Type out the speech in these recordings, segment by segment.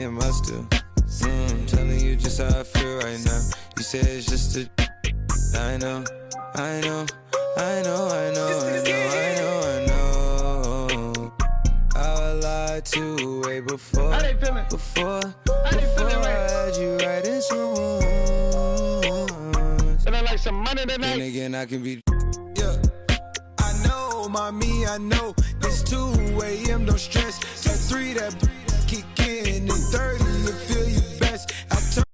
It must do. I'm telling you just how I feel right now. You say it's just a. I know. I lied to way before. Before I had you right in some rooms. And I like some money tonight. Then again, I can be. Yeah. I know, mommy, I know. It's 2 a.m. no stress. At 3 that kick in. And 30 you feel your best. I turn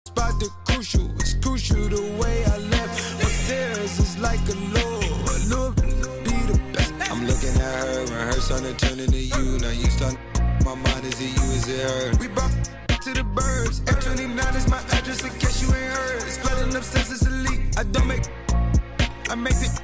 spot the crucial. It's crucial the way I left. Upstairs is like a look be the best. I'm looking at her when her son is turning to you. Now you start my mind, is it you, is it her? We brought to the birds. F29 is my address in case you ain't heard. It's flooding upstairs, it's a leak. I make it.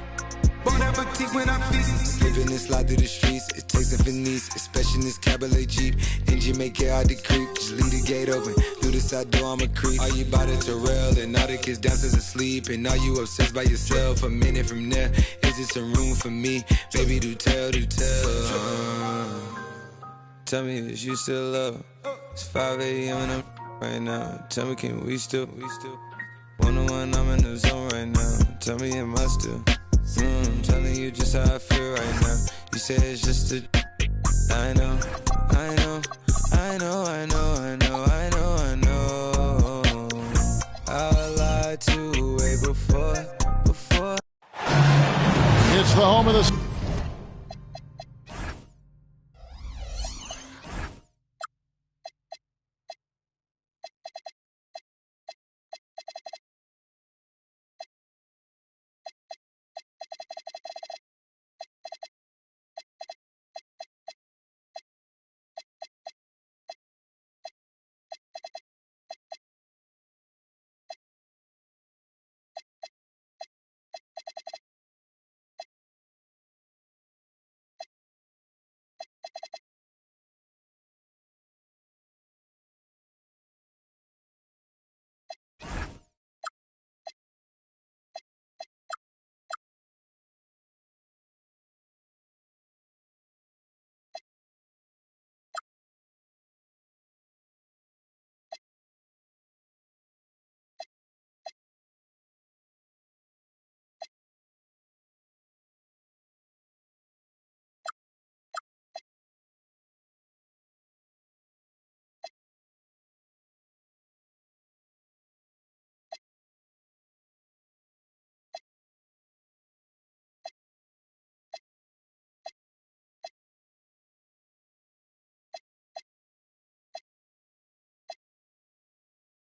Bon appetit when I feast. Slipping and slide through the streets. It takes a finesse, especially in this cabaret Jeep. Engine make it hard to creep. Just leave the gate open. Through the side door, I'm a creep. Are you about to Terrell? And all the kids downstairs asleep. And are you obsessed by yourself? A minute from there, is this a room for me? Baby, do tell. Tell me, is you still love? It's 5 a.m. and I'm right now. Tell me, can we still? 101, I'm in the zone right now. Tell me, it must do. I'm telling you just how I feel right now. You say it's just a. I know. I lied to way before. It's the home of the.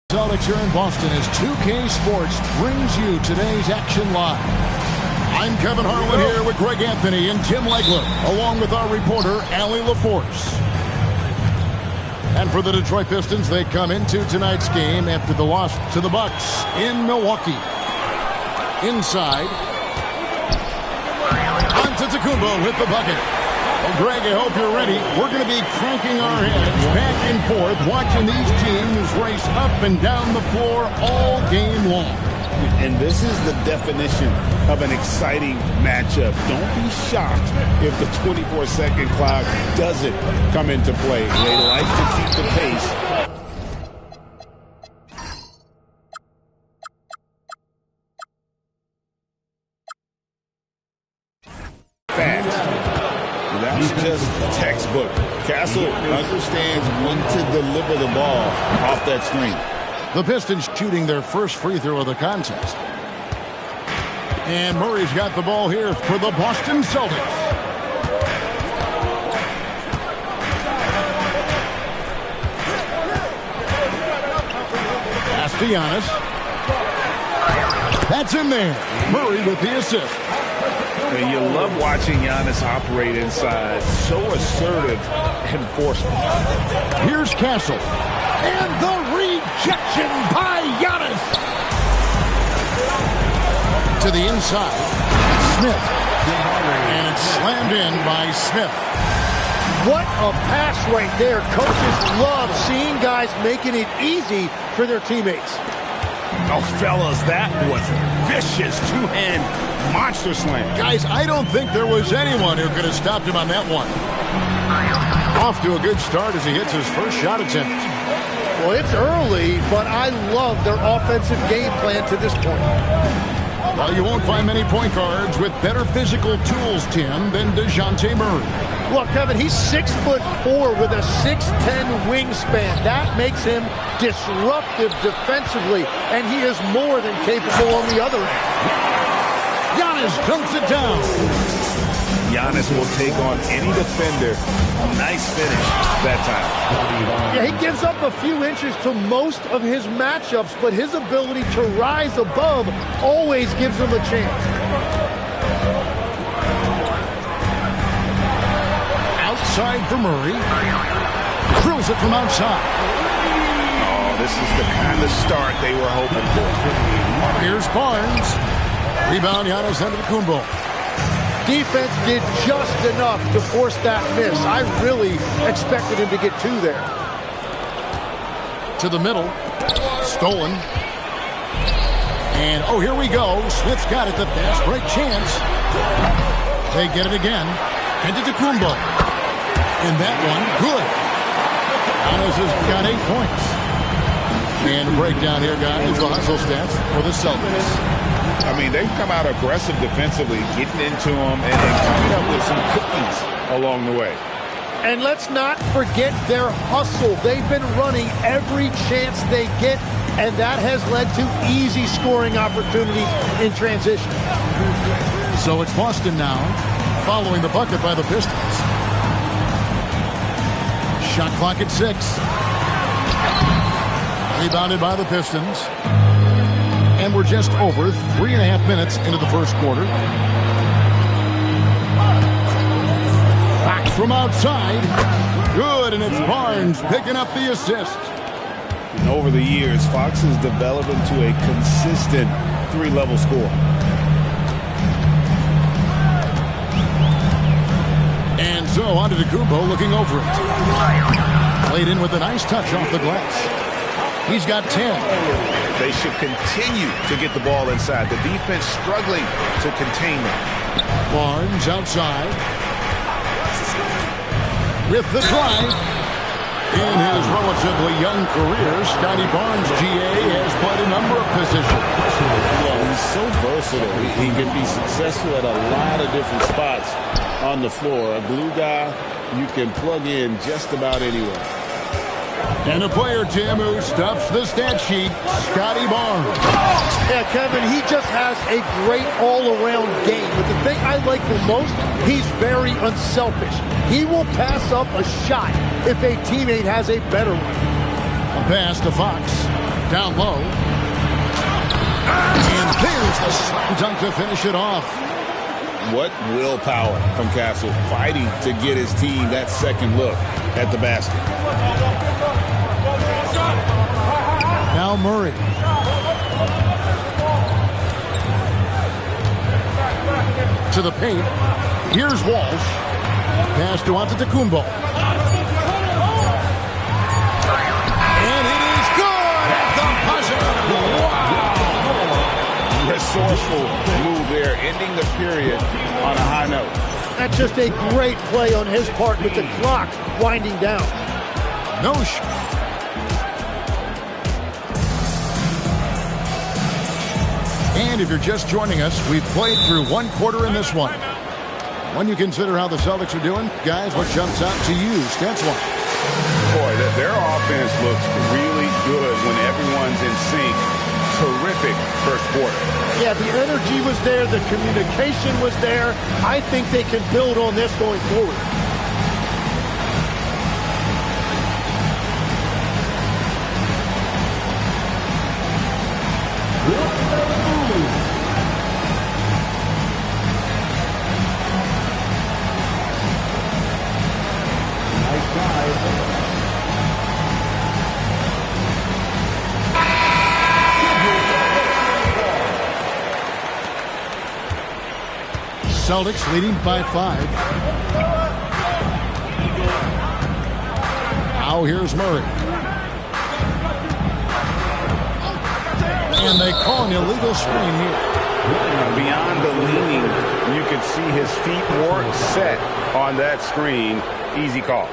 Celtics here in Boston as 2K Sports brings you today's action live. I'm Kevin Harlan here with Greg Anthony and Tim Legler, along with our reporter, Allie LaForce. And for the Detroit Pistons, they come into tonight's game after the loss to the Bucks in Milwaukee. Inside. Antetokounmpo with the bucket. Well, Greg, I hope you're ready. We're going to be cranking our heads back and forth, watching these teams race up and down the floor all game long. And this is the definition of an exciting matchup. Don't be shocked if the 24-second clock doesn't come into play. They like to keep the pace. That's just textbook. Castle understands when to deliver the ball off that screen. The Pistons shooting their first free throw of the contest. And Murray's got the ball here for the Boston Celtics. Pass to Giannis. That's in there. Murray with the assist. And you love watching Giannis operate inside. So assertive and forceful. Here's Castle. And the rejection by Giannis. To the inside. Smith. And it's slammed in by Smith. What a pass right there. Coaches love seeing guys making it easy for their teammates. Oh, fellas, that was vicious two-hand monster slam. Guys, I don't think there was anyone who could have stopped him on that one. Off to a good start as he hits his first shot attempt. Well, it's early, but I love their offensive game plan to this point. Well, you won't find many point guards with better physical tools, Tim, than DeJounte Murray. Well, Kevin, he's 6'4" with a 6'10" wingspan. That makes him disruptive defensively, and he is more than capable on the other end. Giannis dunks it down. Giannis will take on any defender. Nice finish that time. Yeah, he gives up a few inches to most of his matchups, but his ability to rise above always gives him a chance. Outside for Murray. Drills it from outside. Oh, this is the kind of start they were hoping for. Here's Barnes. Rebound, Giannis Antetokounmpo. Defense did just enough to force that miss. I really expected him to get two there. To the middle. Stolen. And, oh, here we go. Smith's got it. The fast break chance. They get it again. Antetokounmpo. In that one, good. Giannis has got 8 points. And a breakdown here, guys. The hustle stats for the Celtics. I mean, they've come out aggressive defensively, getting into them and coming up with some cookies along the way. And let's not forget their hustle. They've been running every chance they get, and that has led to easy scoring opportunities in transition. So it's Boston now, following the bucket by the Pistons. Shot clock at 6. Rebounded by the Pistons. And we're just over 3.5 minutes into the first quarter. Back from outside. Good, and it's Barnes picking up the assist. And over the years, Fox has developed into a consistent 3-level scorer. And so Antetokounmpo looking over it. Played in with a nice touch off the glass. He's got 10. They should continue to get the ball inside. The defense struggling to contain them. Barnes outside. With the drive. In his relatively young career, Scotty Barnes, GA, has played a number of positions. Yeah, he's so versatile. He can be successful at a lot of different spots on the floor. A glue guy you can plug in just about anywhere. And a player, Tim, who stuffs the stat sheet, Scotty Barnes. Yeah, Kevin, he just has a great all-around game. But the thing I like the most, he's very unselfish. He will pass up a shot if a teammate has a better one. A pass to Fox. Down low. And there's the slam dunk to finish it off. What willpower from Castle, fighting to get his team that second look at the basket. Now Murray. To the paint. Here's Walsh. Pass to Antetokounmpo. And it is good at the buzzer. Wow. Resourceful move there, ending the period on a high note. That's just a great play on his part with the clock winding down. No And if you're just joining us, we've played through one quarter in this one. When you consider how the Celtics are doing, guys, what jumps out to you? Stats-wise. Boy, their offense looks really good when everyone's in sync. Terrific first quarter. Yeah, the energy was there. The communication was there. I think they can build on this going forward. Celtics leading by 5. Now here's Murray. And they call an illegal screen here. Beyond the leaning, you can see his feet weren't set on that screen. Easy call.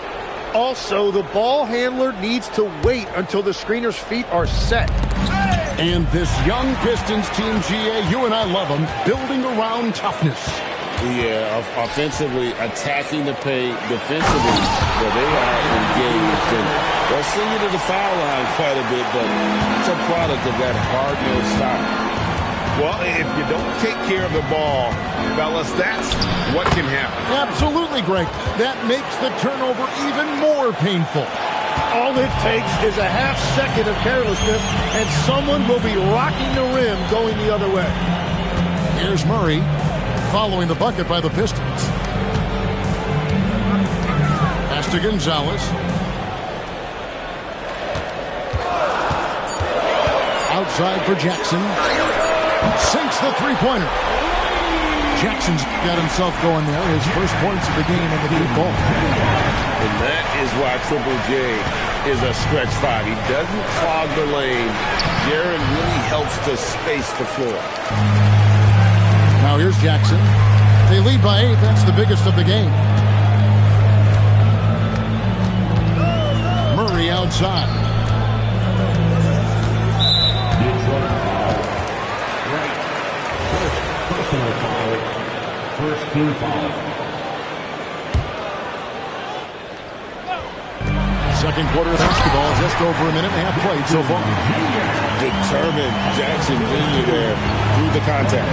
Also, the ball handler needs to wait until the screener's feet are set. And this young Pistons team, GA, you and I love them, building around toughness. Yeah, offensively, attacking the paint, defensively, where they are engaged. And they'll send you to the foul line quite a bit, but it's a product of that hard-nosed style. Well, if you don't take care of the ball, fellas, that's what can happen. Absolutely, Greg. That makes the turnover even more painful. All it takes is a half second of carelessness, and someone will be rocking the rim going the other way. Here's Murray, following the bucket by the Pistons. Pass to Gonzalez. Outside for Jackson. Sinks the three-pointer. Jackson's got himself going there. His first points of the game in the deep ball. And that is why Triple J is a stretch five. He doesn't clog the lane. Jaren really helps to space the floor. Now here's Jackson. They lead by 8. That's the biggest of the game. Murray outside. First team foul. Second quarter of basketball, just over a minute and a half played so far. Determined Jackson Jr. there through the contact.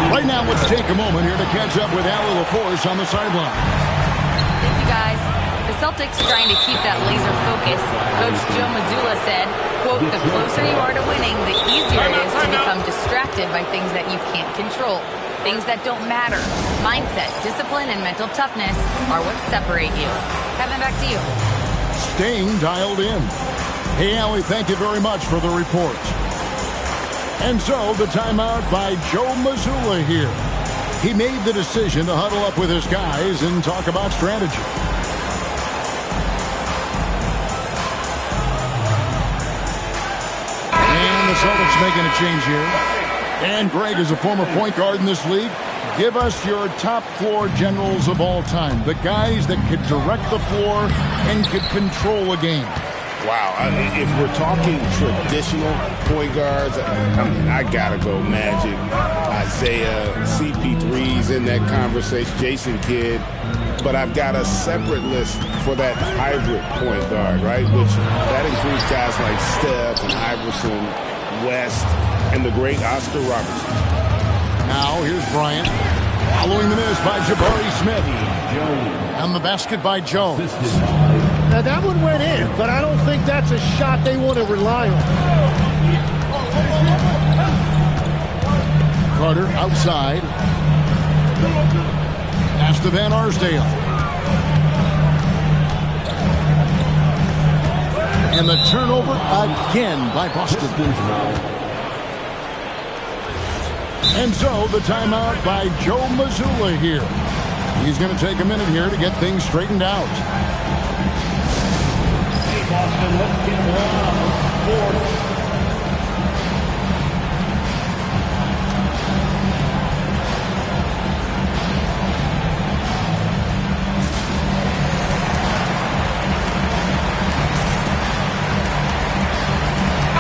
Right now, let's take a moment here to catch up with Allie LaForce on the sideline. Thank you, guys. The Celtics trying to keep that laser focus. Coach Joe Mazzulla said, quote, "The closer you are to winning, the easier it is to become distracted by things that you can't control. Things that don't matter. Mindset, discipline, and mental toughness are what separate you." Kevin, back to you. Staying dialed in. Hey, Allie, thank you very much for the report. And so, the timeout by Joe Mazzulla here. He made the decision to huddle up with his guys and talk about strategy. And the Celtics making a change here. And Greg, as a former point guard in this league, give us your top floor generals of all time. The guys that could direct the floor and could control a game. Wow. If we're talking traditional point guards, I got to go Magic, Isaiah, CP3's in that conversation, Jason Kidd. But I've got a separate list for that hybrid point guard, right? Which that includes guys like Steph and Iverson, West, and the great Oscar Robertson. Now here's Bryant. Following the miss by Jabari Smith. And the basket by Jones. Now that one went in, but I don't think that's a shot they want to rely on. Carter outside. Pass to Van Arsdale. And the turnover again by Boston. And so the timeout by Joe Mazzulla here. He's going to take a minute here to get things straightened out. Hey, Boston, let's get one on 4.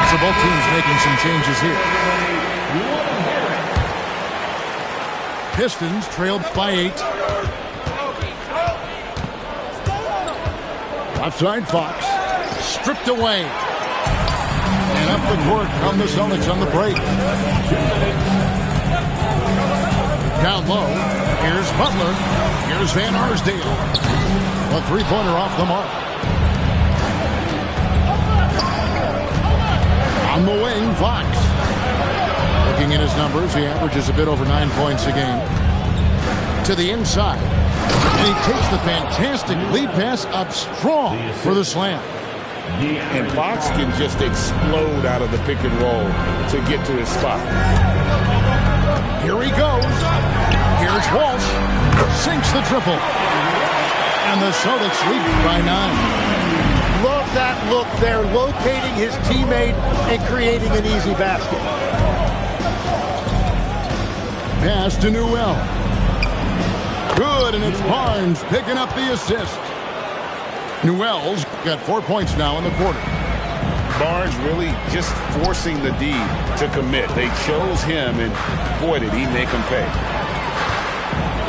So both teams making some changes here. Pistons trailed by 8. Left side, Fox. Stripped away. And up the court come the Celtics on the break. Down low. Here's Butler. Here's Van Arsdale. A three-pointer off the mark. On the wing, Fox. Looking at his numbers, he averages a bit over 9 points a game. To the inside. And he takes the fantastic lead pass up strong for the slam. And Fox can just explode out of the pick and roll to get to his spot. Here he goes. Here's Walsh. Sinks the triple. And the Celtics lead by 9. Love that look there, locating his teammate and creating an easy basket. Pass to Newell. Good, and it's Barnes picking up the assist. Newell's got 4 points now in the quarter. Barnes really just forcing the D to commit. They chose him, and boy, did he make them pay.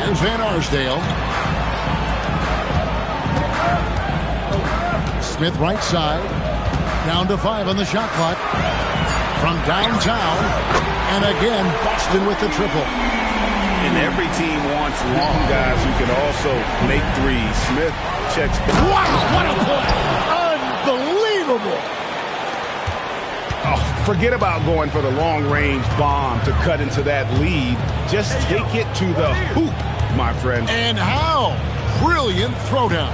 Here's Van Arsdale. Smith right side. Down to 5 on the shot clock. From downtown. And again, Boston with the triple. And every team wants long guys who can also make threes. Smith checks. Wow, what a play! Unbelievable! Oh, forget about going for the long-range bomb to cut into that lead. Just take it to the hoop, my friend. And how? Brilliant throwdown.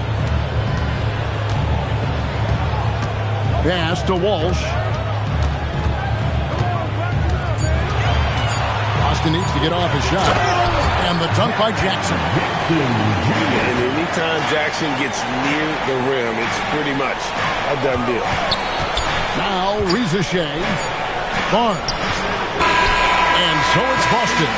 Pass to Walsh. Boston needs to get off his shot. And the dunk by Jackson. And anytime Jackson gets near the rim, it's pretty much a done deal. Now, Reza Shea. Barnes. And so it's Boston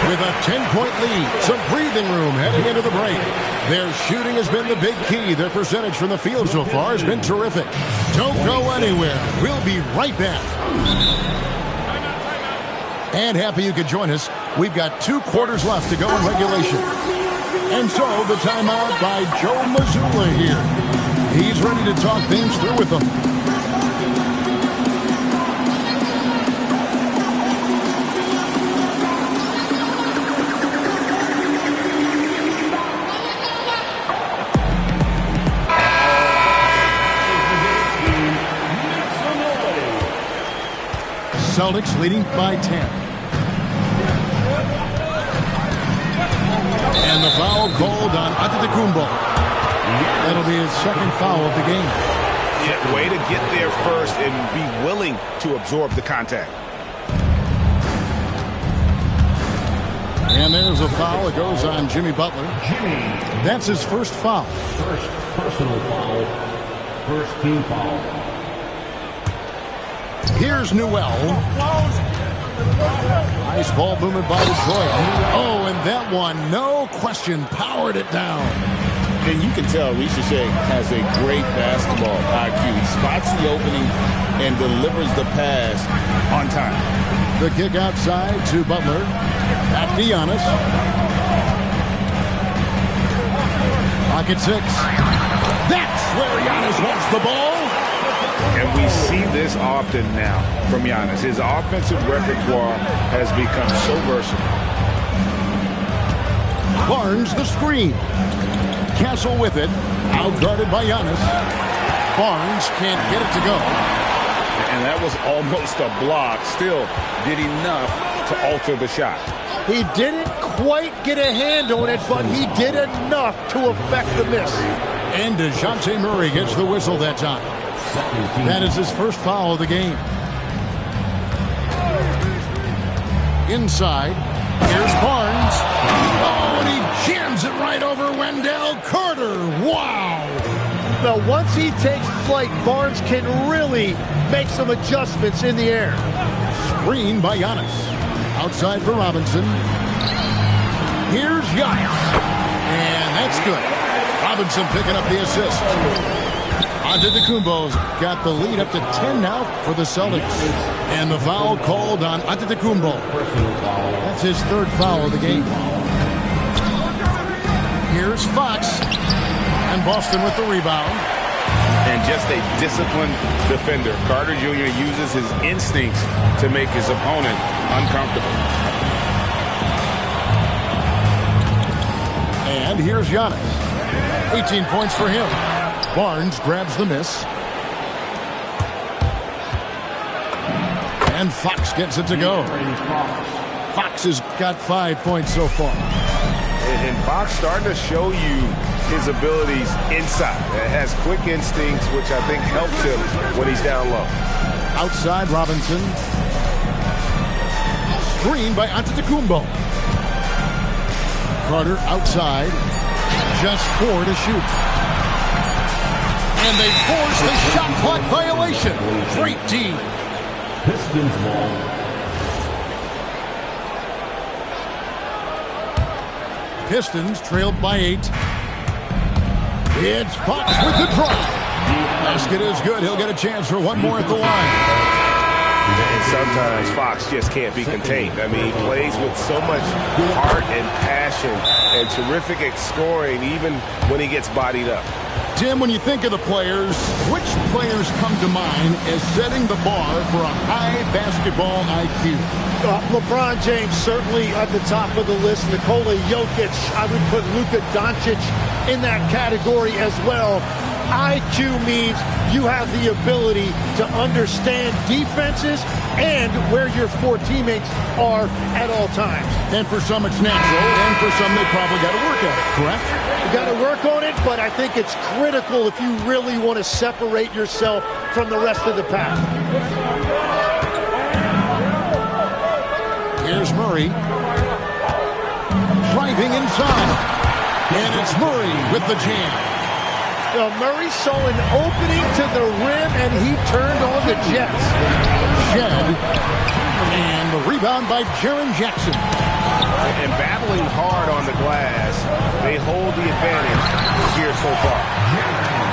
with a 10-point lead. Some breathing room heading into the break. Their shooting has been the big key. Their percentage from the field so far has been terrific. Don't go anywhere. We'll be right back. And happy you could join us. We've got 2 quarters left to go in regulation. And so the timeout by Joe Mazzulla here. He's ready to talk things through with them. Celtics leading by 10. And the foul called on Antetokounmpo. That'll be his second foul of the game. Yeah, way to get there first and be willing to absorb the contact. And there's a foul. It goes on Jimmy Butler. That's his first foul. First personal foul. First team foul. Here's Newell. Nice ball movement by Detroit. Oh, and that one, no question, powered it down. And you can tell Reza Shea has a great basketball IQ. He spots the opening and delivers the pass on time. The kick outside to Butler. Back to Giannis. Pocket 6. That's where Giannis wants the ball. And we see this often now from Giannis. His offensive repertoire has become so versatile. Barnes the screen. Castle with it. Outguarded by Giannis. Barnes can't get it to go. And that was almost a block. Still did enough to alter the shot. He didn't quite get a hand on it, but he did enough to affect the miss. And DeJounte Murray gets the whistle that time. That is his first foul of the game. Inside. Here's Barnes. Oh, and he jams it right over Wendell Carter. Wow. Now, once he takes flight, Barnes can really make some adjustments in the air. Screen by Giannis. Outside for Robinson. Here's Giannis. And that's good. Robinson picking up the assist. Antetokounmpo's got the lead up to 10 now for the Celtics. And the foul called on Antetokounmpo. That's his third foul of the game. Here's Fox. And Boston with the rebound. And just a disciplined defender. Carter Jr. uses his instincts to make his opponent uncomfortable. And here's Giannis. 18 points for him. Barnes grabs the miss. And Fox gets it to go. Fox has got 5 points so far. And Fox starting to show you his abilities inside. It has quick instincts, which I think helps him when he's down low. Outside Robinson. Screen by Antetokounmpo. Carter outside. Just 4 to shoot. And they force the shot clock violation. Great D. Pistons ball. Pistons trailed by 8. It's Fox with the drive. Basket is good. He'll get a chance for one more at the line. And sometimes Fox just can't be contained. I mean, he plays with so much heart and passion and terrific at scoring, even when he gets bodied up. Tim, when you think of the players, which players come to mind as setting the bar for a high basketball IQ? LeBron James certainly at the top of the list. Nikola Jokic, I would put Luka Doncic in that category as well. IQ means you have the ability to understand defenses and where your four teammates are at all times. And for some it's natural, and for some they probably got to work at it, correct? You got to work on it, but I think it's critical if you really want to separate yourself from the rest of the pack. Here's Murray. Driving inside. And it's Murray with the jam. Murray saw an opening to the rim, and he turned on the Jets. Shed. And the rebound by Jaren Jackson. And battling hard on the glass, they hold the advantage here so far.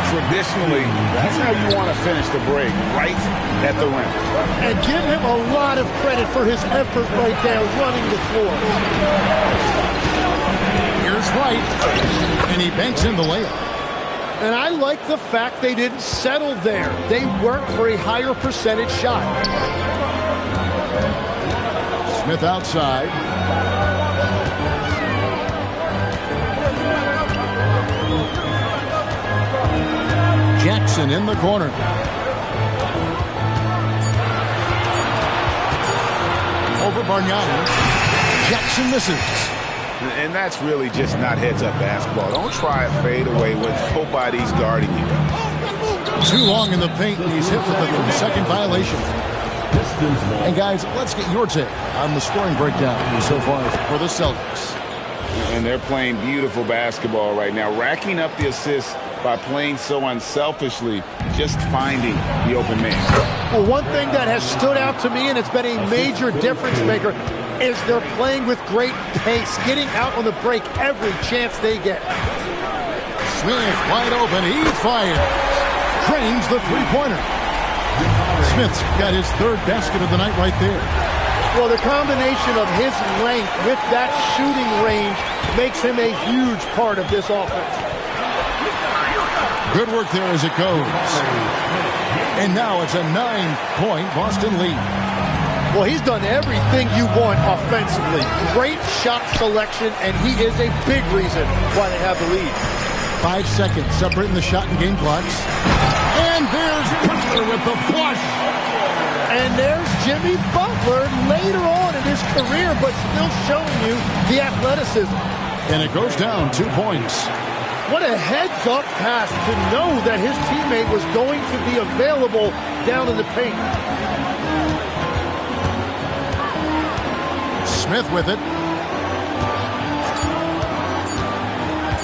Traditionally, that's how you want to finish the break, right at the rim. And give him a lot of credit for his effort right there running the floor. Here's White. And he banks in the layup. And I like the fact they didn't settle there. They worked for a higher percentage shot. Smith outside. Jackson in the corner. Over Bargnani. Jackson misses. And that's really just not heads-up basketball. Don't try a fadeaway when nobody's guarding you. Too long in the paint, and he's hit with a 3-second violation. And guys, let's get your take on the scoring breakdown so far for the Celtics. And they're playing beautiful basketball right now, racking up the assists by playing so unselfishly, just finding the open man. Well, one thing that has stood out to me, and it's been a major difference maker, is they're playing with great pace, getting out on the break every chance they get. Smith wide open, he fires. Drains the three-pointer. Smith's got his third basket of the night right there. Well, the combination of his length with that shooting range makes him a huge part of this offense. Good work there as it goes. And now it's a 9-point Boston lead. Well, he's done everything you want offensively. Great shot selection, and he is a big reason why they have the lead. 5 seconds separating the shot and game clocks. And there's Butler with the flush. And there's Jimmy Butler later on in his career, but still showing you the athleticism. And it goes down 2 points. What a heads-up pass to know that his teammate was going to be available down in the paint. Smith with it.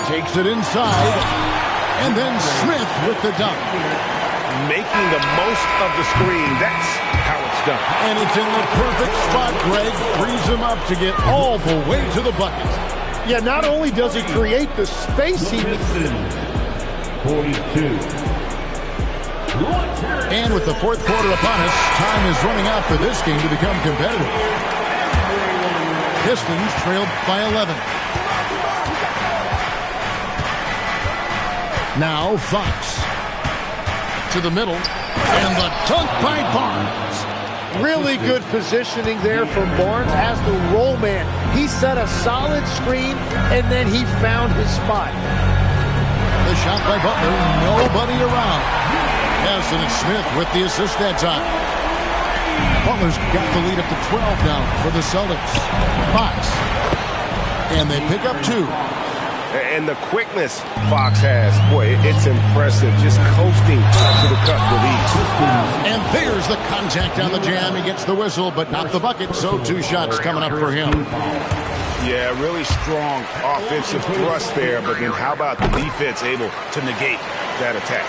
Takes it inside. And then Smith with the dunk. Making the most of the screen. That's how it's done. And it's in the perfect spot, Greg. Frees him up to get all the way to the bucket. Yeah, not only does he create the space he needs. 42. And with the fourth quarter upon us, time is running out for this game to become competitive. Pistons trailed by 11. Now Fox to the middle, and the dunk by Barnes. Really good positioning there from Barnes as the roll man. He set a solid screen, and then he found his spot. The shot by Butler, nobody around. Yes, and it's Smith with the assist that time. Butler's got the lead up to 12 now for the Celtics. Fox. And they pick up 2. And the quickness Fox has, boy, it's impressive. Just coasting to the cup with ease. And there's the contact on the jam. He gets the whistle, but not the bucket. So 2 shots coming up for him. Yeah, really strong offensive thrust there, but then how about the defense able to negate that attack?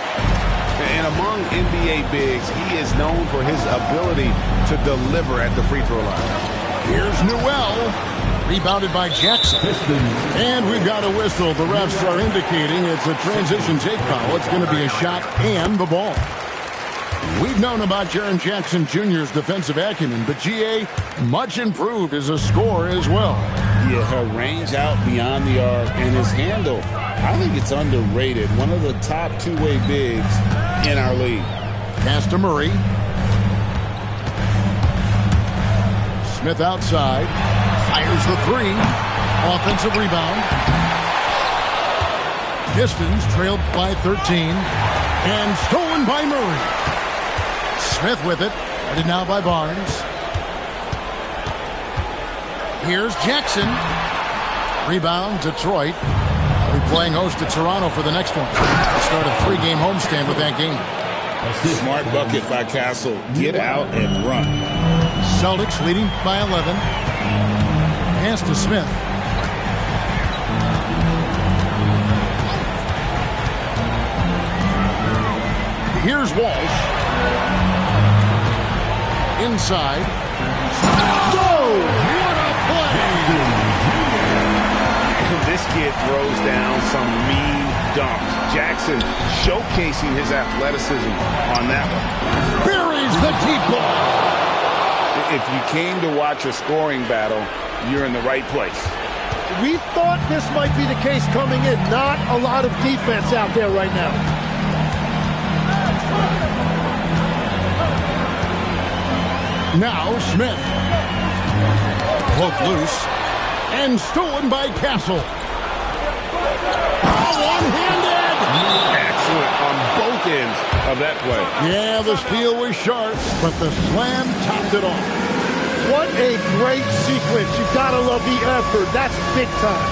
And among NBA bigs, he is known for his ability to deliver at the free throw line. Here's Newell. Rebounded by Jackson. And we've got a whistle. The refs are indicating it's a transition take foul. It's going to be a shot and the ball. We've known about Jaren Jackson Jr.'s defensive acumen, but GA much improved as a scorer as well. Yeah, her range out beyond the arc and his handle, I think it's underrated. One of the top two-way bigs in our league. Pass to Murray. Smith outside. Fires the three. Offensive rebound. Pistons trailed by 13. And stolen by Murray. Smith with it. Headed now by Barnes. Here's Jackson. Rebound, Detroit. We'll be playing host to Toronto for the next one. We'll start a 3-game homestand with that game. Smart bucket by Castle. Get out and run. Celtics leading by 11. Pass to Smith. Here's Walsh. Inside. Oh, what a play! This kid throws down some mean dunks. Jackson showcasing his athleticism on that one. Buries the deep ball. If you came to watch a scoring battle, you're in the right place. We thought this might be the case coming in. Not a lot of defense out there right now. Now Smith. Poked loose. And stolen by Castle. Oh, one-handed! Excellent on both ends of that play. Yeah, the steal was sharp, but the slam topped it off. What a great sequence. You've got to love the effort. That's big time.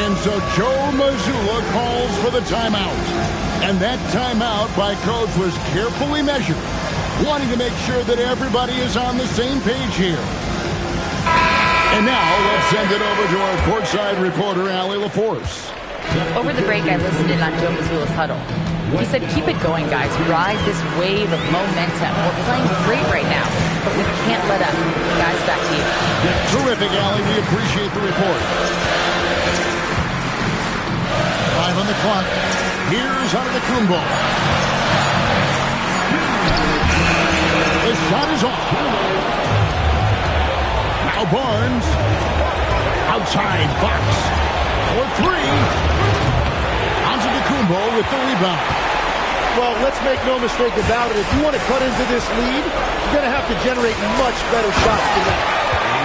And so Joe Mazzulla calls for the timeout. And that timeout by Coach was carefully measured, wanting to make sure that everybody is on the same page here. And now let's send it over to our courtside reporter, Allie LaForce. Over the break, I listened in on Joe Mazzulla's huddle. He said, keep it going, guys. Ride this wave of momentum. We're playing great right now, but we can't let up. Guys, back to you. Terrific, Allie. We appreciate the report. 5 on the clock. Here's Antetokounmpo. The shot is off. Now Barnes. Outside box. For 3. Antetokounmpo with the rebound. Well, let's make no mistake about it. If you want to cut into this lead, you're going to have to generate much better shots than that.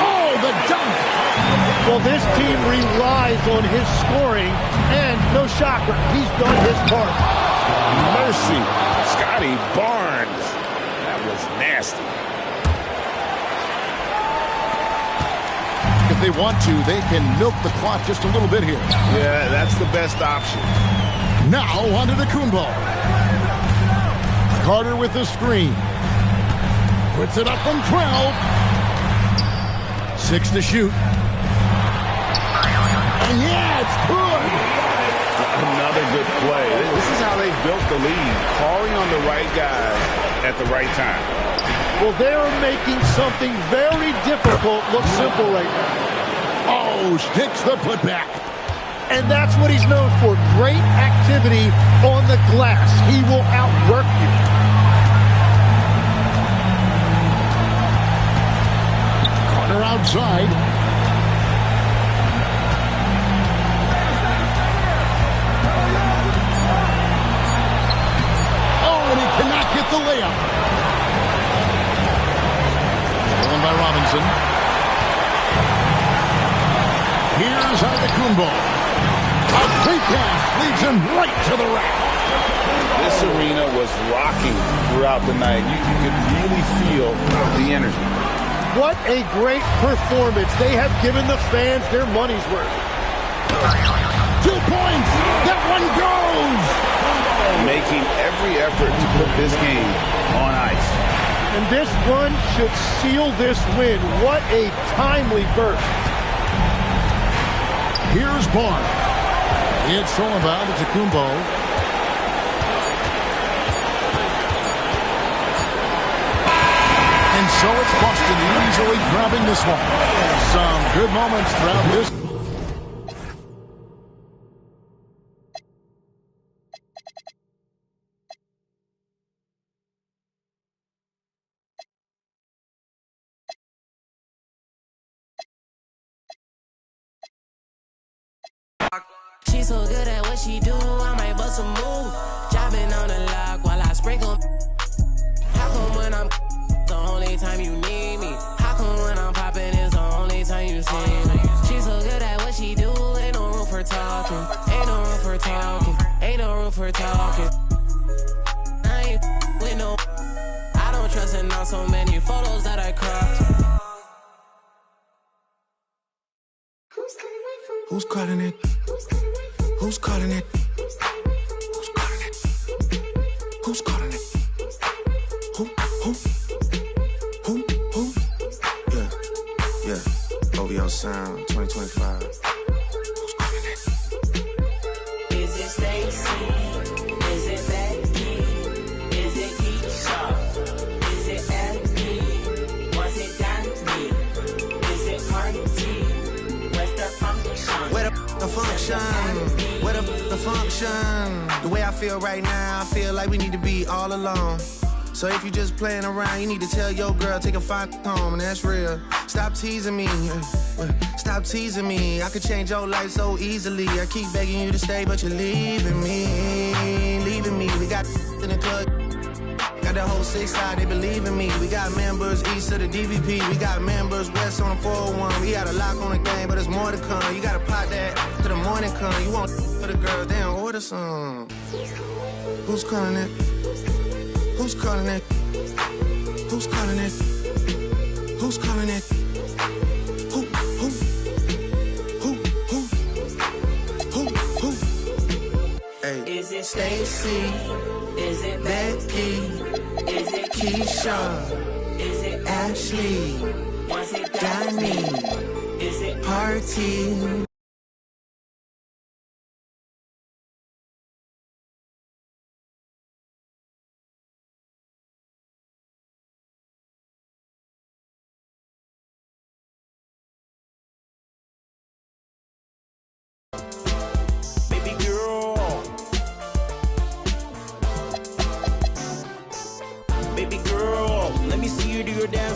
Oh, the dunk. Well, this team relies on his scoring, and no shocker, he's done his part. Mercy. Scotty Barnes. That was nasty. If they want to, they can milk the clock just a little bit here. Yeah, that's the best option. Now Antetokounmpo. Carter with the screen. Puts it up from 12. 6 to shoot. And yeah, it's good. Another good play. This is how they built the lead, calling on the right guys at the right time. Well, they're making something very difficult look simple right now. Oh, sticks the putback. And that's what he's known for. Great activity on the glass. He will outwork you. Carter outside. Oh, and he cannot get the layup. Stolen by Robinson. Here's Antetokounmpo. A free pass leads him right to the rack. This arena was rocking throughout the night. You could really feel the energy. What a great performance. They have given the fans their money's worth. 2 points. That one goes. Making every effort to put this game on ice. And this run should seal this win. What a timely burst. Here's Barnes. It's stolen by Antetokounmpo. And So it's Boston easily grabbing this one. Some good moments throughout this. She so good at what she do, I might bust a move. Jobbing on the lock while I sprinkle. How come when I'm the only time you need me? How come when I'm popping is the only time you see me? She so good at what she do, ain't no room for talking. Ain't no room for talking. Ain't no room for talking. I ain't with no. I don't trust in on so many photos that I cropped. Who's calling it? Who's calling it? Who's calling it? Who's calling it? Who? Yeah. OVO Sound 2025. Who's calling it? Is it Stacy? Is it Becky? Is it Keisha? Is it Abby? Was it Danny? Is it Party? Where's the function? Where the function? Where the function? The way I feel right now, I feel like we need to be all alone. So if you just playing around, you need to tell your girl, take a fine home, and that's real. Stop teasing me. Stop teasing me. I could change your life so easily. I keep begging you to stay, but you're leaving me. Leaving me. We got in the club. Got the whole 6 side, they believe in me. We got members east of the DVP. We got members west on the 401. We got a lock on the game, but there's more to come. You gotta pot that till the morning come. You want for the girls, then order some. Who's calling it? Who's calling it? Who's calling it? Who's calling it? Who? Hey. Is it Stacy? Is it Becky? Is it Keisha? Is it Ashley? Was it Danny? Is it Party?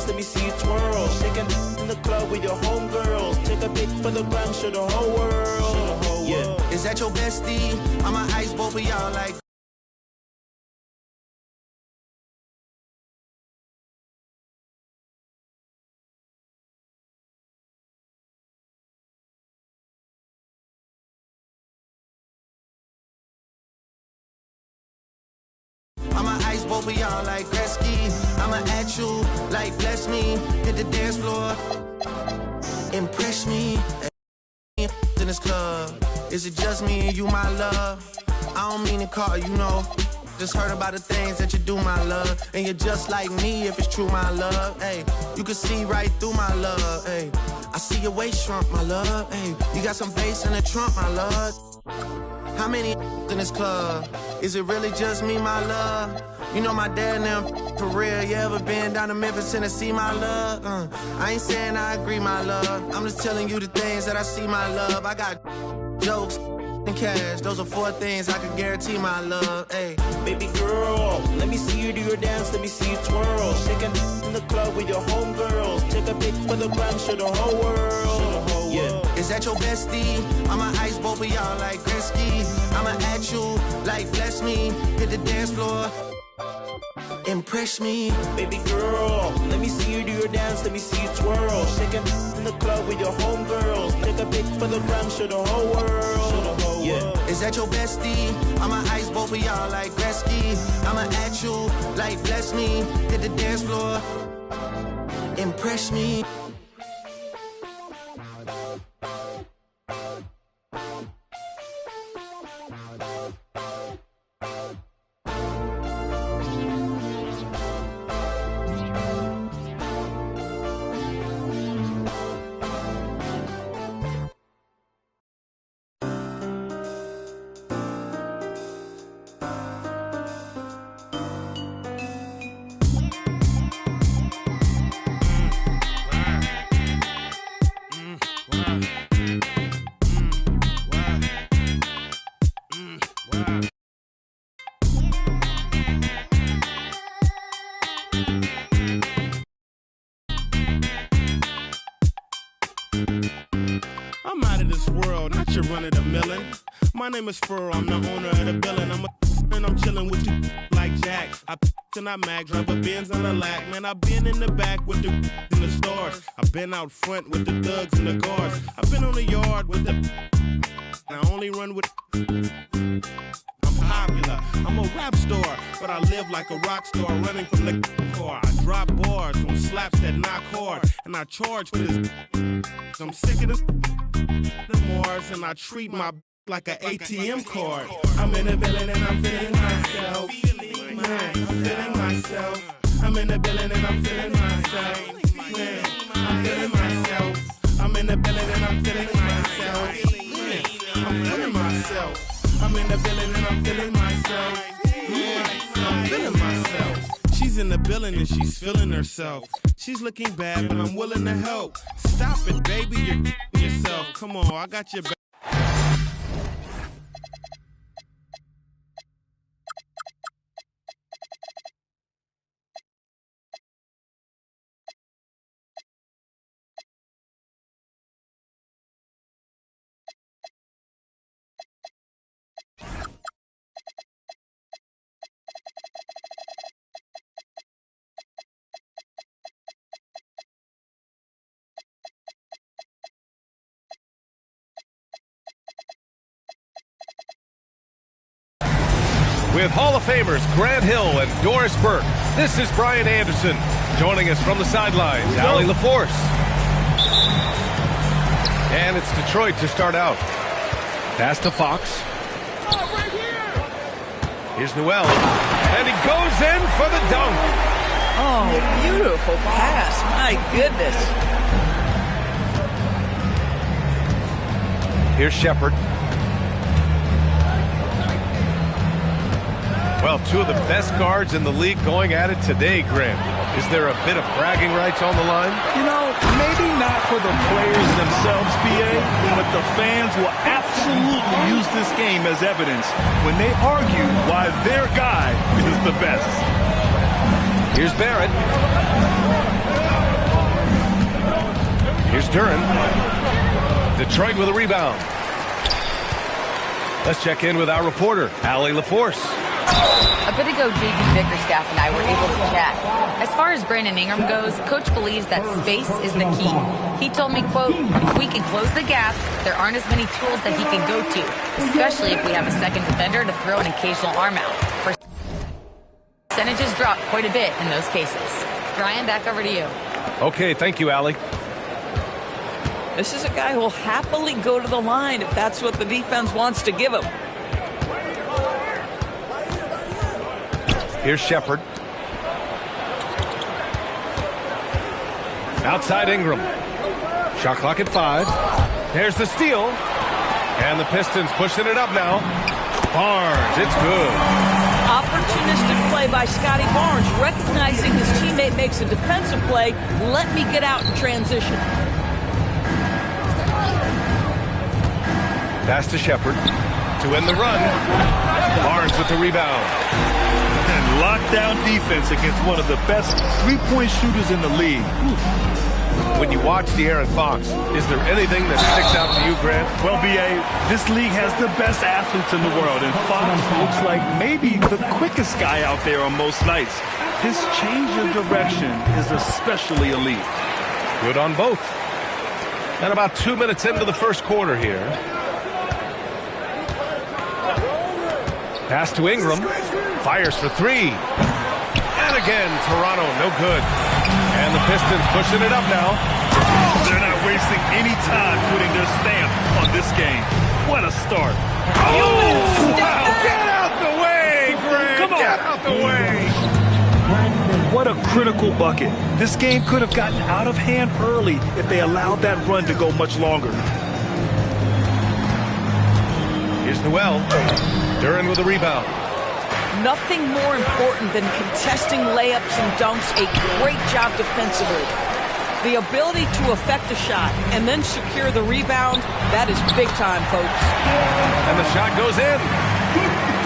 Let me see you twirl. Shaking in the club with your homegirls. Take a pic for the gram, show the whole world. Yeah. Is that your bestie? I'ma ice both of y'all like. I'ma ice both of y'all like Gretzky. I'ma at you like bless me. Hit the dance floor. Impress me. In this club. Is it just me and you, my love? I don't mean to call you, know. Just heard about the things that you do, my love. And you're just like me if it's true, my love. Hey, you can see right through my love. Hey, I see your waist shrunk, my love. Hey, you got some bass in the trunk, my love. How many in this club? Is it really just me, my love? You know my dad and them for real. You ever been down to Memphis, Tennessee, my love? I ain't saying I agree, my love. I'm just telling you the things that I see, my love. I got jokes and cash. Those are 4 things I can guarantee, my love. Hey, baby girl, let me see you do your dance. Let me see you twirl. Shaking in the club with your homegirls. Take a pic for the gram, show the whole world. Yeah. Is that your bestie? I'ma ice both of y'all like Gretzky. I'ma at you like bless me. Hit the dance floor. Impress me. Baby girl, let me see you do your dance. Let me see you twirl. Shaking in the club with your homegirls. Take a pic for the gram, show the whole world. Yeah. Is that your bestie? I'ma ice both of y'all like Gretzky. I'ma at you like bless me. Hit the dance floor. Impress me. My name is Furrow, I'm the owner of the building. And I'm chilling with you like Jack. I and I mag, drive a Benz on the lack. Man, I've been in the back with the in the stores. I've been out front with the thugs and the guards. I've been on the yard with the I only run with I'm popular. I'm a rap star, but I live like a rock star, running from the car. I drop bars on slaps that knock hard, and I charge for this. I'm sick of this Mars, and I treat my like an ATM card. I'm in the building and I'm feeling myself. Man, I'm feeling myself. I'm in the building and I'm feeling myself. Man, I'm feeling myself. I'm in the building and I'm feeling myself. Man, I'm feeling myself. I'm in the building and I'm feeling myself. Yeah, I'm feeling myself. She's in the building and she's feeling herself. She's looking bad, but I'm willing to help. Stop it, baby, you're yourself. Come on, I got your back. With Hall of Famers Grant Hill and Doris Burke, this is Brian Anderson. Joining us from the sidelines, Allie LaForce. And it's Detroit to start out. Pass to Fox. Here's Newell. And he goes in for the dunk. Oh, beautiful pass. My goodness. Here's Shepard. Well, two of the best guards in the league going at it today, Grant. Is there a bit of bragging rights on the line? You know, maybe not for the players themselves, BA, but the fans will absolutely use this game as evidence when they argue why their guy is the best. Here's Barrett. Here's Duren. Detroit with a rebound. Let's check in with our reporter, Allie LaForce. A bit ago, J.B. Bickerstaff and I were able to chat. As far as Brandon Ingram goes, Coach believes that space is the key. He told me, quote, if we can close the gap, there aren't as many tools that he can go to, especially if we have a second defender to throw an occasional arm out. Percentages drop quite a bit in those cases. Brian, back over to you. Okay, thank you, Allie. This is a guy who will happily go to the line if that's what the defense wants to give him. Here's Shepard. Outside Ingram. Shot clock at 5. There's the steal. And the Pistons pushing it up now. Barnes, it's good. Opportunistic play by Scotty Barnes, recognizing his teammate makes a defensive play. Let me get out in transition. Pass to Shepard to end the run. Barnes with the rebound. And lockdown defense against one of the best three-point shooters in the league. When you watch De'Aaron Fox, is there anything that sticks out to you, Grant? Well, B.A., this league has the best athletes in the world, and Fox looks like maybe the quickest guy out there on most nights. His change of direction is especially elite. Good on both. And about 2 minutes into the first quarter here. Pass to Ingram. Fires for 3. And again, Toronto, no good. And the Pistons pushing it up now. They're not wasting any time putting their stamp on this game. What a start. Oh, wow. Get out the way, Grant. Come on. Get out the way. What a critical bucket. This game could have gotten out of hand early if they allowed that run to go much longer. Here's Newell. Duren with a rebound. Nothing more important than contesting layups and dunks. A great job defensively. The ability to affect a shot and then secure the rebound, that is big time, folks. And the shot goes in.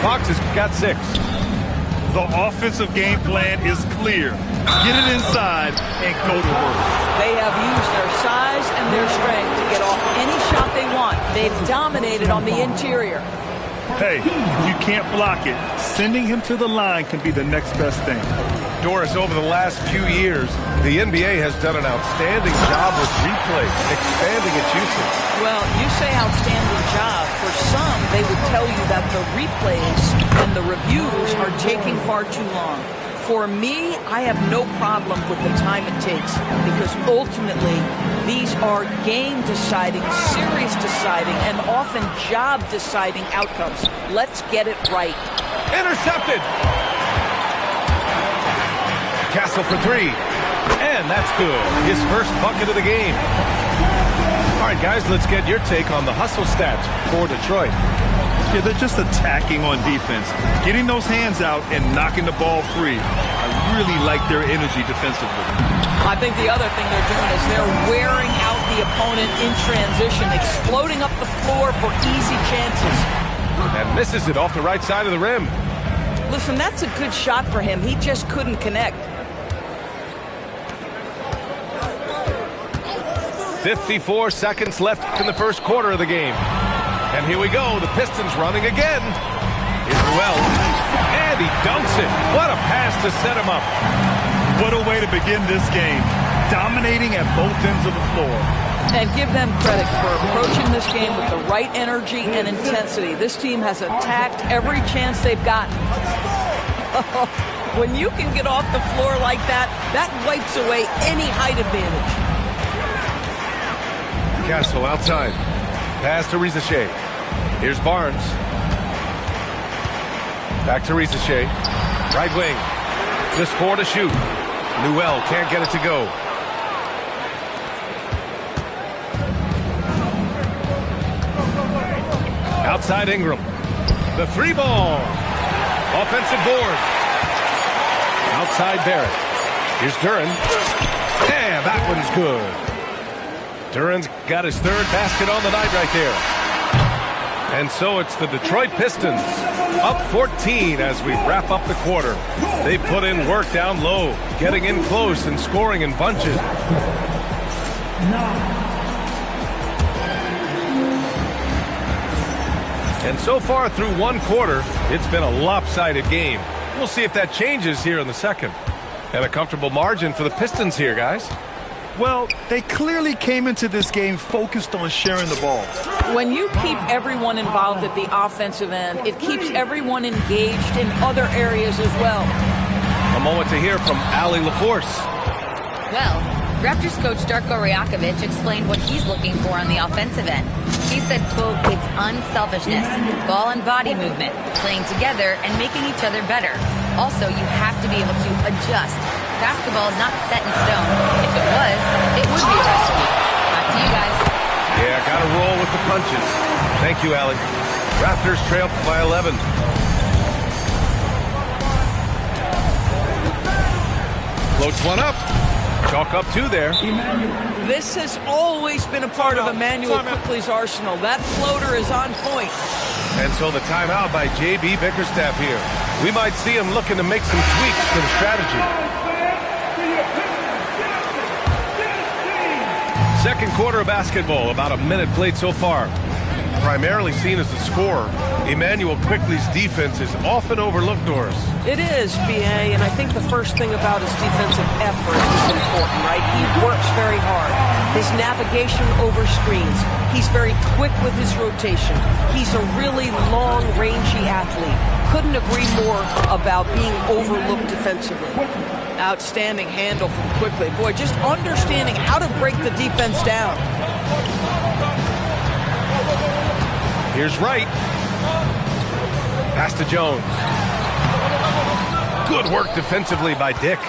Fox has got 6. The offensive game plan is clear. Get it inside and go to work. They have used their size and their strength to get off any shot they want. They've dominated on the interior. Hey, if you can't block it, sending him to the line can be the next best thing. Doris, over the last few years, the NBA has done an outstanding job with replay, expanding its usage. Well, you say outstanding job. For some, they would tell you that the replays and the reviews are taking far too long. For me, I have no problem with the time it takes because ultimately these are game-deciding, series-deciding, and often job-deciding outcomes. Let's get it right. Intercepted! Castle for three. And that's good. His first bucket of the game. All right, guys, let's get your take on the hustle stats for Detroit. Yeah, they're just attacking on defense, getting those hands out and knocking the ball free. I really like their energy defensively. I think the other thing they're doing is they're wearing out the opponent in transition, exploding up the floor for easy chances. And misses it off the right side of the rim. Listen, that's a good shot for him. He just couldn't connect. 54 seconds left in the first quarter of the game. And here we go, the Pistons running again. Here's Ruel, and he dunks it. What a pass to set him up. What a way to begin this game, dominating at both ends of the floor. And give them credit for approaching this game with the right energy and intensity. This team has attacked every chance they've gotten. When you can get off the floor like that, that wipes away any height advantage. Castle outside. Pass to Rizachet. Here's Barnes. Back to Rizachet. Right wing. Just 4 to shoot. Newell can't get it to go. Outside Ingram. The three ball. Offensive board. Outside Barrett. Here's Duren. And that one's good. Duren's got his third basket on the night right there. And so it's the Detroit Pistons up 14 as we wrap up the quarter. They put in work down low, getting in close and scoring in bunches. And so far through one quarter, it's been a lopsided game. We'll see if that changes here in the second. And a comfortable margin for the Pistons here, guys. Well, they clearly came into this game focused on sharing the ball. When you keep everyone involved at the offensive end, it keeps everyone engaged in other areas as well. A moment to hear from Allie LaForce. Well, Raptors coach Darko Rajakovic explained what he's looking for on the offensive end. He said, quote, it's unselfishness, ball and body movement, playing together and making each other better. Also, you have to be able to adjust. Basketball is not set in stone. If it was, it would be recipe. Back to you guys. Yeah, got to roll with the punches. Thank you, Allie. Raptors trail by 11. Floats one up. Chalk up 2 there. This has always been a part of Immanuel Quickley's arsenal. That floater is on point. And so the timeout by J.B. Bickerstaff here. We might see him looking to make some tweaks to the strategy. Second quarter of basketball, about a minute played so far. Primarily seen as the scorer, Immanuel Quickley's defense is often overlooked, Doris. It is, B.A., and I think the first thing about his defensive effort is important, right? He works very hard. His navigation over screens. He's very quick with his rotation. He's a really long, rangy athlete. Couldn't agree more about being overlooked defensively. Outstanding handle from Quickley. Boy, just understanding how to break the defense down. Here's Wright. Pass to Jones. Good work defensively by Dick.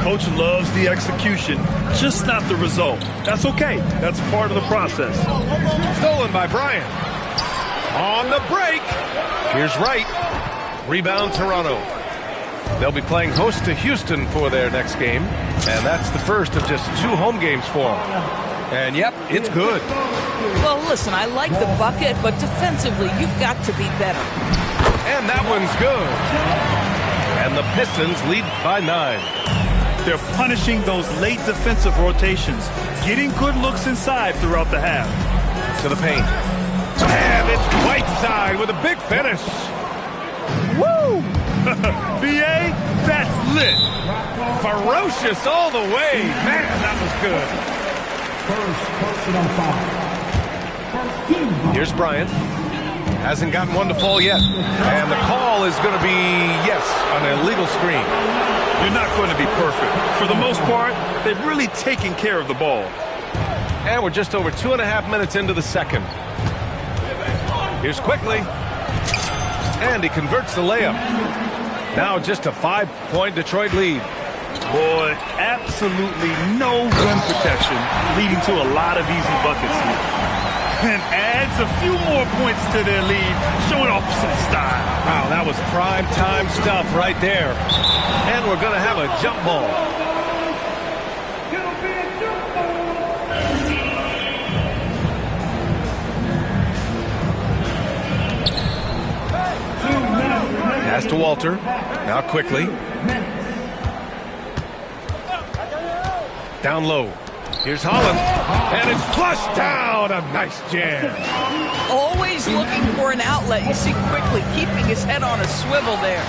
Coach loves the execution, just not the result. That's okay. That's part of the process. Stolen by Bryant. On the break. Here's Wright. Rebound Toronto. They'll be playing host to Houston for their next game, and that's the first of just 2 home games for them. And yep, it's good. Well, listen, I like the bucket, but defensively, you've got to be better. And that one's good. And the Pistons lead by 9. They're punishing those late defensive rotations, getting good looks inside throughout the half. To the paint. And it's Whiteside with a big finish. Woo! B.A., that's lit. Ferocious all the way. Man, that was good. Here's Bryant. Hasn't gotten one to fall yet. And the call is going to be, yes, an illegal screen. You're not going to be perfect. For the most part, they've really taken care of the ball. And we're just over 2.5 minutes into the second. Here's Quickly. And he converts the layup. Now just a 5-point Detroit lead. Boy, absolutely no rim protection, leading to a lot of easy buckets here. And adds a few more points to their lead, showing off some style. Wow, that was prime time stuff right there. And we're going to have a jump ball. Pass to Walter. Now Quickly. Down low. Here's Holland. And it's flushed down. A nice jam. Always looking for an outlet. You see Quickly keeping his head on a swivel there.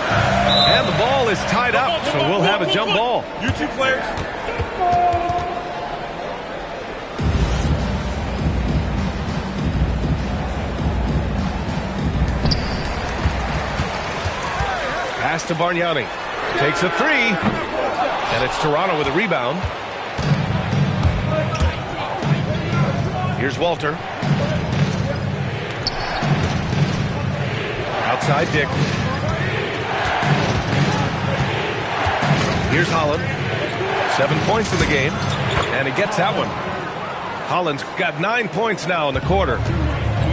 And the ball is tied up, so we'll have a jump ball. You two players. Pass to Bargnani. Takes a three. And it's Toronto with a rebound. Here's Walter. Outside Dick. Here's Holland. 7 points in the game. And he gets that one. Holland's got 9 points now in the quarter.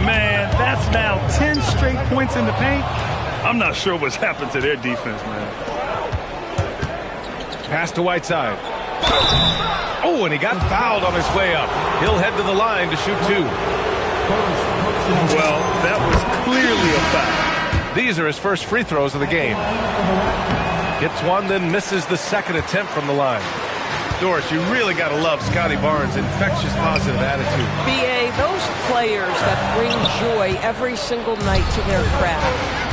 Man, that's now 10 straight points in the paint. I'm not sure what's happened to their defense, man. Pass to Whiteside. Oh, and he got fouled on his way up. He'll head to the line to shoot 2. Well, that was clearly a foul. These are his first free throws of the game. Hits one, then misses the second attempt from the line. Doris, you really got to love Scotty Barnes' infectious positive attitude. B.A., those players that bring joy every single night to their craft,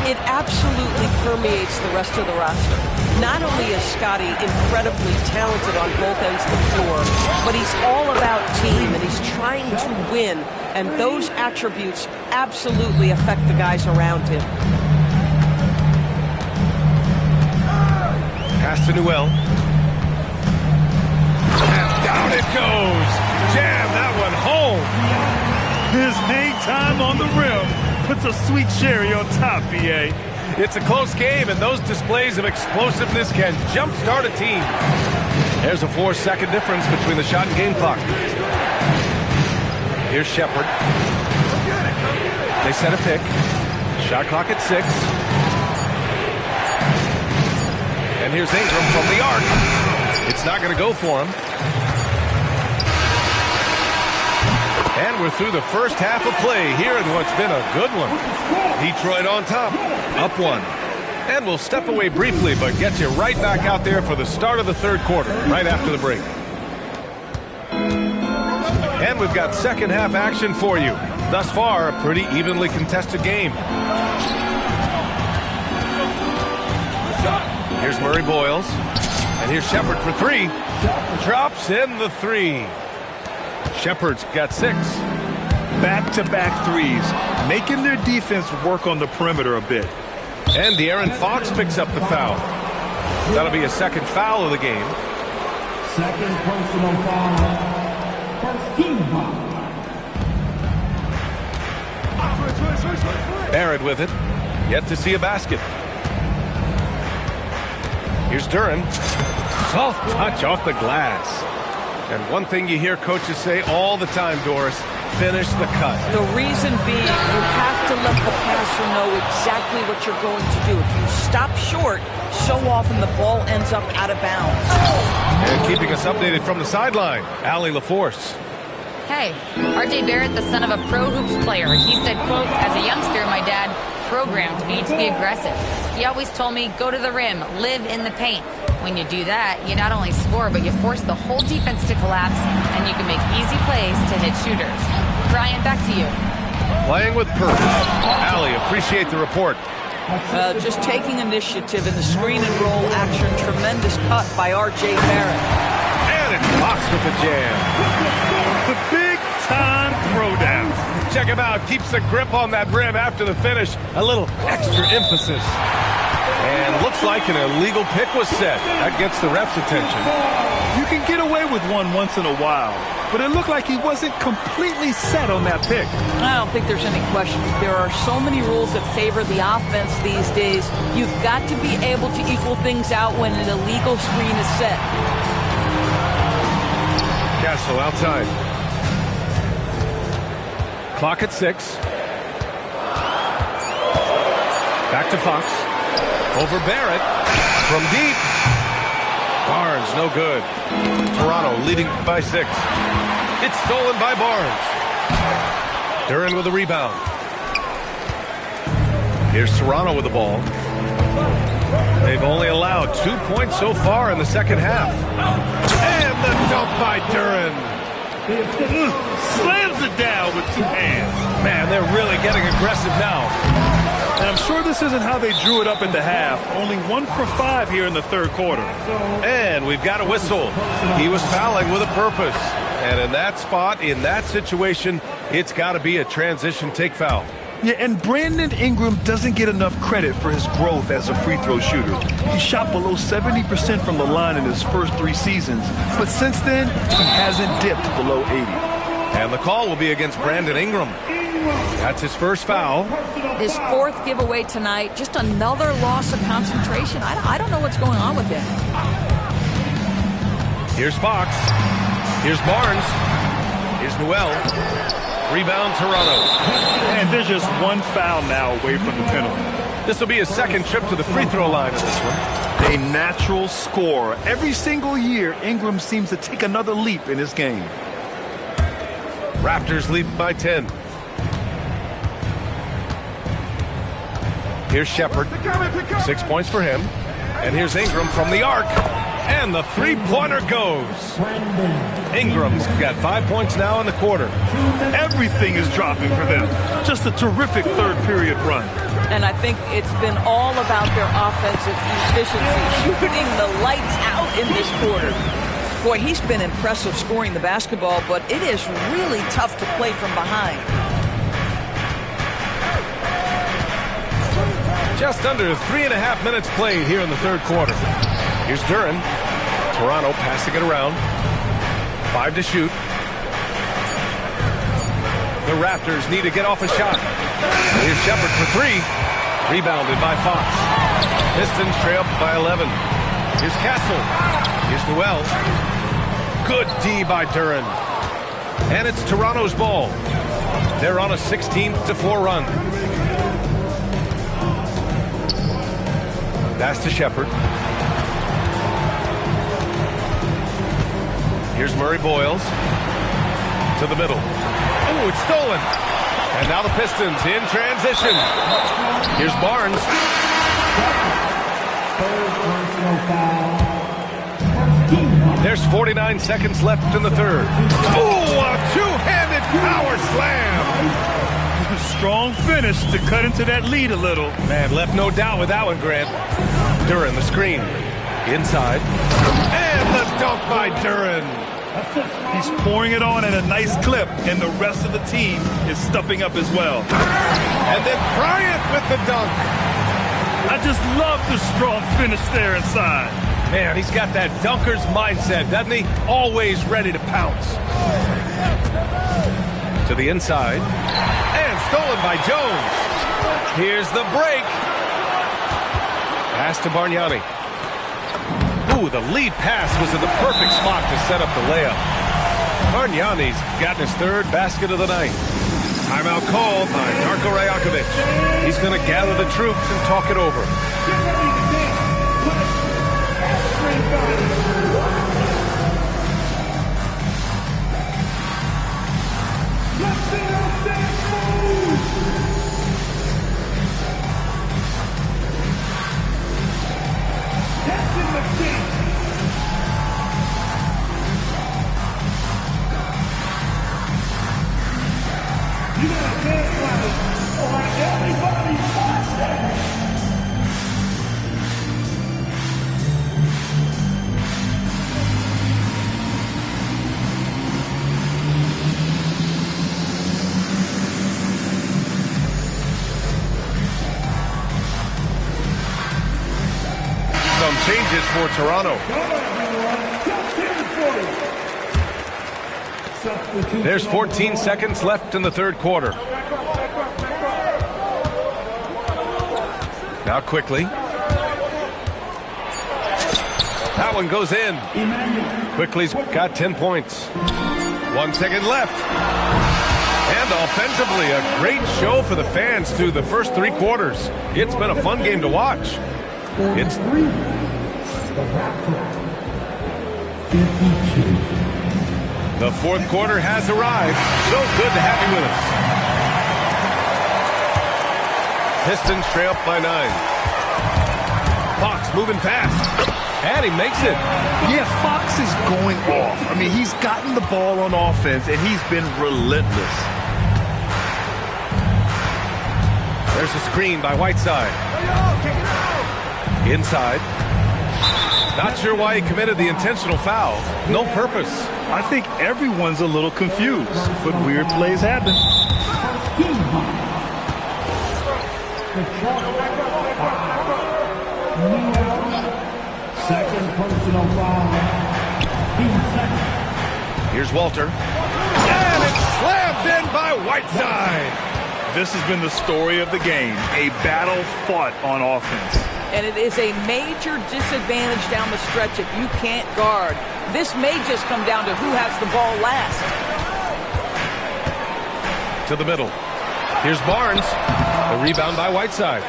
it absolutely permeates the rest of the roster. Not only is Scotty incredibly talented on both ends of the floor, but he's all about team, and he's trying to win, and those attributes absolutely affect the guys around him. Pass to Newell. And down it goes. Jam that one home. His hang time on the rim puts a sweet cherry on top, B.A. It's a close game, and those displays of explosiveness can jumpstart a team. There's a 4-second difference between the shot and game clock. Here's Shepard. They set a pick. Shot clock at 6. And here's Ingram from the arc. It's not going to go for him. And we're through the first half of play here in what's been a good one. Detroit on top, up 1. And we'll step away briefly, but get you right back out there for the start of the third quarter, right after the break. And we've got second half action for you. Thus far, a pretty evenly contested game. Here's Murray Boyles. And here's Shepard for 3. Drops in the 3. Shepard's got 6. Back-to-back threes, making their defense work on the perimeter a bit. And De'Aaron Fox picks up the foul. That'll be a second foul of the game. Second personal foul. First team foul. Barrett with it. Yet to see a basket. Here's Duren. Soft touch off the glass. And one thing you hear coaches say all the time, Doris, finish the cut. The reason being, you have to let the passer know exactly what you're going to do. If you stop short, so often the ball ends up out of bounds. And keeping us updated from the sideline, Allie LaForce. Hey, R.J. Barrett, the son of a pro hoops player. He said, quote, as a youngster, my dad programmed me to be aggressive. He always told me, go to the rim, live in the paint. When you do that, you not only score, but you force the whole defense to collapse, and you can make easy plays to hit shooters. Brian, back to you. Playing with purpose. Allie, appreciate the report. Just taking initiative in the screen and roll action. Tremendous cut by R.J. Barrett. And it's Fox with the jam. The big-time throwdown. Check him out. Keeps the grip on that rim after the finish. A little extra emphasis. And looks like an illegal pick was set. That gets the ref's attention. You can get away with one once in a while, but it looked like he wasn't completely set on that pick. I don't think there's any question. There are so many rules that favor the offense these days. You've got to be able to equal things out when an illegal screen is set. Castle outside. Clock at 6. Back to Fox. Over Barrett. From deep. Barnes, no good. Toronto leading by 6. It's stolen by Barnes. Duren with a rebound. Here's Toronto with the ball. They've only allowed 2 points so far in the second half. And the dunk by Duren. Slams it down with 2 hands. Man, they're really getting aggressive now. And I'm sure this isn't how they drew it up in the half. Only 1 for 5 here in the third quarter. And we've got a whistle. He was fouling with a purpose. And in that spot, in that situation, it's got to be a transition take foul. Yeah, and Brandon Ingram doesn't get enough credit for his growth as a free throw shooter. He shot below 70% from the line in his first 3 seasons. But since then, he hasn't dipped below 80. And the call will be against Brandon Ingram. That's his first foul. His 4th giveaway tonight. Just another loss of concentration. I don't know what's going on with him. Here's Fox. Here's Barnes. Here's Newell. Rebound Toronto. And there's just 1 foul now away from the penalty. This will be his second trip to the free throw line in this one. A natural scorer. Every single year, Ingram seems to take another leap in his game. Raptors lead by 10. Here's Shepard. 6 points for him. And here's Ingram from the arc. And the three-pointer goes. Ingram's got 5 points now in the quarter. Everything is dropping for them. Just a terrific third-period run. And I think it's been all about their offensive efficiency, shooting the lights out in this quarter. Boy, he's been impressive scoring the basketball, but it is really tough to play from behind. Just under 3.5 minutes played here in the third quarter. Here's Duren. Toronto passing it around. 5 to shoot. The Raptors need to get off a shot. Here's Shepard for 3. Rebounded by Fox. Pistons trail by 11. Here's Castle. Here's Newell. Good D by Duren. And it's Toronto's ball. They're on a 16-4 run. Pass to Shepard. Here's Murray Boyles. To the middle. Oh, it's stolen. And now the Pistons in transition. Here's Barnes. There's 49 seconds left in the third. Oh, a two-handed power slam. Strong finish to cut into that lead a little. Man, left no doubt with that one, Grant. Duren, the screen. Inside. And the dunk by Duren. He's pouring it on at a nice clip, and the rest of the team is stepping up as well. And then Bryant with the dunk. I just love the strong finish there inside. Man, he's got that dunker's mindset, doesn't he? Always ready to pounce. To the inside. And stolen by Jones. Here's the break. Pass to Bargnani. Ooh, the lead pass was in the perfect spot to set up the layup. Bargnani's gotten his 3rd basket of the night. Timeout called by Darko Rajakovic. He's going to gather the troops and talk it over. United Some changes for Toronto. There's 14 seconds left in the third quarter. Now quickly. That one goes in. Quickly's got 10 points. 1 second left. And offensively, a great show for the fans through the first 3 quarters. It's been a fun game to watch. It's 3. The Raptors. 52. The fourth quarter has arrived. So good to have you with us. Pistons trail up by 9. Fox moving fast. And he makes it. Yeah, Fox is going off. I mean, he's gotten the ball on offense, and he's been relentless. There's a screen by Whiteside. Inside. Not sure why he committed the intentional foul. No purpose. I think everyone's a little confused, but weird plays happen. Second personal foul. Here's Walter. And it's slammed in by Whiteside. This has been the story of the game. A battle fought on offense. And it is a major disadvantage down the stretch if you can't guard. This may just come down to who has the ball last. To the middle. Here's Barnes. The rebound by Whiteside.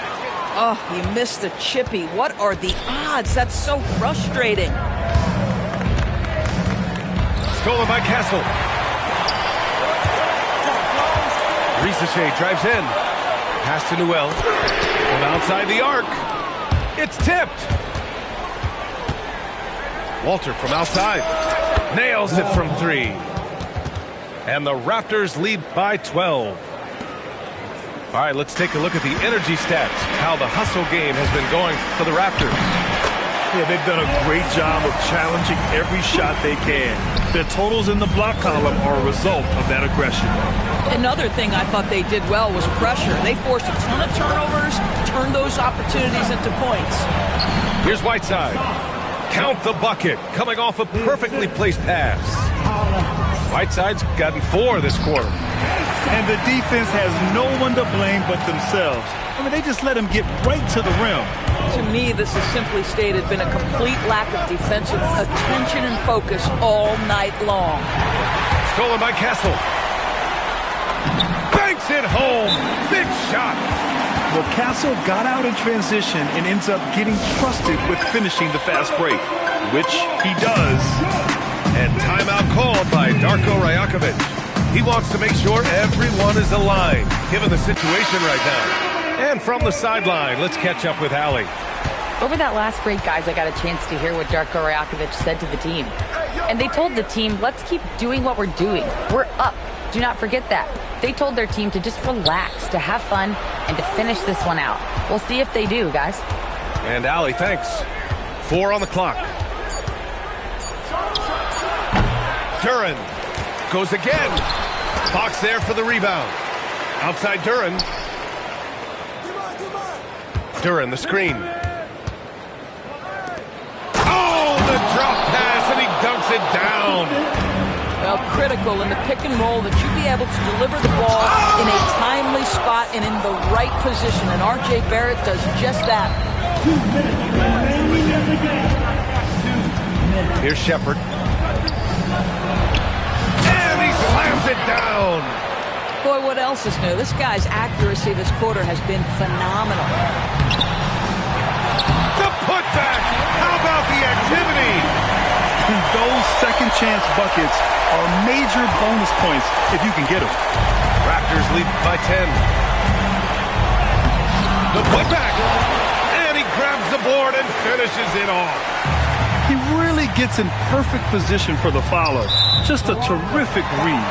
Oh, he missed the chippy. What are the odds? That's so frustrating. Stolen by Castle. Ricochet drives in. Pass to Newell. From outside the arc. It's tipped. Walter from outside. Nails it from 3. And the Raptors lead by 12. All right, let's take a look at the energy stats. How the hustle game has been going for the Raptors. Yeah, they've done a great job of challenging every shot they can. Their totals in the block column are a result of that aggression. Another thing I thought they did well was pressure. They forced a ton of turnovers, turned those opportunities into points. Here's Whiteside. Count the bucket, coming off a perfectly placed pass. Whiteside's gotten 4 this quarter. And the defense has no one to blame but themselves. I mean, they just let him get right to the rim. To me, this has simply stated been a complete lack of defensive attention and focus all night long. Stolen by Castle. Banks it home. Big shot. Well, Castle got out in transition and ends up getting trusted with finishing the fast break, which he does. And timeout called by Darko Rajakovic. He wants to make sure everyone is aligned, given the situation right now. And from the sideline, let's catch up with Allie. Over that last break, guys, I got a chance to hear what Darko Rajakovic said to the team. And they told the team, let's keep doing what we're doing. We're up. Do not forget that. They told their team to just relax, to have fun, and to finish this one out. We'll see if they do, guys. And Allie, thanks. 4 on the clock. Duren goes again. Fox there for the rebound. Outside Duren. Duren, the screen. Oh, the drop pass, and he dunks it down. Well, critical in the pick and roll that you be able to deliver the ball in a timely spot and in the right position. And R.J. Barrett does just that. 2 minutes remaining in the game. 2 minutes. Here's Shepard. And he slams it down. Boy, what else is new? This guy's accuracy this quarter has been phenomenal. The putback. How about the activity? Those second chance buckets are major bonus points if you can get them. Raptors lead by 10. The putback. And he grabs the board and finishes it off. He really gets in perfect position for the follow. Just a terrific read.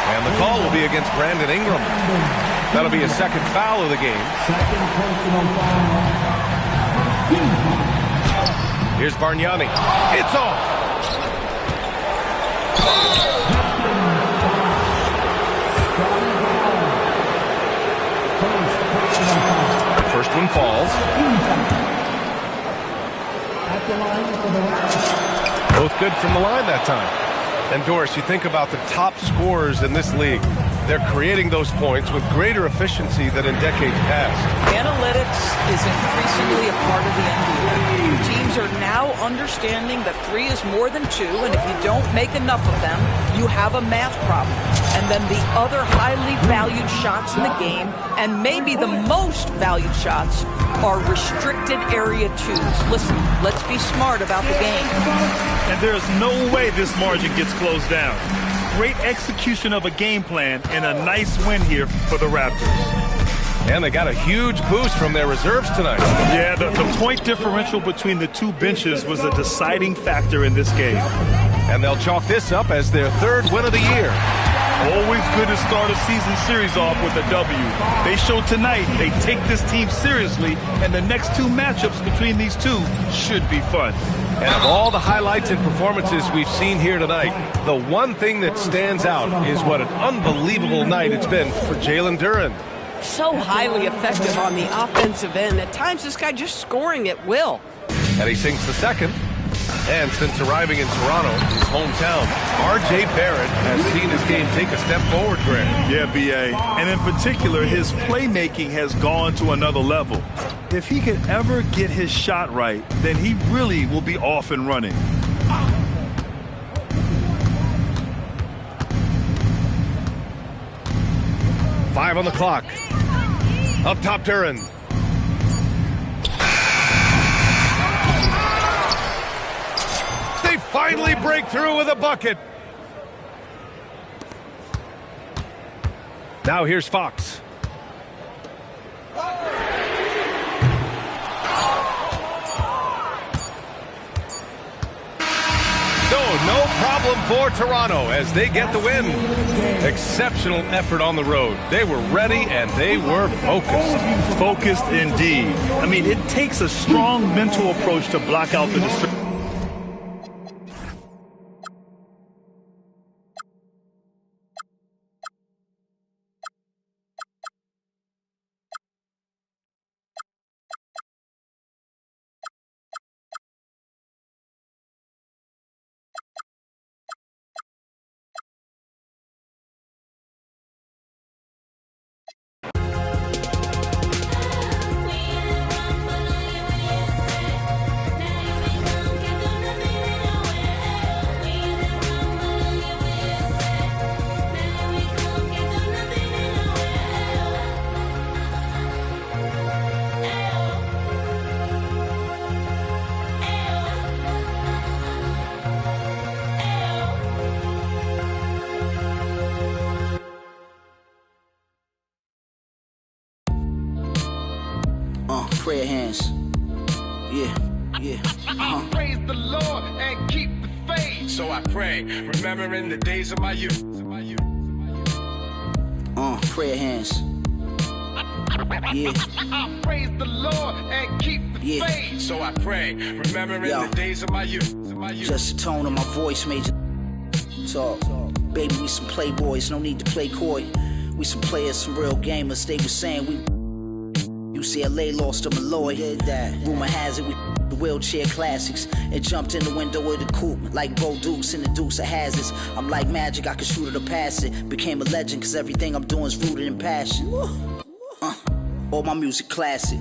And the call will be against Brandon Ingram. That'll be a second foul of the game. Second personal foul. Here's Bargnani. It's off. The first one falls. Both good from the line that time. And Doris, you think about the top scorers in this league. They're creating those points with greater efficiency than in decades past. Analytics is increasingly a part of the NBA. Teams are now understanding that 3 is more than 2, and if you don't make enough of them, you have a math problem. And then the other highly valued shots in the game, and maybe the most valued shots, are restricted area 2s. Listen, let's be smart about the game. And there's no way this margin gets closed down. Great execution of a game plan and a nice win here for the Raptors. And they got a huge boost from their reserves tonight. Yeah, the point differential between the two benches was a deciding factor in this game. And they'll chalk this up as their 3rd win of the year. Always good to start a season series off with a W. They showed tonight they take this team seriously, and the next 2 matchups between these two should be fun. And of all the highlights and performances we've seen here tonight, the one thing that stands out is what an unbelievable night it's been for Jalen Duren. So highly effective on the offensive end. At times, this guy just scoring at will. And he sinks the second. And since arriving in Toronto, his hometown, R.J. Barrett has seen his game take a step forward, Greg. Yeah, B.A. And in particular, his playmaking has gone to another level. If he could ever get his shot right, then he really will be off and running. Five on the clock. Up top, Duren. They finally break through with a bucket. Now here's Fox. So no problem for Toronto as they get the win. Exceptional effort on the road. They were ready and they were focused. Focused indeed. I mean, it takes a strong mental approach to block out the distraction. Prayer hands. Yeah. Praise the Lord and keep the faith. So I pray, remembering the days of my youth. Prayer hands. Yeah. Praise the Lord and keep the faith. So I pray, remembering the days of my youth. Just the tone of my voice made you talk. Baby, we some playboys, no need to play coy. We some players, some real gamers. They was saying we UCLA lost to Malloy. Rumor has it we the wheelchair classics and jumped in the window of the coupe like Bo Dukes in the Dukes of Hazzards. I'm like magic, I can shoot it or pass it. Became a legend cause everything I'm doing is rooted in passion. All my music classic.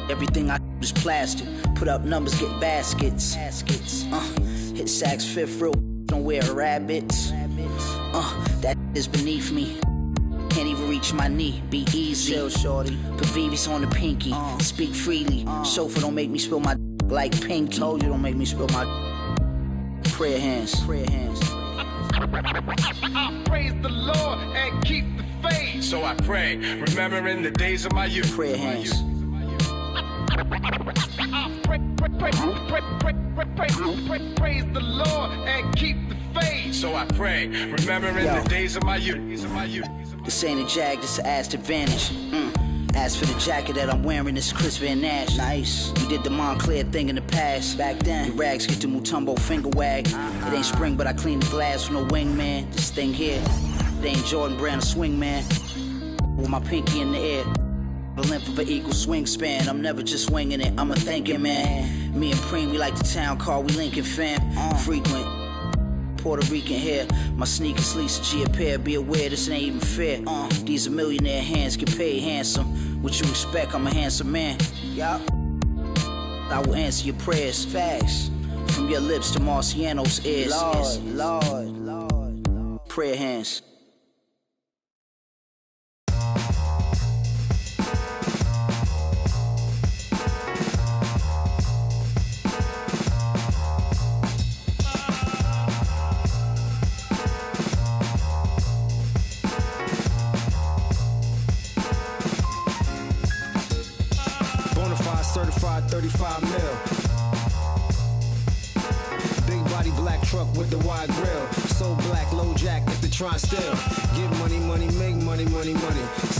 Everything I do is plastic. Put up numbers, get baskets. Hit sacks, fifth real, don't wear rabbits. That is beneath me. Can't even reach my knee, be easy. Chill, shorty. Put VVs on the pinky. Speak freely. Chauffeur don't make me spill my like Pinky. Told you don't make me spill my prayer hands. Prayer hands. Praise the Lord and keep the faith. So I pray, remembering the days of my youth. Prayer hands. Praise the Lord and keep the faith. So I pray, remembering the days of my youth. This ain't a Jag, this a ass advantage. As for the jacket that I'm wearing, it's Chris Van Nash. Nice. We did the Montclair thing in the past. Back then, your rags get the Mutombo finger wag. It ain't spring, but I clean the glass with no wingman. This thing here, it ain't Jordan Brown, a swing man. With my pinky in the air. The length of an equal swing span. I'm never just winging it, I'm a thinking man. Me and Preem, we like the town car, we Lincoln fam. Frequent. Puerto Rican hair, my sneakers Lisa G a pair. Be aware, this ain't even fair. These are millionaire hands, get paid handsome. What you expect? I'm a handsome man. Yup. I will answer your prayers. Facts. From your lips to Marciano's ears. Lord. Prayer hands. Certified 35 mil. Big body black truck with the wide grill. So black, low jack if they try still. Get money, make money.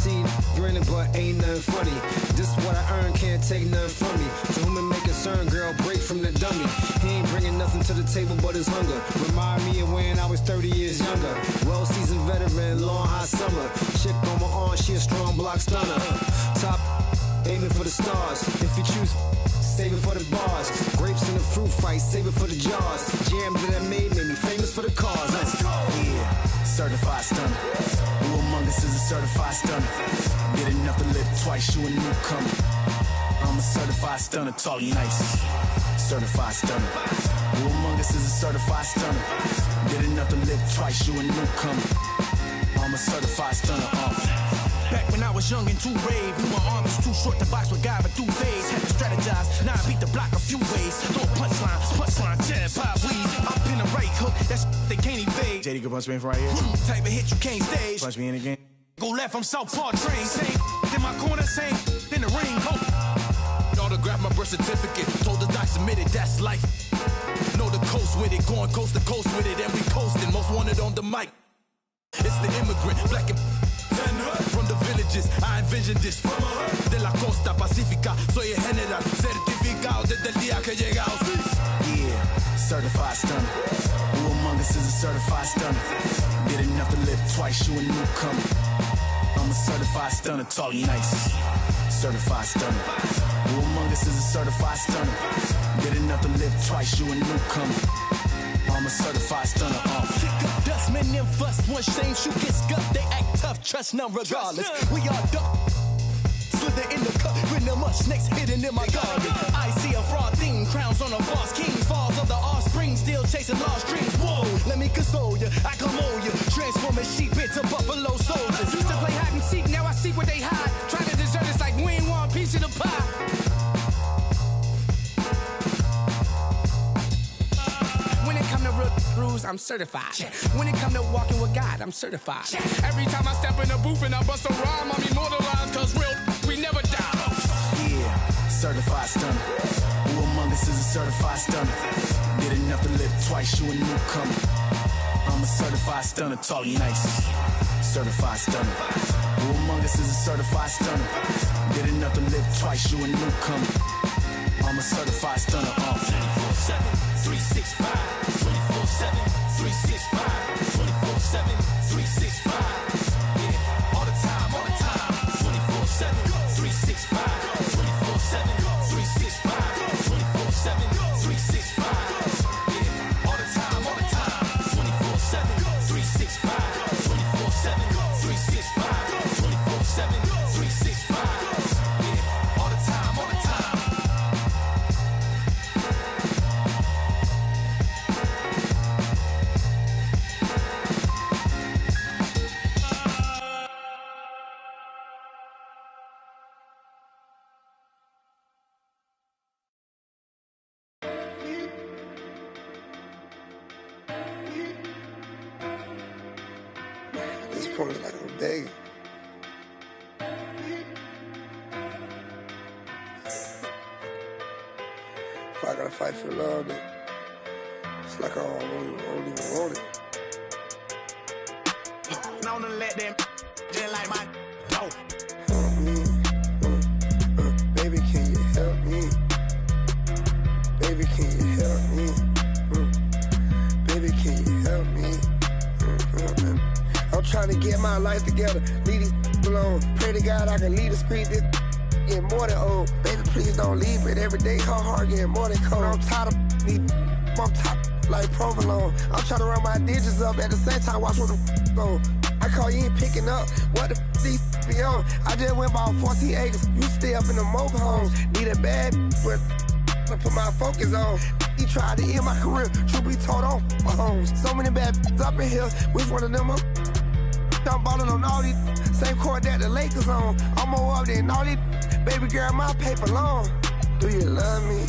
See, grinning but ain't nothing funny. This what I earn, can't take nothing from me. To whom it may concern, girl, break from the dummy. He ain't bringing nothing to the table but his hunger. Remind me of when I was 30 years younger. Well-seasoned veteran, long hot summer. Chick on my arm, she a strong block stunner. Top aiming for the stars. If you choose, save it for the bars. Grapes in the fruit fight, save it for the jars. Jam that I made me famous for the cars. Let's go. Yeah, certified stunner. Who among us is a certified stunner? Did enough to live twice, you a newcomer. I'm a certified stunner, talk nice. Certified stunner. Who among us is a certified stunner? Did enough to live twice, you a newcomer. I'm a certified stunner. Back when I was young and too brave, knew my arm was too short to box with guy, but through phase. Had to strategize, now I beat the block a few ways. Throw a punchline, jab, pop, weave. Up in the right hook, that's they can't evade. JD can punch me in from right here. Type of hit you can't stage. Punch me in again. Go left, I'm Southpaw train. Same in my corner, same in the ring. Autograph my birth certificate. Told the doc submitted, that's life. Know the coast with it, going coast to coast with it, and we coasting. Most wanted on the mic. It's the immigrant, black and from the villages, I envisioned this. De la costa pacífica, soy el general, certificado desde el día que llegamos. Yeah, certified stunner. Who among us is a certified stunner? Did enough to live twice, you a newcomer. I'm a certified stunner, talk nice. Certified stunner. Who among us is a certified stunner? Did enough to live twice, you a newcomer. I'm a certified stunner. Kick up dust, men them fuss. One shame, shoot get scuffed. They act tough, trust none regardless. We are duck. Slither in the cup, with the much snakes hidden in my garden. I see a fraud theme, crowns on a false king. Falls of the offspring, still chasing lost dreams. Whoa, let me console you, I come on you. Transforming sheep into buffalo soldiers. Used to play hide and seek, now I see where they hide. Trying to desert us like we ain't want a piece of the pie. I'm certified. When it come to walking with God, I'm certified. Every time I step in the booth and I bust a rhyme, I'm immortalized, cause real, we never die. Yeah, certified stunner. Who among us is a certified stunner? Did enough to live twice, you a newcomer. I'm a certified stunner, talk nice. Certified stunner. Who among us is a certified stunner? Did enough to live twice, you a newcomer. I'm a certified stunner. 24/7, 365. 24/7, 365. 24/7, 365. Yeah, all the time, 24/7, 365. 24/7, 365. 24/7, 365. Yeah, all the time, 24/7, 365. 24/7, 365. 24/7, 365. Yeah, all the time. Point like I'm begging. If I gotta fight for love, then it's like I don't even want it. Known to let them trying to get my life together. Leave these alone. Pray to God I can leave the street. This getting more than old. Baby, please don't leave it. Every day hard getting more than cold. I'm tired of these. I'm tired like provolone. I'm trying to run my digits up at the same time. Watch where the go. I call you ain't picking up. What the these be on? I just went about 14 acres. You stay up in the mobile homes. Need a bad but I put my focus on. He tried to end my career. Truth be told on my homes. So many bad up in here. Which one of them up? I'm balling on all these. Same court that the Lakers on. I'm more up than all these. Baby girl, my paper long. Do you love me?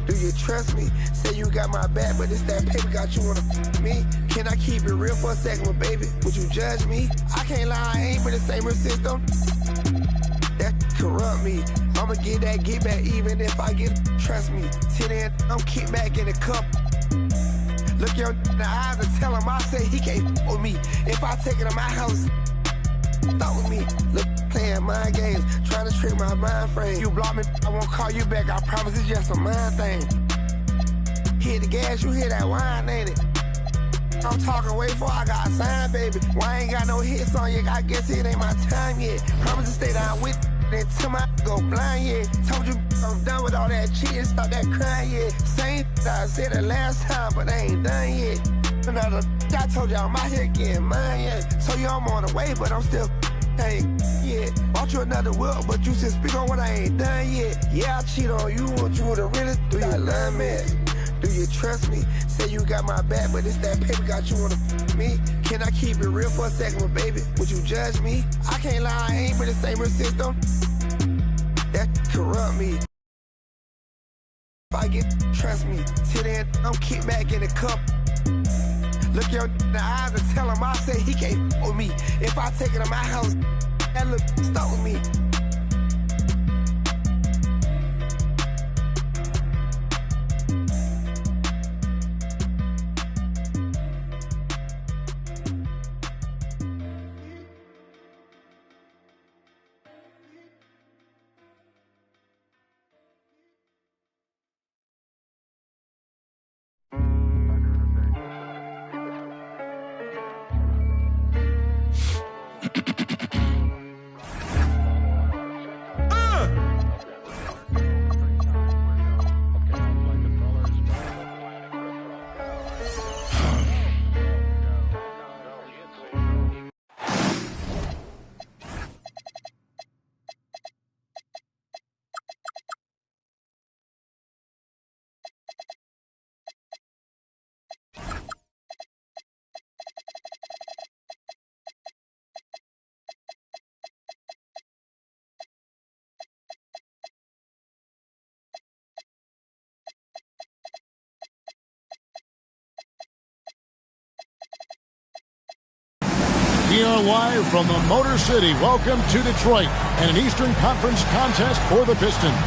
Do you trust me? Say you got my back, but it's that paper got you on me. Can I keep it real for a second, well, baby? Would you judge me? I can't lie, I ain't been the same system. That corrupt me. I'ma get that get back even if I get, trust me. Till then, I'm kicked back in the cup. Look your in the eyes and tell him I say he can't with me. If I take it to my house, stop with me. Look, playing mind games, trying to trick my mind frame. You block me, I won't call you back. I promise it's just a mind thing. Hit the gas, you hear that wine, ain't it? I'm talking way before I got signed, baby. Why I ain't got no hits on you? I guess it ain't my time yet. Promise to stay down with until my go blind, yeah. Told you I'm done with all that cheating, stop that crying, yeah. Same I said it last time, but I ain't done yet. Another, I told you I'm out here getting mine, yeah. So you I'm on the way, but I'm still, hey, yeah. Bought you another whip, but you still speak on what I ain't done yet. Yeah, I cheat on you, want you to really do you love me? Do you trust me? Say you got my back, but it's that paper got you on me. Can I keep it real for a second, well, baby? Would you judge me? I can't lie, I ain't been the same system. That corrupt me. If I get, trust me. Till then, I'm kicked back in the cup. Look your in the eyes and tell him I say he can't with me. If I take it to my house, that look, stop with me. We are live from the Motor City. Welcome to Detroit and an Eastern Conference contest for the Pistons.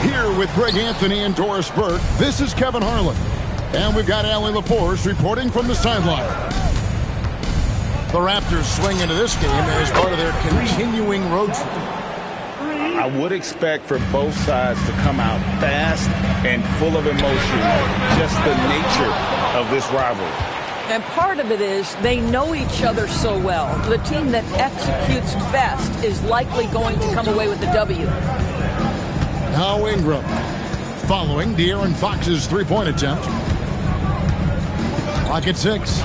Here with Greg Anthony and Doris Burke, this is Kevin Harlan. And we've got Allie LaForce reporting from the sideline. The Raptors swing into this game as part of their continuing road trip. I would expect for both sides to come out fast and full of emotion, just the nature of this rivalry. And part of it is they know each other so well. The team that executes best is likely going to come away with the W. Now Ingram, following De'Aaron Fox's three-point attempt. Clock at 6.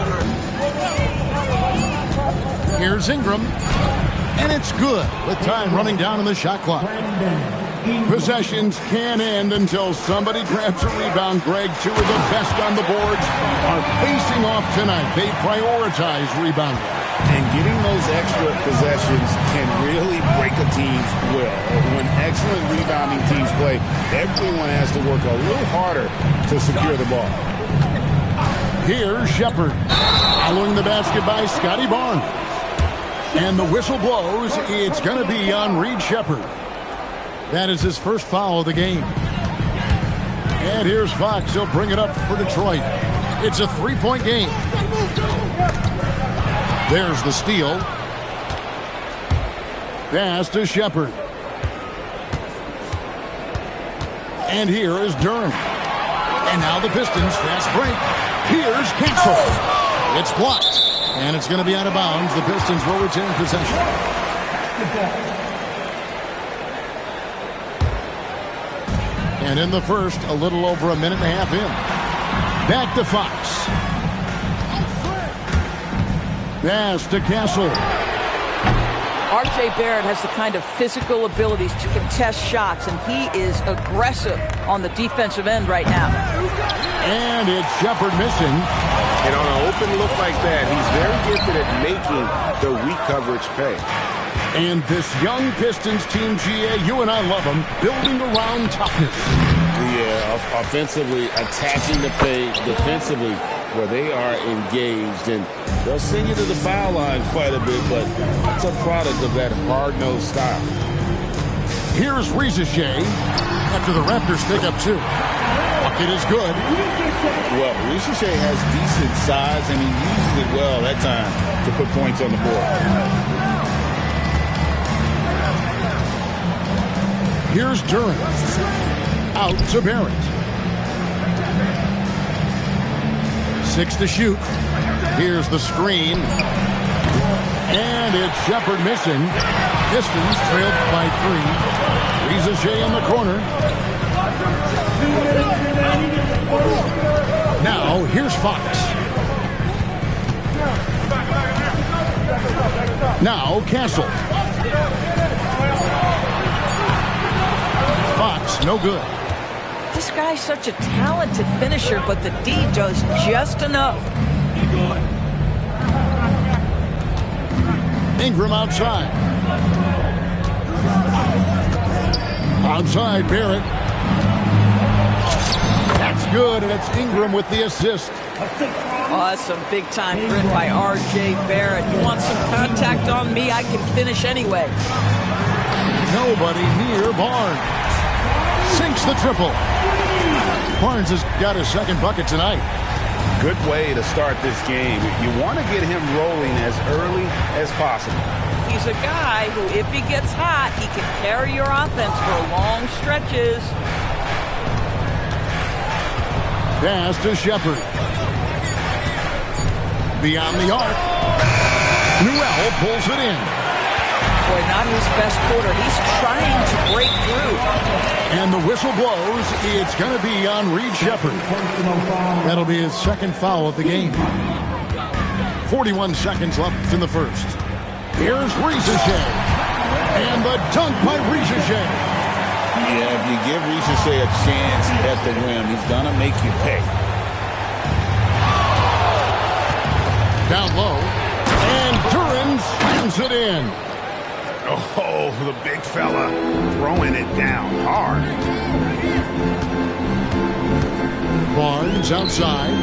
Here's Ingram, and it's good with time running down on the shot clock. Possessions can't end until somebody grabs a rebound. Greg, two of the best on the boards are facing off tonight. They prioritize rebounding. And getting those extra possessions can really break a team's will. When excellent rebounding teams play, everyone has to work a little harder to secure the ball. Here's Shepherd, following the basket by Scotty Barnes. And the whistle blows. It's going to be on Reed Shepherd. That is his first foul of the game. And here's Fox. He'll bring it up for Detroit. It's a three-point game. There's the steal. Pass to Shepherd. And here is Durham. And now the Pistons fast break. Here's Castle. It's blocked. And it's going to be out of bounds. The Pistons will retain possession. And in the first, a little over a minute and a half in. Back to Fox. Pass to Castle. R.J. Barrett has the kind of physical abilities to contest shots, and he is aggressive on the defensive end right now. And it's Shepherd missing. And on an open look like that, he's very gifted at making the weak coverage pay. And this young Pistons team, GA, you and I love them, building around toughness. Yeah, offensively, attacking the paint, defensively, where they are engaged. And they'll send you to the foul line quite a bit, but it's a product of that hard-nosed style. Here's Risacher after the Raptors pick up 2. Bucket is good. Well, Risacher has decent size, and he uses it well that time to put points on the board. Here's Duran. Out to Barrett. 6 to shoot. Here's the screen. And it's Shepherd missing. Pistons trailed by 3. Risacher in the corner. Now, here's Fox. Now, Castle. Fox, no good. This guy's such a talented finisher, but the D does just enough. Ingram outside. Outside, Barrett. That's good, and it's Ingram with the assist. Oh, that's some big-time grit by R.J. Barrett. You want some contact on me? I can finish anyway. Nobody near Barnes. Sinks the triple. Barnes has got his second bucket tonight. Good way to start this game. You want to get him rolling as early as possible. He's a guy who, if he gets hot, he can carry your offense for long stretches. Pass to Shepherd. Beyond the arc. Newell pulls it in. Boy, not his best quarter. He's trying to break through. And the whistle blows. It's going to be on Reed Shepherd. That'll be his second foul of the game. 41 seconds left in the first. Here's Risacher. And the dunk by Risacher. Yeah, if you give Risacher a chance at the rim, he's going to make you pay. Down low. And Duran slams it in. Oh, the big fella throwing it down hard. Barnes outside.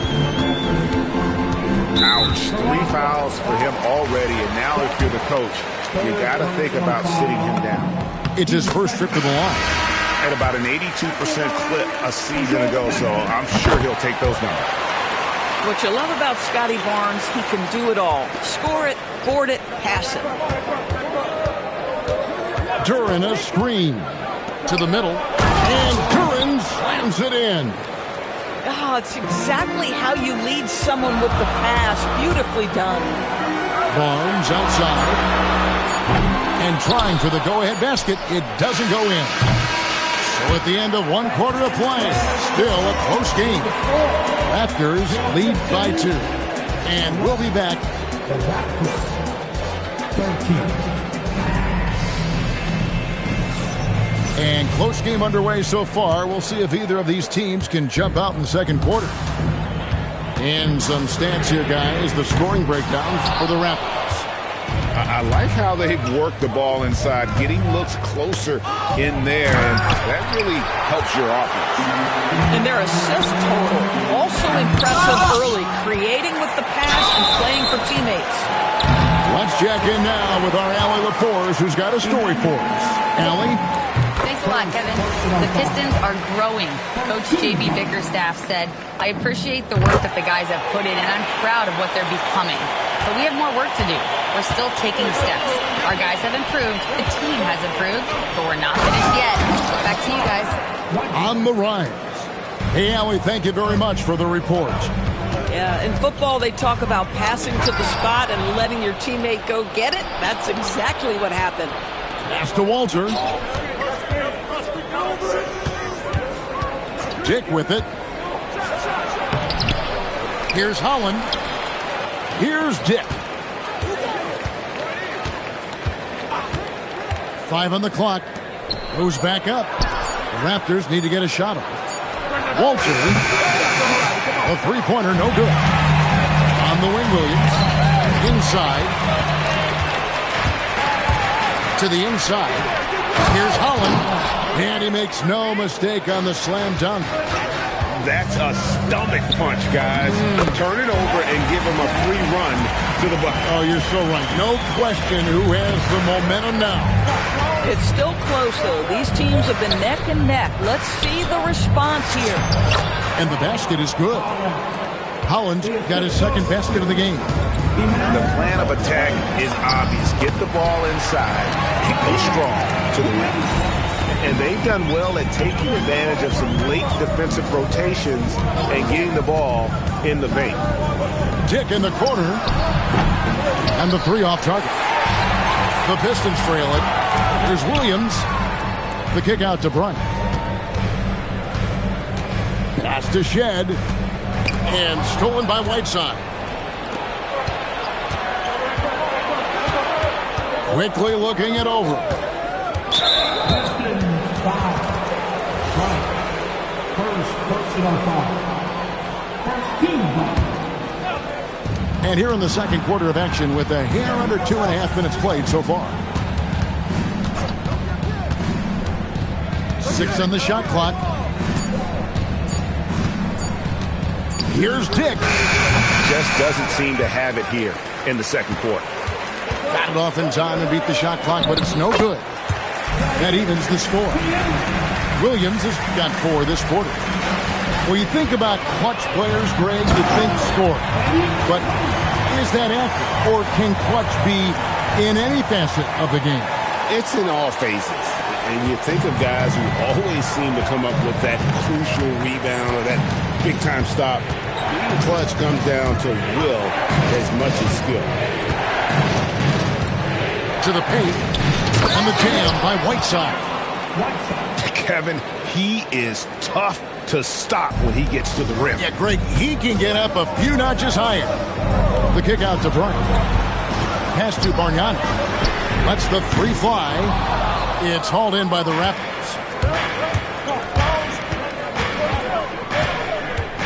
Ouch. 3 fouls for him already, and now if you're the coach, you got to think about sitting him down. It's his first trip to the line. At about an 82% clip a season ago, so I'm sure he'll take those numbers. What you love about Scotty Barnes, he can do it all. Score it, board it, pass it. Duran a screen to the middle, and Duran slams it in. Oh, it's exactly how you lead someone with the pass. Beautifully done. Barnes outside, and trying for the go-ahead basket. It doesn't go in. So at the end of 1 quarter of play, still a close game. Raptors lead by 2. And we'll be back. 13. And close game underway so far. We'll see if either of these teams can jump out in the second quarter. And some stats here, guys. The scoring breakdown for the Raptors. I like how they've worked the ball inside, getting looks closer in there, and that really helps your offense. And their assist total, also impressive early, creating with the pass and playing for teammates. Let's check in now with our Allie LaForce, who's got a story for us. Allie? Thanks a lot, Kevin. The Pistons are growing. Coach J.B. Bickerstaff said, I appreciate the work that the guys have put in, and I'm proud of what they're becoming. But we have more work to do. We're still taking steps. Our guys have improved. The team has improved, but we're not finished yet. Back to you guys. On the rise. Hey, Allie, thank you very much for the report. Yeah, in football, they talk about passing to the spot and letting your teammate go get it. That's exactly what happened. Pass to Walter. Dick with it. Here's Holland. Here's Dick. 5 on the clock. Goes back up. The Raptors need to get a shot off. Walter. The three-pointer, no good. On the wing, Williams. Inside. To the inside. Here's Holland. And he makes no mistake on the slam dunk. That's a stomach punch, guys. Turn it over and give him a free run to the bucket. Oh, you're so right. No question who has the momentum now. It's still close, though. These teams have been neck and neck. Let's see the response here. And the basket is good. Holland got his second basket of the game. The plan of attack is obvious. Get the ball inside and go strong to the rim. And they've done well at taking advantage of some late defensive rotations and getting the ball in the paint. Dick in the corner. And the three off target. The Pistons trail it. There's Williams. The kick out to Bryant. Pass to Shed. And stolen by Whiteside. Quickly looking it over. And here in the second quarter of action with a hair under 2.5 minutes played so far. 6 on the shot clock. Here's Dick. Just doesn't seem to have it here in the second quarter. Got it off in time and beat the shot clock, but it's no good. That evens the score. Williams has got 4 this quarter. When you think about clutch players, Greg, you think score. But is that accurate? Or can clutch be in any facet of the game? It's in all phases. And you think of guys who always seem to come up with that crucial rebound or that big-time stop. Even clutch comes down to will as much as skill. To the paint. And the jam by Whiteside. Kevin, he is tough to stop when he gets to the rim. Yeah, Greg, he can get up a few notches higher. The kick out to Bryant. Pass to Bargnani. Lets the three fly. It's hauled in by the Raptors.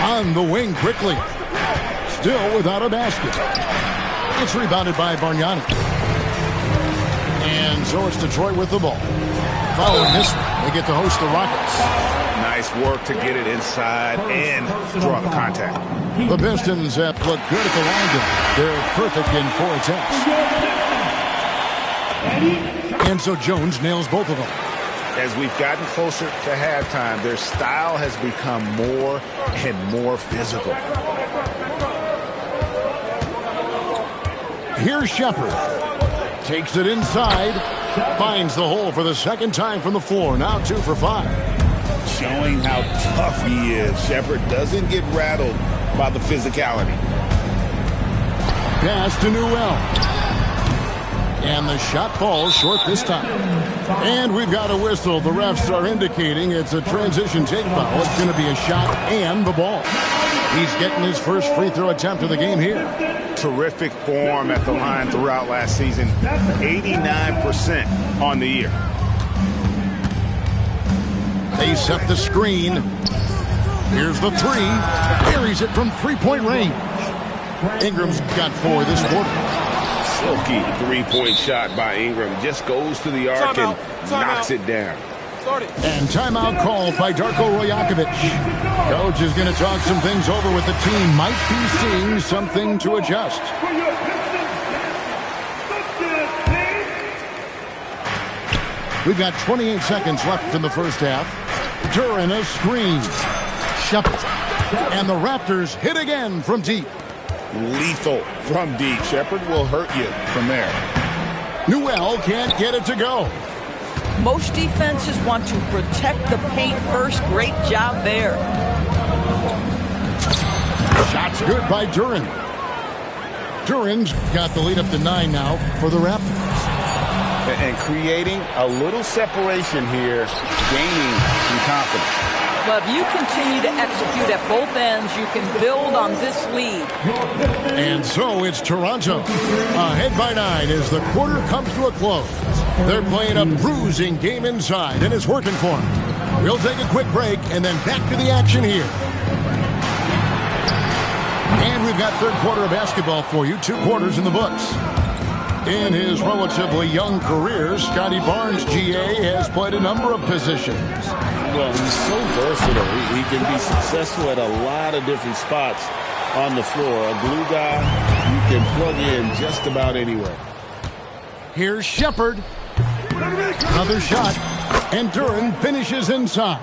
On the wing quickly. Still without a basket. It's rebounded by Bargnani. And so it's Detroit with the ball. Following this one, they get to host the Rockets. Nice work to get it inside and draw the contact. The Pistons have looked good at the line. They're perfect in 4 attempts. And so Jones nails both of them. As we've gotten closer to halftime, their style has become more and more physical. Here's Shepherd. Takes it inside. Finds the hole for the second time from the floor. Now 2 for 5. Showing how tough he is. Shepherd doesn't get rattled by the physicality. Pass to Newell. And the shot falls short this time. And we've got a whistle. The refs are indicating it's a transition take foul. It's going to be a shot and the ball. He's getting his first free throw attempt of the game here. Terrific form at the line throughout last season. 89% on the year. They set the screen. Here's the three. Carries it from three-point range. Ingram's got 4 this quarter. Silky three-point shot by Ingram. Just goes to the arc and knocks it down. And timeout called by Darko Rajakovic. Coach is going to talk some things over with the team. Might be seeing something to adjust. We've got 28 seconds left in the first half. Duran a screen. Shepherd. And the Raptors hit again from deep. Lethal from deep. Shepherd will hurt you from there. Newell can't get it to go. Most defenses want to protect the paint first. Great job there. Shot's good by Duren. Duren's got the lead up to 9 now for the Raptors. And creating a little separation here, gaining some confidence. Well, if you continue to execute at both ends, you can build on this lead. And so it's Toronto ahead by 9 as the quarter comes to a close. They're playing a bruising game inside, and it's working for them. We'll take a quick break and then back to the action here. And we've got third quarter of basketball for you, 2 quarters in the books. In his relatively young career, Scotty Barnes, GA, has played a number of positions. Well, he's so versatile. He can be successful at a lot of different spots on the floor. A glue guy you can plug in just about anywhere. Here's Shepherd. Another shot. And Duren finishes inside.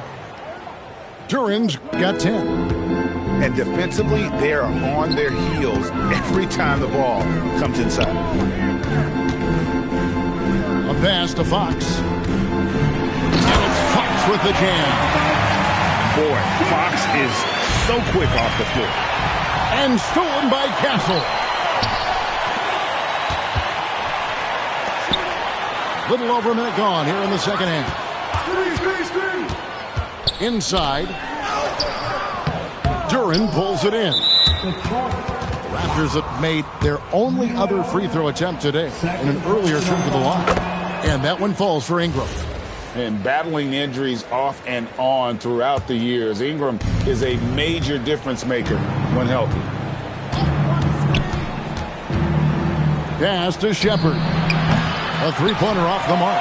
Duren's got 10. And defensively, they are on their heels every time the ball comes inside. A pass to Fox. And it's Fox with the jam. Boy, Fox is so quick off the floor. And stolen by Castle. Little over a minute gone here in the second half. Inside. Duren pulls it in. The Raptors have made their only other free throw attempt today in an earlier trip to the line. And that one falls for Ingram. And battling injuries off and on throughout the years, Ingram is a major difference maker when healthy. Pass to Shepherd. A three-pointer off the mark.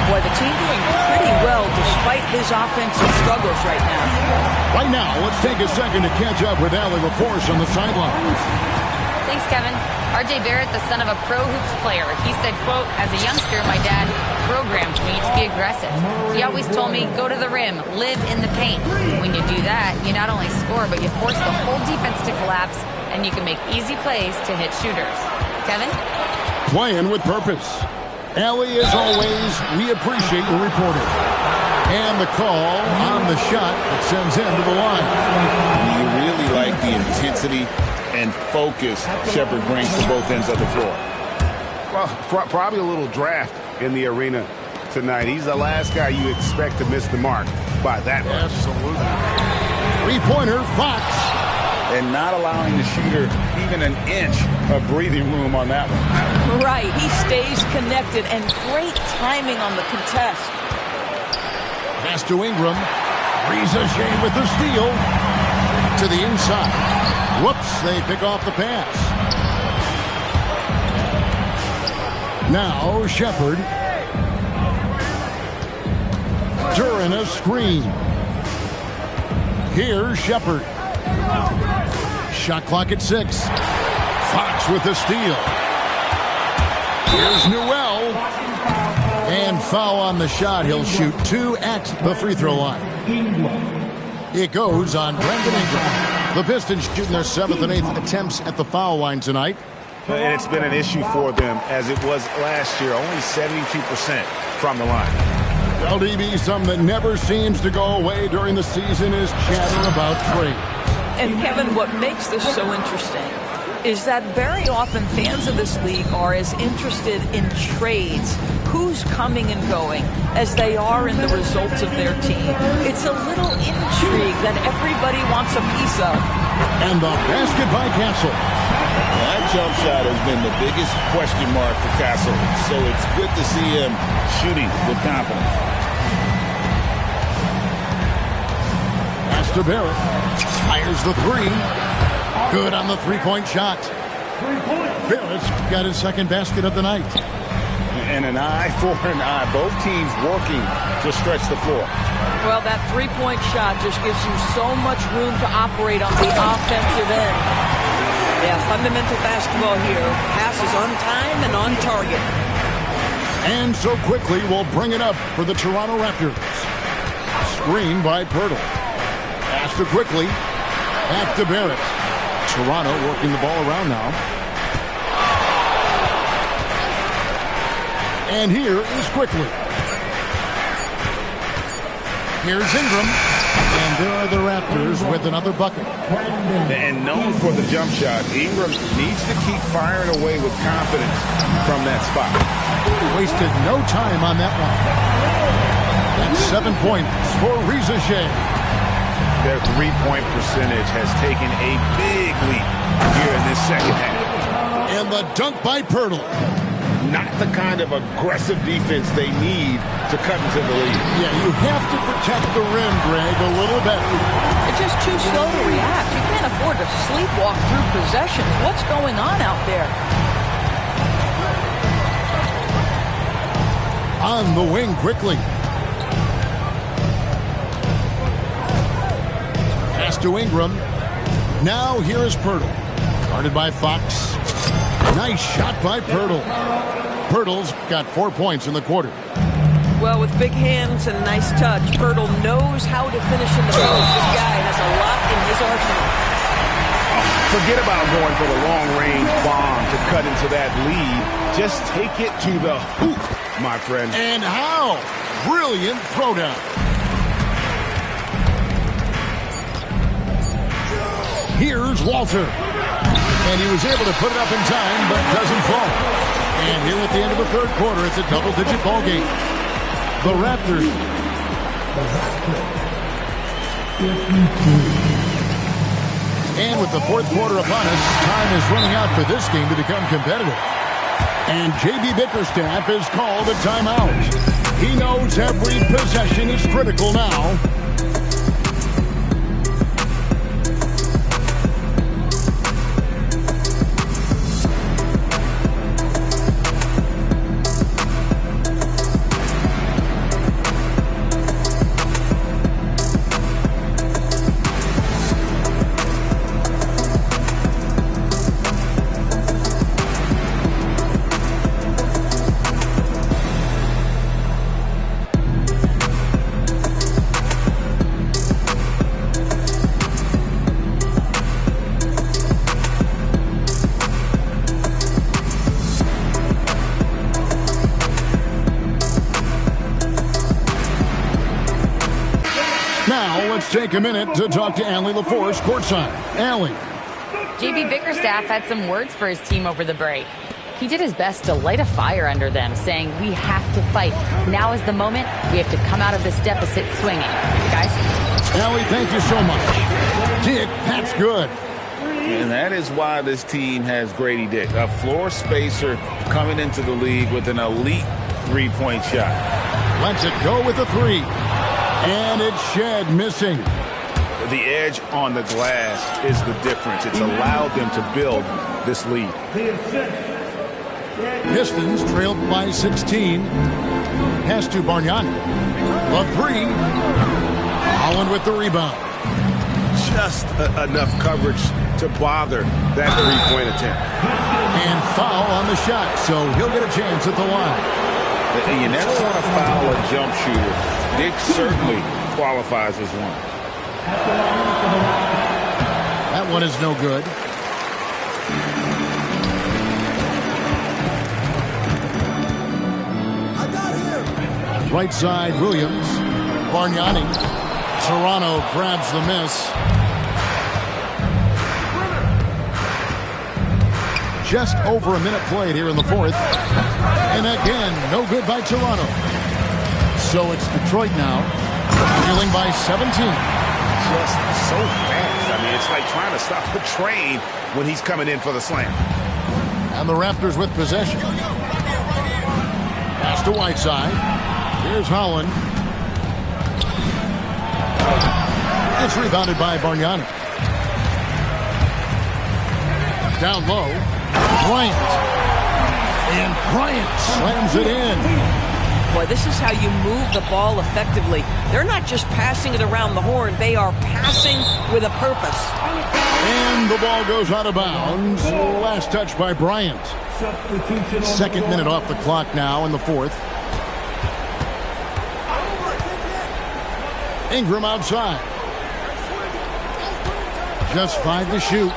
Boy, the team doing pretty well despite his offensive struggles right now. Right now, let's take a second to catch up with Allie LaForce on the sidelines. Thanks, Kevin. R.J. Barrett, the son of a pro hoops player, he said, quote, as a youngster, my dad programmed me to be aggressive. He always told me, go to the rim, live in the paint. When you do that, you not only score, but you force the whole defense to collapse, and you can make easy plays to hit shooters. Kevin? Playing with purpose. Allie, as always, we appreciate your reporting. And the call on the shot that sends him to the line. You really like the intensity and focus Shepherd brings to both ends of the floor. Well, probably a little draft in the arena tonight. He's the last guy you expect to miss the mark by that much. Absolutely. Three-pointer, Fox. And not allowing the shooter even an inch of breathing room on that one. Right. He stays connected, and great timing on the contest. Pass to Ingram. Riza with the steal. To the inside. Whoops, they pick off the pass. Now Shepherd. Duren a screen. Here's Shepherd. Shot clock at 6. Fox with the steal. Here's Newell. And foul on the shot. He'll shoot 2 at the free throw line. It goes on Brandon Ingram. The Pistons shooting their 7th and 8th attempts at the foul line tonight. And it's been an issue for them as it was last year. Only 72% from the line. LDB, something that never seems to go away during the season is chatter about trade. And Kevin, what makes this so interesting is that very often fans of this league are as interested in trades, who's coming and going, as they are in the results of their team. It's a little intrigue that everybody wants a piece of. And the basket by Castle. That jump shot has been the biggest question mark for Castle, so it's good to see him shooting with confidence. Pass to Barrett. Fires the 3. Good on the three-point shot. Barrett's got his second basket of the night. And an eye for an eye. Both teams working to stretch the floor. Well, that three-point shot just gives you so much room to operate on the offensive end. Yeah, fundamental basketball here. Passes on time and on target. And so quickly, we'll bring it up for the Toronto Raptors. Screen by Pirtle. Pass to Quickly. Back to Barrett. Toronto working the ball around now. And here is Quickly. Here's Ingram. And there are the Raptors with another bucket. And known for the jump shot, Ingram needs to keep firing away with confidence from that spot. Wasted no time on that one. That's 7 points for Reza Shea. Their three-point percentage has taken a big leap here in this second half. And the dunk by Poeltl. Not the kind of aggressive defense they need to cut into the lead. Yeah, you have to protect the rim, Greg, a little bit. It's just too slow to react. You can't afford to sleepwalk through possessions. What's going on out there? On the wing quickly. Pass to Ingram. Now here is Poeltl. Guarded by Fox. Nice shot by Poeltl. Poeltl's got 4 points in the quarter. Well, with big hands and nice touch, Poeltl knows how to finish in the post. This guy has a lot in his arsenal. Forget about going for the long-range bomb to cut into that lead. Just take it to the hoop, my friend. And how? Brilliant throwdown. Here's Walter. And he was able to put it up in time, but doesn't fall. And here at the end of the third quarter, it's a double-digit ball game. The Raptors. And with the fourth quarter upon us, time is running out for this game to become competitive. And J.B. Bickerstaff has called a timeout. He knows every possession is critical now. Take a minute to talk to Allie LaForce courtside. Allie. J.B. Bickerstaff had some words for his team over the break. He did his best to light a fire under them, saying, we have to fight. Now is the moment. We have to come out of this deficit swinging. Guys? Allie, thank you so much. Dick, that's good. And that is why this team has Grady Dick, a floor spacer coming into the league with an elite three-point shot. Lets it go with a three. And it's Shed missing. The edge on the glass is the difference. It's allowed them to build this lead. Pistons trailed by 16. Pass to Bargnani. A three. Holland with the rebound. Just enough coverage to bother that three-point attempt. And foul on the shot, so he'll get a chance at the line. You never want to foul a jump shooter. Dick certainly qualifies as one. That one is no good. Right side, Williams. Bargnani. Toronto grabs the miss. Just over a minute played here in the fourth. And again, no good by Toronto. So it's Detroit now, trailing by 17. Just so fast. I mean, it's like trying to stop the train when he's coming in for the slam. And the Raptors with possession. Pass to Whiteside. Here's Holland. It's rebounded by Bargnani. Down low. Bryant. And Bryant slams it in. Boy, this is how you move the ball effectively. They're not just passing it around the horn. They are passing with a purpose. And the ball goes out of bounds. Last touch by Bryant. Second minute off the clock now in the fourth. Ingram outside. Just 5 to shoot.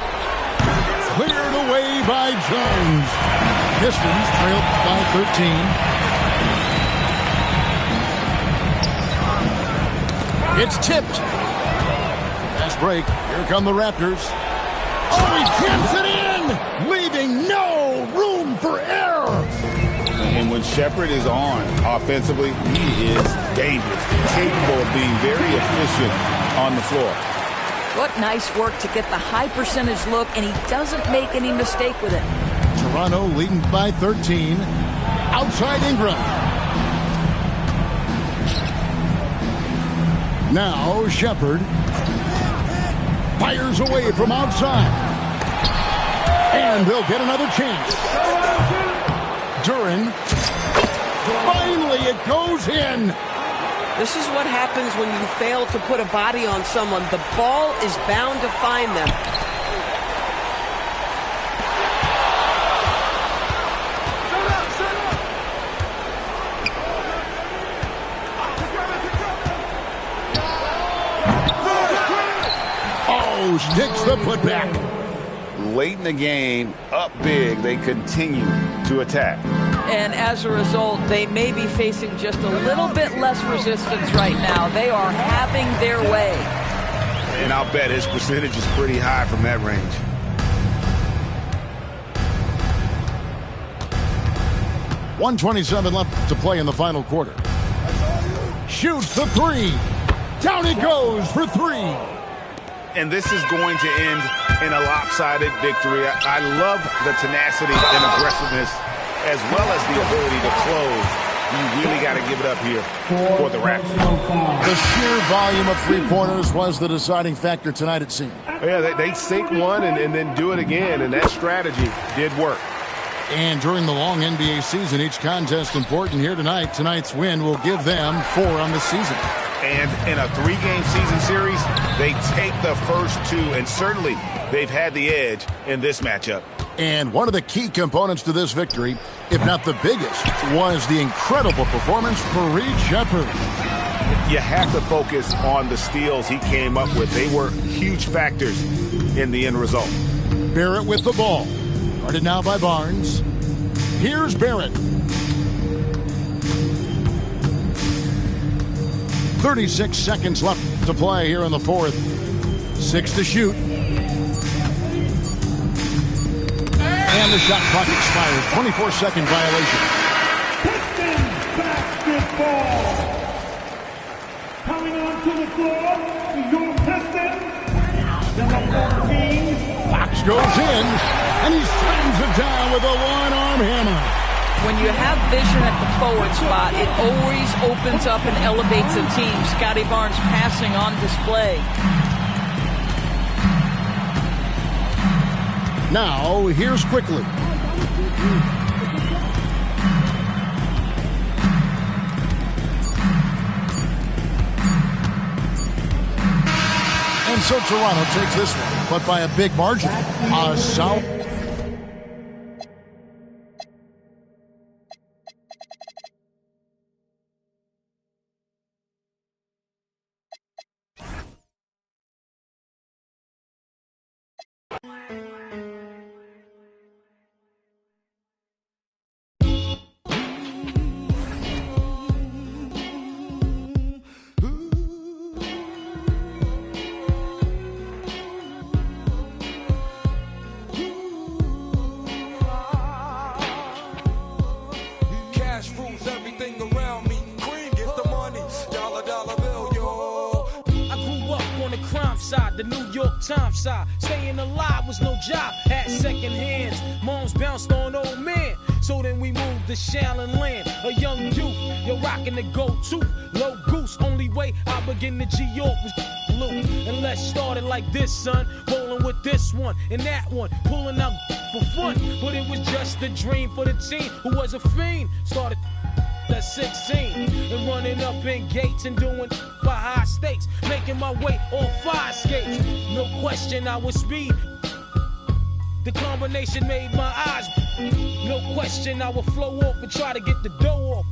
Cleared away by Jones. Pistons trailed by 13. It's tipped. fast break. Here come the Raptors. Oh, he jams it in, leaving no room for error. And when Shepherd is on offensively, he is dangerous, capable of being very efficient on the floor. What nice work to get the high percentage look, and he doesn't make any mistake with it. Toronto leading by 13. Outside Ingram. Now Shepherd fires away from outside. And they'll get another chance. Duren. Finally, it goes in. This is what happens when you fail to put a body on someone. The ball is bound to find them. Oh, sticks the putback. Late in the game, up big, they continue to attack. And as a result, they may be facing just a little bit less resistance right now. They are having their way. And I'll bet his percentage is pretty high from that range. .127 left to play in the final quarter. Shoots the three. Down it goes for three. And this is going to end in a lopsided victory. I love the tenacity and aggressiveness, as well as the ability to close. You really got to give it up here for the Raptors. The sheer volume of three-pointers was the deciding factor tonight, it seemed. Yeah, they sink one and then do it again, and that strategy did work. And during the long NBA season, each contest important here tonight. Tonight's win will give them 4 on the season. And in a 3-game season series, they take the first 2, and certainly they've had the edge in this matchup. And one of the key components to this victory, if not the biggest, was the incredible performance for Reed Shepherd. You have to focus on the steals he came up with. They were huge factors in the end result. Barrett with the ball. Guarded now by Barnes. Here's Barrett. 36 seconds left to play here in the fourth. 6 to shoot. And the shot clock expires. 24-second violation. Pistons basketball. Coming onto the floor, your Pistons. Number 14. Fox goes in, and he slams it down with a one-arm hammer. When you have vision at the forward spot, it always opens up and elevates a team. Scotty Barnes passing on display. Now, here's Quickly. And so Toronto takes this one, but by a big margin. South. The New York Times side, staying alive was no job, had second hands. Moms bounced on old man, so then we moved to Shaolin Land. A young youth, you're rocking the go-to, low goose. Only way I begin to G-York was blue. And let's start it like this, son. Rolling with this one and that one, pulling out for fun. But it was just a dream for the team who was a fiend. Started at 16 and running up in gates and doing by high stakes, making my way on 5 skates. No question I was speed. The combination made my eyes. No question I would flow off and try to get the dough off.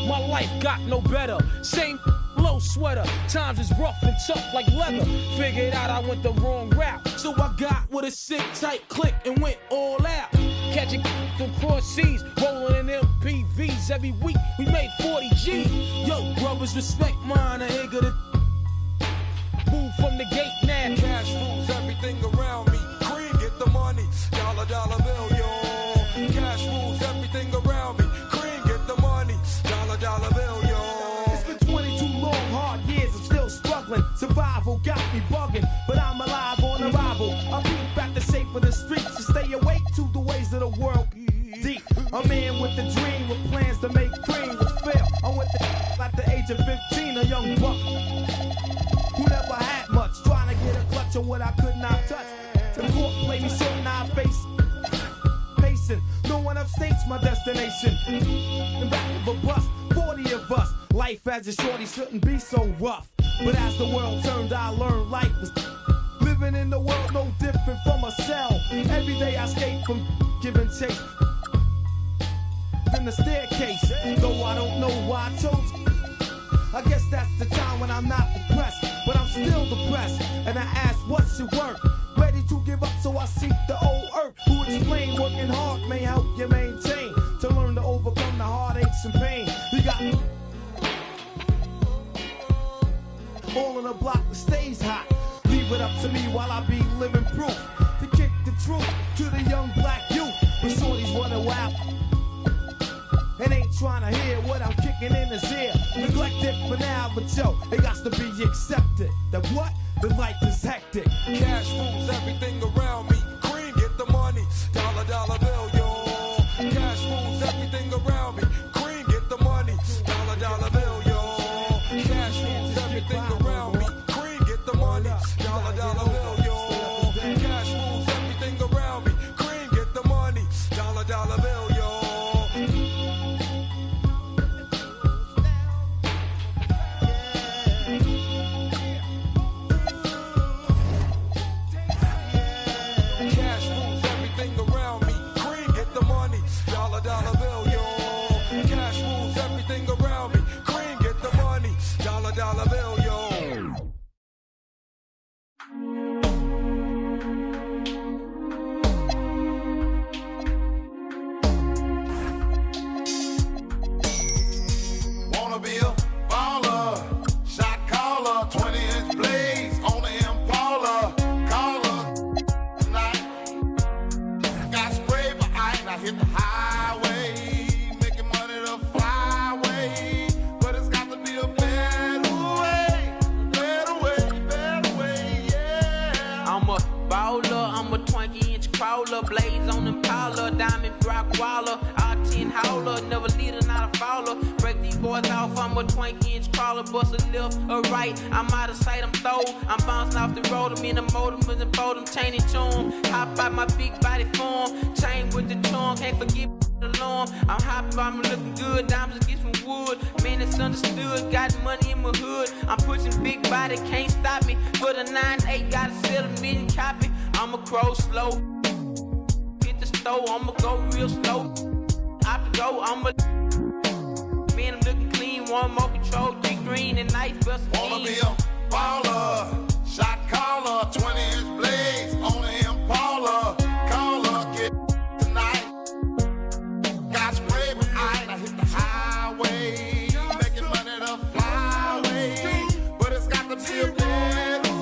My life got no better. Same low sweater. Times is rough and tough like leather. Figured out I went the wrong route, so I got with a sick tight click and went all out. Catching from cross seas, rolling in MPVs. Every week we made 40 G. Yo, brothers, respect mine. I ain't gonna dollar bill, yo. Cash rules everything around me. Cream, get the money. Dollar bill, yo. It's been 22 long, hard years. I'm still struggling. Survival got me bugging, but I'm alive on arrival. I beat back the shape of the streets to stay awake to the ways of the world. Deep, a man with a dream, with plans to make cream, with fail. I'm with the at the age of 15, a young buck who never had much, trying to get a clutch on what I could not touch. The court played me short and I face pacing. No one upstates my destination. In back of a bus, 40 of us. Life as a shorty shouldn't be so rough. But as the world turned, I learned life was living in the world no different from a cell. Every day I escape from giving chase in the staircase. Though I don't know why I chose. I guess that's the time when I'm not depressed, but I'm still depressed. And I ask, what's your work? Ready to give up, so I seek the old earth. Who explain working hard may help you maintain, to learn to overcome the heartaches and pain. You got all in the block that stays hot. Leave it up to me while I be living proof to kick the truth to the young black youth. When shorties running wild and ain't trying to hear what I'm kicking in his ear. Neglected for now, but yo, it got to be accepted. That what? The life is hectic. Cash rules everything around me. Cream, get the money. Dollar bill, yo. Cash rules everything around me. Cream, get the money. Dollar bill, yo. Cash rules everything around me. Cream, get the money. Dollar bill, yo. Cash rules everything around me. Cream, get the money. Dollar bill, yo. Dollar bill, yo. Cash rules everything around me. Cream, get the money. Dollar bill, yo. Wanna be a baller, shot caller, 20-inch blades on the Impala. Caller tonight. Got spray, but I ain't. I hit the highway, making money the flyway. But it's got to be a better way, yeah. I'm a baller, I'm a 20-inch crawler, blades on Impala, diamond rock waller, R10 howler, never leader, not a fouler. Break these boys off, I'm a 20-inch crawler, bust a left or right, I'm out of sight, I'm throw. I'm bouncing off the road, I'm in the motor, with the boat, I'm chaining charm. Hop out my big body form, chain with the charm, can't forget the alarm. I'm hopping, I'm looking good, diamonds get some wood. Man, it's understood, got money in my hood. I'm pushing big body, can't stop me. For the 9-8, gotta sell a million copy. I'ma crow slow, hit the stove, I'ma go real slow. I have to go, I'ma man, I'm looking clean, one more control, 3 green and nice bust. Wanna be a baller, shot caller, 20-inch blades on the Impala. Caller, get tonight. Got spray, but I ain't. I hit the highway, making money the flyway. But it's got to be a better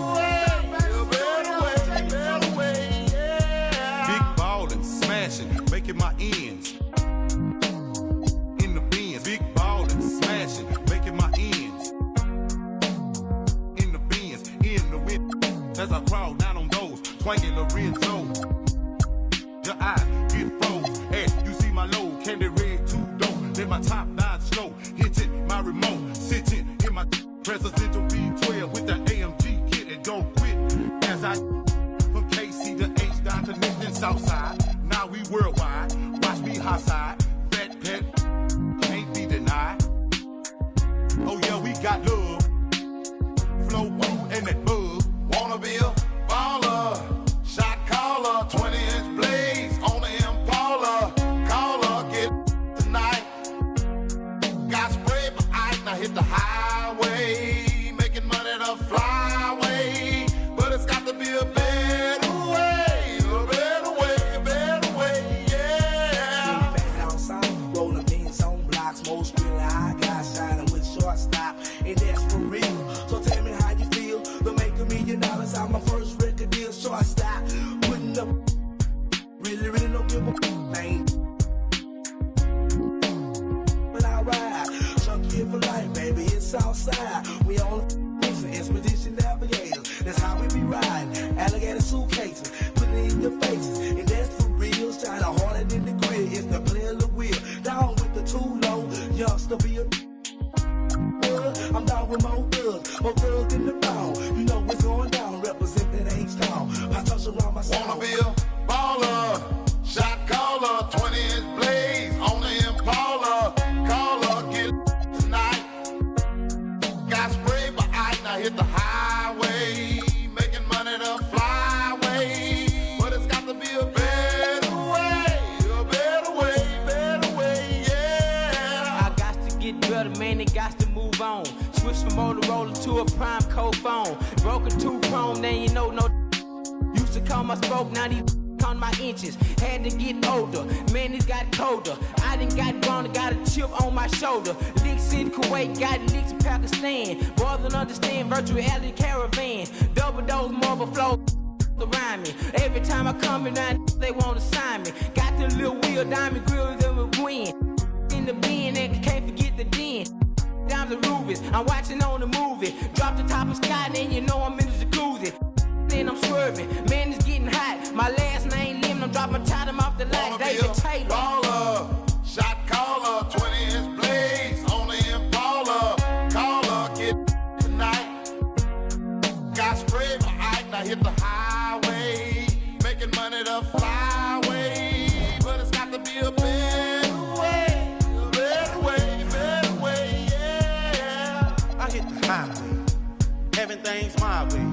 way, yeah. Big ballin', smashing, making my ends. In the Benz, big ballin', smashing, making my ends. In the Benz, in the wind. As I crawl down on those, twanging Lorenzo. Your eyes get froze, and you see my low, candy red, 2 dope. Then my top 9 slow, hitting my remote, sitting in my presidential V12 with the AMG kit and don't quit. As I from KC to H down to Nixon Southside, now we worldwide. Watch me hot side, fat pet, can't be denied. Oh yeah, we got love, flow and that bug. Wanna be a baller, shot caller, 20-inch blades on the Impala. Caller, get tonight. Got spray, but I ain't. I hit the highway, making money the flyway. But it's got to be a better way, yeah. Back down south, rolling beans on blocks, most really high guys shining with shortstop, and that's for real. So tell me how you feel. The maker from Motorola to a prime code phone. Broken 2 chrome, then you know no. Used to call my spoke, now these on my inches. Had to get older, man, it got colder. I done got grown, got a chip on my shoulder. Licks in Kuwait, got licks in Pakistan. Boys don't understand virtual reality caravan. Double dose, marble flow around me. Every time I come around, they want to sign me. Got the little wheel, diamond grills that will win. In the bin, and can't forget the den. Down the rubies, I'm watching on the movie. Drop the top of sky, then you know I'm in the jacuzzi. Then I'm swerving, man, it's getting hot. My last name Lim, I'm dropping time off the light. David Taylor. Baller, shot caller, 20-inch blades on the Impala. Caller, get tonight. Got sprayed my eye, now hit the highway. Making money the flyway. But it's got to be a better way. Better way, yeah. I hit the highway, having things my way.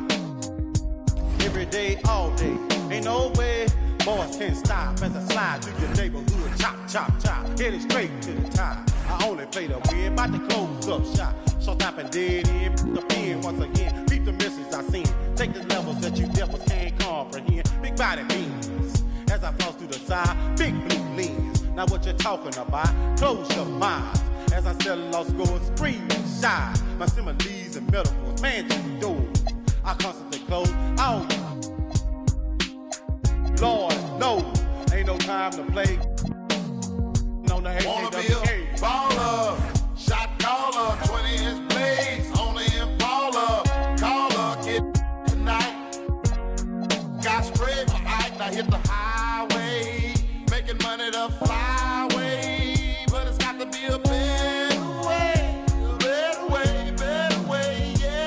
Every day, all day, ain't no way. Boys can't stop as I slide through your neighborhood. Chop, chop, chop, headed straight to the top. I only play the win, about to close up shop. So stop and dead in, put the pin once again. Beat the misses I seen. Take the levels that you devils can't comprehend. Big body beans, as I floss through the side. Big blue lens, now what you talking about? Close your minds, as I sell lost scores, screaming shy. My similes and metaphors, man, you do. I constantly close all you. Lord, no, ain't no time to play. No, the Wanna be a baller, shot caller, 20-inch blades on the Impala. Caller, get tonight. Got sprayed my eye, now hit the highway. Making money the flyway. But it's got to be a better way. Better way, yeah.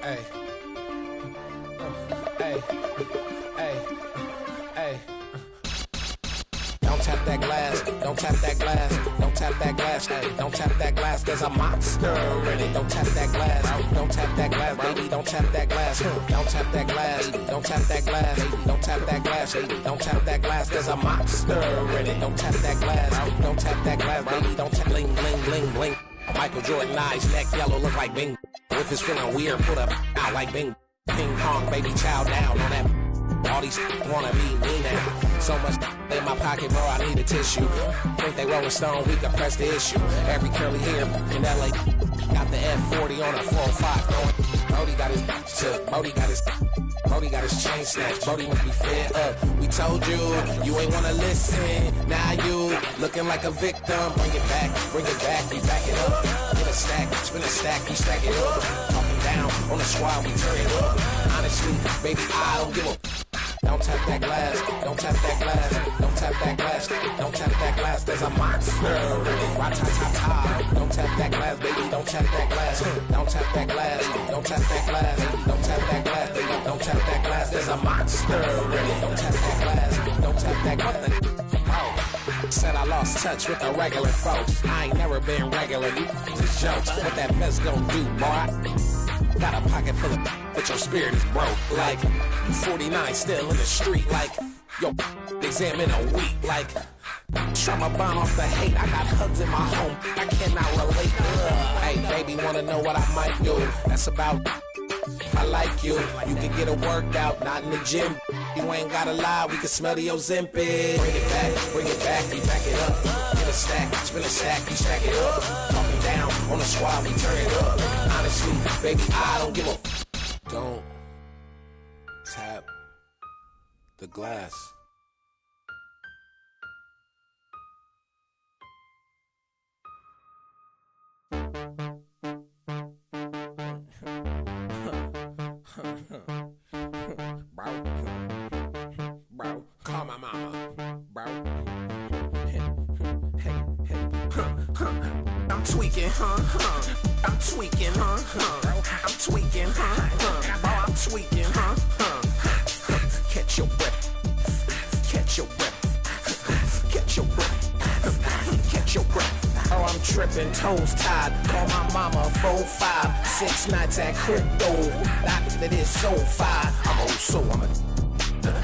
Hey. Hey. Hey. Hey. Don't tap that glass, don't tap that glass, don't tap that glass, hey, don't tap that glass, there's a monster in it. Don't tap that glass, don't tap that glass, baby, don't tap that glass, don't tap that glass, don't tap that glass, don't tap that glass, don't tap that glass, there's a monster in it. Don't tap that glass, don't tap that glass, baby, don't tap bling, bling, bling, bling. Michael Jordan eyes, neck yellow, look like Bing. If it's feeling weird, put up out like Bing. Ping pong, baby, chow down on that. All these wanna be me now. So much in my pocket, bro, I need a tissue. Think they Rolling Stone, we can press the issue. Every curly hair in LA got the F40 on a 405 going. Brody got his took, Brody got his chain snatched. Brody must be fed up. We told you, you ain't wanna listen. Now you looking like a victim. Bring it back, we back it up. Get a stack, spin a stack, we stack it up. Talking down on the squad, we turn it up. Honestly, baby, I don't give a. Don't tap that glass, don't tap that glass, don't tap that glass, don't tap that glass, there's a monster in it. Ra-ta-ta-ta. Don't tap that glass, baby, don't tap that glass, don't tap that glass, don't tap that glass, don't tap that glass, baby, don't tap that glass, there's a monster in it. Don't tap that glass, don't tap that glass. Said I lost touch with the regular folks. I ain't never been regular, you just jokes. What that vest gon' do, boy? Got a pocket full of but your spirit is broke. Like, you 49 still in the street. Like, yo, exam in a week. Like, try my bond off the hate. I got hugs in my home. I cannot relate. Hey, baby, wanna know what I might do? That's about if I like you. You can get a workout, not in the gym. You ain't gotta lie, we can smell the Ozempic. Bring it back, we back it up. Get a stack, spin a stack, we stack it up. Talking down on the squad, we turn it up. Honestly, baby, I don't give a. Don't tap the glass. Bro, call my mama, bro. I'm tweaking, I'm tweaking, I'm tweaking, bro, I'm tweaking, Catch your breath, catch your breath, catch your breath, catch your breath. Oh, I'm tripping, toes tied. Call my mama 4-5, 6 nights at crypto. That is so fire. I'm old soul, I'm a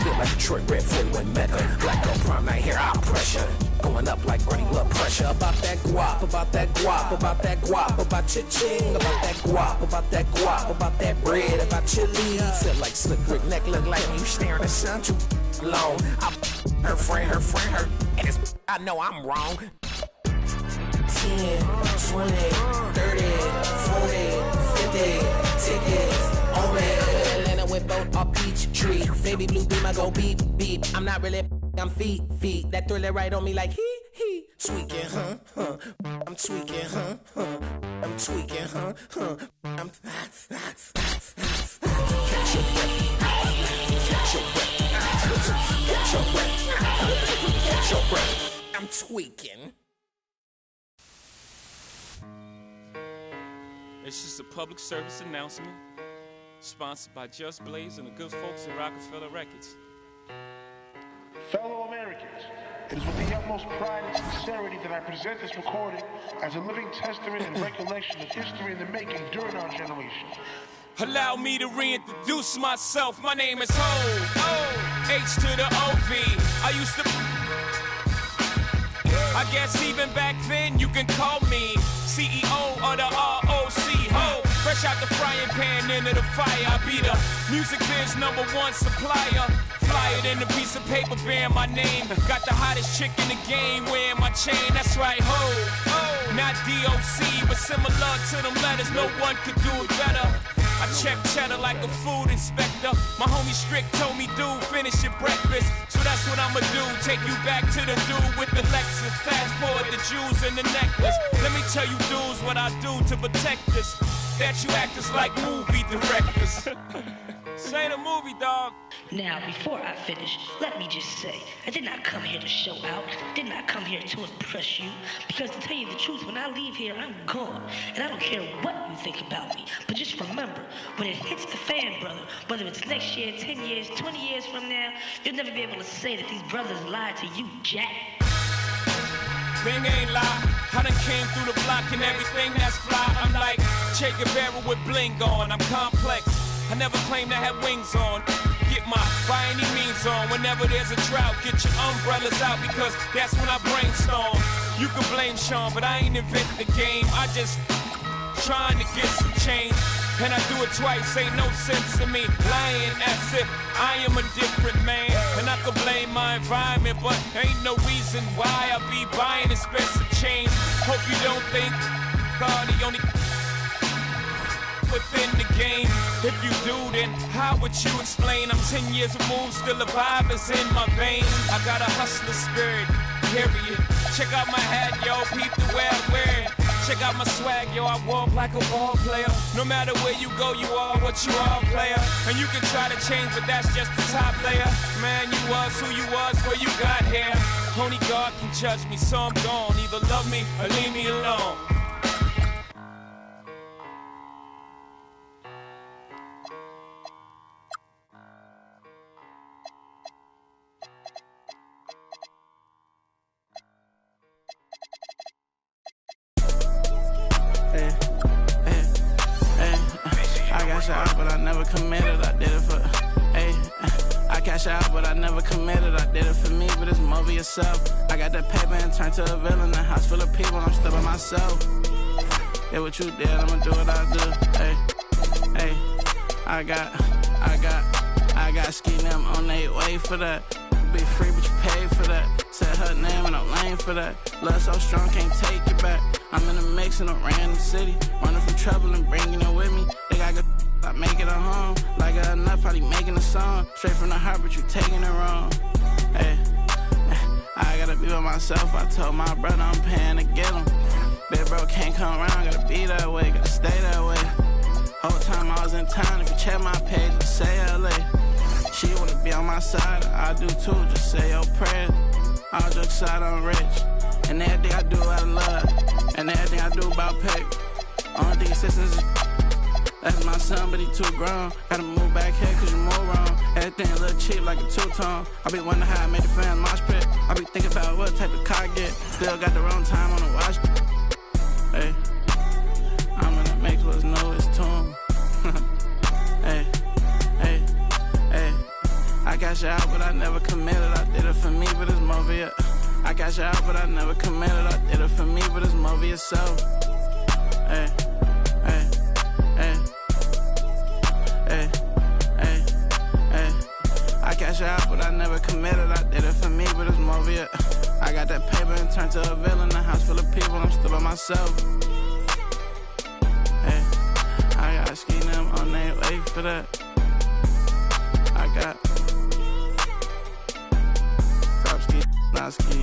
feel like Detroit Red 41 Mecca. Black girl prom night here, I'll pressure. Going up like running blood pressure. About that guap, about that guap, about that guap, about cha-ching, about that guap, about that guap, about that bread, about your lead. Feel like Slick Rick neck look like you staring at the sun too long. Her friend, her ass. I know I'm wrong. 10, 20, 30, 40, 50 tickets on me. Atlanta with both off Peachtree. Baby blue beam, I go beep, beep. I'm not really, I'm feet. That thriller right on me like he. Tweaking, huh? I'm tweaking, huh? I'm tweaking, huh? I'm catch your breath. Catch your breath. Catch your breath. Catch your breath. I'm tweaking. It's just a public service announcement sponsored by Just Blaze and the good folks at Rockefeller Records. Fellow Americans, it is with the utmost pride and sincerity that I present this recording as a living testament and recollection of history in the making during our generation. Allow me to reintroduce myself. My name is Ho, H to the O-V. I used to... I guess even back then you can call me CEO of the ROC. Ho, fresh out the frying pan into the fire. I be the music biz #1 supplier. Fly it in a piece of paper bearing my name. Got the hottest chick in the game wearing my chain. That's right, ho. Not DOC, but similar to them letters. No one could do it better. I check cheddar like a food inspector. My homie Strick told me, dude, finish your breakfast. So that's what I'ma do. Take you back to the dude with the Lexus. Fast forward the jewels and the necklace. Let me tell you dudes what I do to protect this. That you actors like movie directors. This ain't a movie, dog. Now, before I finish, let me just say, I did not come here to show out, did not come here to impress you, because to tell you the truth, when I leave here, I'm gone, and I don't care what you think about me, but just remember, when it hits the fan, brother, whether it's next year, 10 years, 20 years from now, you'll never be able to say that these brothers lied to you, Jack. Thing ain't lie, I done came through the block and everything that's fly. I'm like Che Guevara with bling on, I'm complex. I never claimed I had wings on. Get my by any means on. Whenever there's a drought, get your umbrellas out because that's when I brainstorm. You can blame Sean, but I ain't invent the game. I just trying to get some change. And I do it twice, ain't no sense in me lying as if I am a different man. And I can blame my environment, but ain't no reason why I be buying expensive change. Hope you don't think God the only within the game. If you do, then how would you explain? I'm 10 years removed, still the vibe is in my veins. I got a hustler spirit, period. Check out my hat, yo, peep the way I wear it. Check out my swag, yo, I walk like a ball player. No matter where you go, you are what you are, player. And you can try to change, but that's just the top layer. Man, you was who you was before you got here. Only God can judge me, so I'm gone. Either love me or leave me alone. But I never committed, I did it for, I cash out, but I never committed, I did it for me, but it's more for yourself. I got that paper and turned to a villain, a house full of people, I'm still by myself. Yeah, what you did, I'ma do what I do, I got ski them on their way for that. Be free, but you pay for that. Said her name and I'm lame for that. Love so strong, can't take it back. I'm in a mix in a random city, running from trouble and bringing it with me. They got good, I make it a home. Like a nut, probably making a song. Straight from the heart, but you taking it wrong. I gotta be with myself. I told my brother I'm paying to get him. Big bro can't come around, gotta be that way, gotta stay that way. Whole time I was in town, if you check my page, just say LA. She wanna be on my side, I do too, just say your prayers. All jokes aside, I'm rich. And everything I do out of love. And everything I do about pay. Only thing assistance is that's my son, but he too grown. Gotta move back here cause you move wrong. Everything a little cheap like a two-tone. I be wondering how I made the fans mosh pit. I be thinking about what type of car I get. Still got the wrong time on the watch. Hey, I'm in the mix, what's new is tune. Hey, hey, hey. I got you out, but I never committed. I did it for me, but it's more for you. I got you out, but I never committed. I did it for me, but it's more for yourself. Hey, hey, hey, hey, hey, hey. I got you out, but I never committed. I did it for me, but it's more for you. I got that paper and turned to a villain. A house full of people, I'm still by myself. Hey, I got ski them on their way for that. I got drop ski, not ski.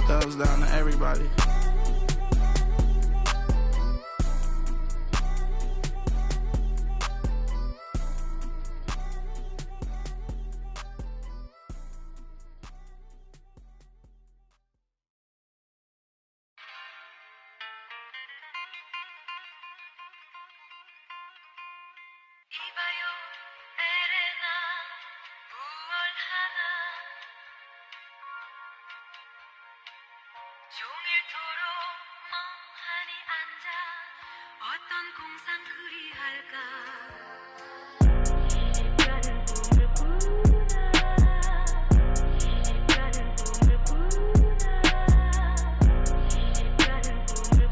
Thumbs down to everybody. 이봐요 에레나 무얼 하나 종일토록 멍하니 앉아 어떤 공상 그리할까